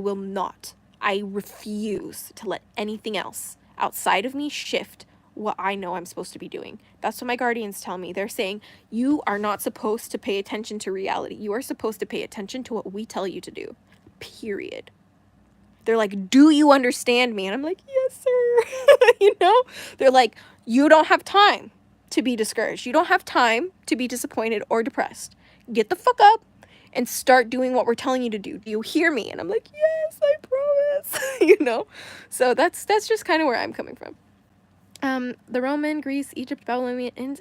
refuse to let anything else outside of me shift what I know I'm supposed to be doing. That's what my guardians tell me. They're saying, you are not supposed to pay attention to reality. You are supposed to pay attention to what we tell you to do. Period. They're like, do you understand me? And I'm like, yes, sir. They're like, you don't have time to be discouraged. You don't have time to be disappointed or depressed. Get the fuck up and start doing what we're telling you to do. Do you hear me? And I'm like, yes, I promise. So that's just kind of where I'm coming from. The Roman, Greece, Egypt, Babylonian,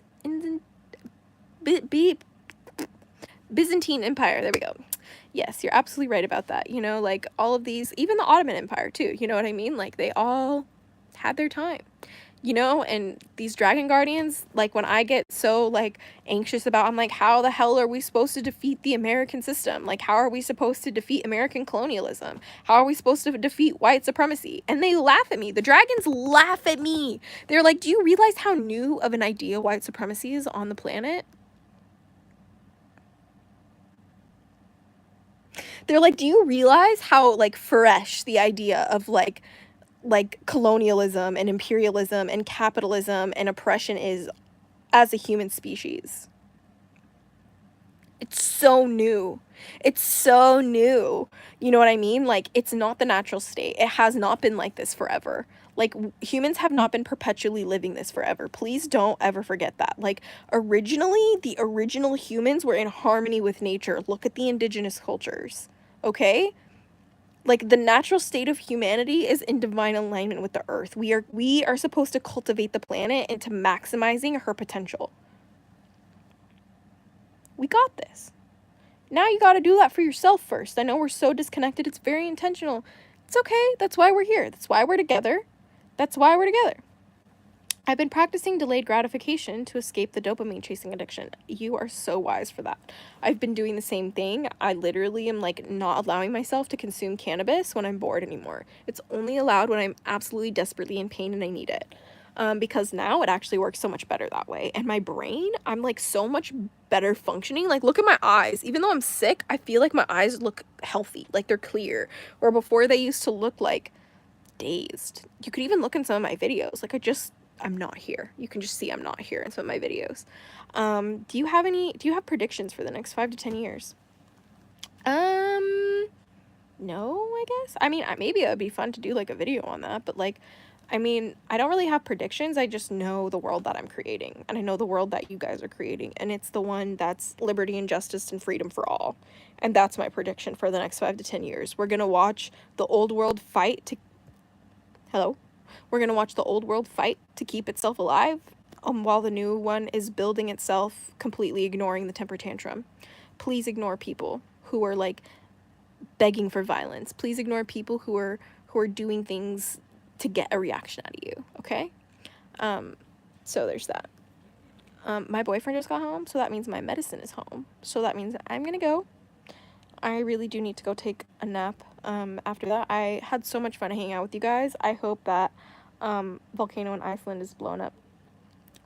Byzantine Empire. There we go. Yes, you're absolutely right about that. Like all of these, even the Ottoman Empire too. You know what I mean? Like they all had their time. And these dragon guardians, like when I get so like anxious about, I'm like, how the hell are we supposed to defeat the American system? Like, how are we supposed to defeat American colonialism? How are we supposed to defeat white supremacy? And they laugh at me. The dragons laugh at me. They're like, do you realize how new of an idea white supremacy is on the planet? They're like, do you realize how like fresh the idea of like colonialism and imperialism and capitalism and oppression is as a human species? It's so new. It's so new. You know what I mean? Like, it's not the natural state. It has not been like this forever. Like, humans have not been perpetually living this forever. Please don't ever forget that. Like, originally, the original humans were in harmony with nature. Look at the indigenous cultures, okay? Like, the natural state of humanity is in divine alignment with the earth. We are supposed to cultivate the planet into maximizing her potential. We got this. Now you gotta do that for yourself first. I know we're so disconnected. It's very intentional. It's okay. That's why we're here. That's why we're together. That's why we're together. I've been practicing delayed gratification to escape the dopamine chasing addiction. You are so wise for that. I've been doing the same thing. I literally am like not allowing myself to consume cannabis when I'm bored anymore. It's only allowed when I'm absolutely desperately in pain and I need it. Because now it actually works so much better that way. And my brain, I'm like so much better functioning. Like, look at my eyes. Even though I'm sick, I feel like my eyes look healthy, like they're clear. Where before they used to look like dazed. You could even look in some of my videos. Like, I'm not here. You can just see I'm not here in some of my videos. Do you have predictions for the next 5 to 10 years? No, I guess. I mean, maybe it would be fun to do like a video on that, but like, I mean, I don't really have predictions. I just know the world that I'm creating, and I know the world that you guys are creating, and it's the one that's liberty and justice and freedom for all. And that's my prediction for the next 5 to 10 years. We're going to watch the old world fight to Hello? We're going to watch the old world fight to keep itself alive, while the new one is building itself, completely ignoring the temper tantrum. Please ignore people who are like begging for violence. Please ignore people who are doing things to get a reaction out of you, okay? So there's that. My boyfriend just got home, so that means my medicine is home. So that means I'm going to go. I really do need to go take a nap after that. I had so much fun hanging out with you guys. I hope that volcano in Iceland is blown up.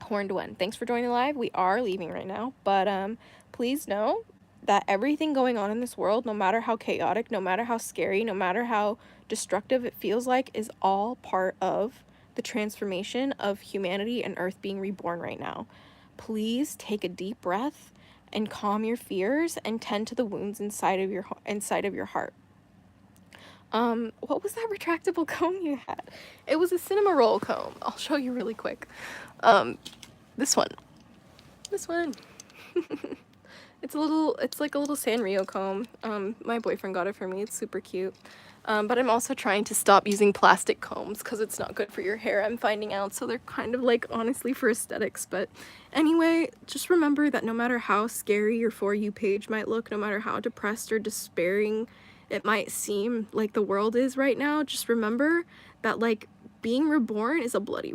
Horned one. Thanks for joining live. We are leaving right now, but please know that everything going on in this world, no matter how chaotic, no matter how scary, no matter how destructive it feels like, is all part of the transformation of humanity and Earth being reborn right now. Please take a deep breath and calm your fears and tend to the wounds inside of your heart. What was that retractable comb you had? It was a cinema roll comb. I'll show you really quick. This one. It's like a little Sanrio comb. My boyfriend got it for me. It's super cute. But I'm also trying to stop using plastic combs because it's not good for your hair, I'm finding out. So they're kind of like honestly for aesthetics. But anyway, just remember that no matter how scary your For You page might look, no matter how depressed or despairing it might seem like the world is right now, just remember that like being reborn is a bloody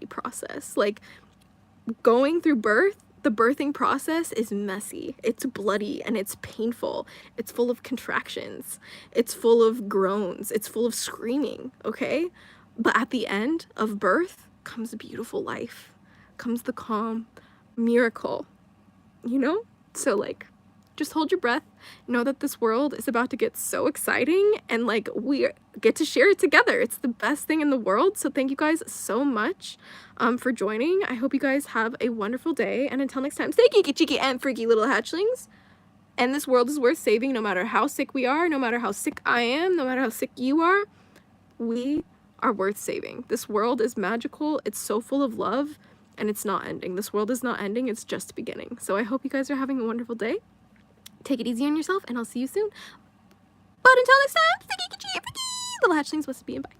process. Like going through birth, the birthing process is messy, it's bloody, and it's painful. It's full of contractions, it's full of groans, it's full of screaming, okay? But at the end of birth comes a beautiful life, comes the calm miracle, you know? So like, just hold your breath. Know that this world is about to get so exciting, and like we get to share it together. It's the best thing in the world. So thank you guys so much for joining. I hope you guys have a wonderful day, and until next time, stay geeky, cheeky, and freaky little hatchlings. And this world is worth saving, no matter how sick we are, no matter how sick I am, no matter how sick you are. We are worth saving. This world is magical. It's so full of love, and it's not ending. This world is not ending. It's just beginning. So I hope you guys are having a wonderful day. Take it easy on yourself, and I'll see you soon. But until next time, stay geeky, cheeky, freaky little hatchlings. What's to be and bye.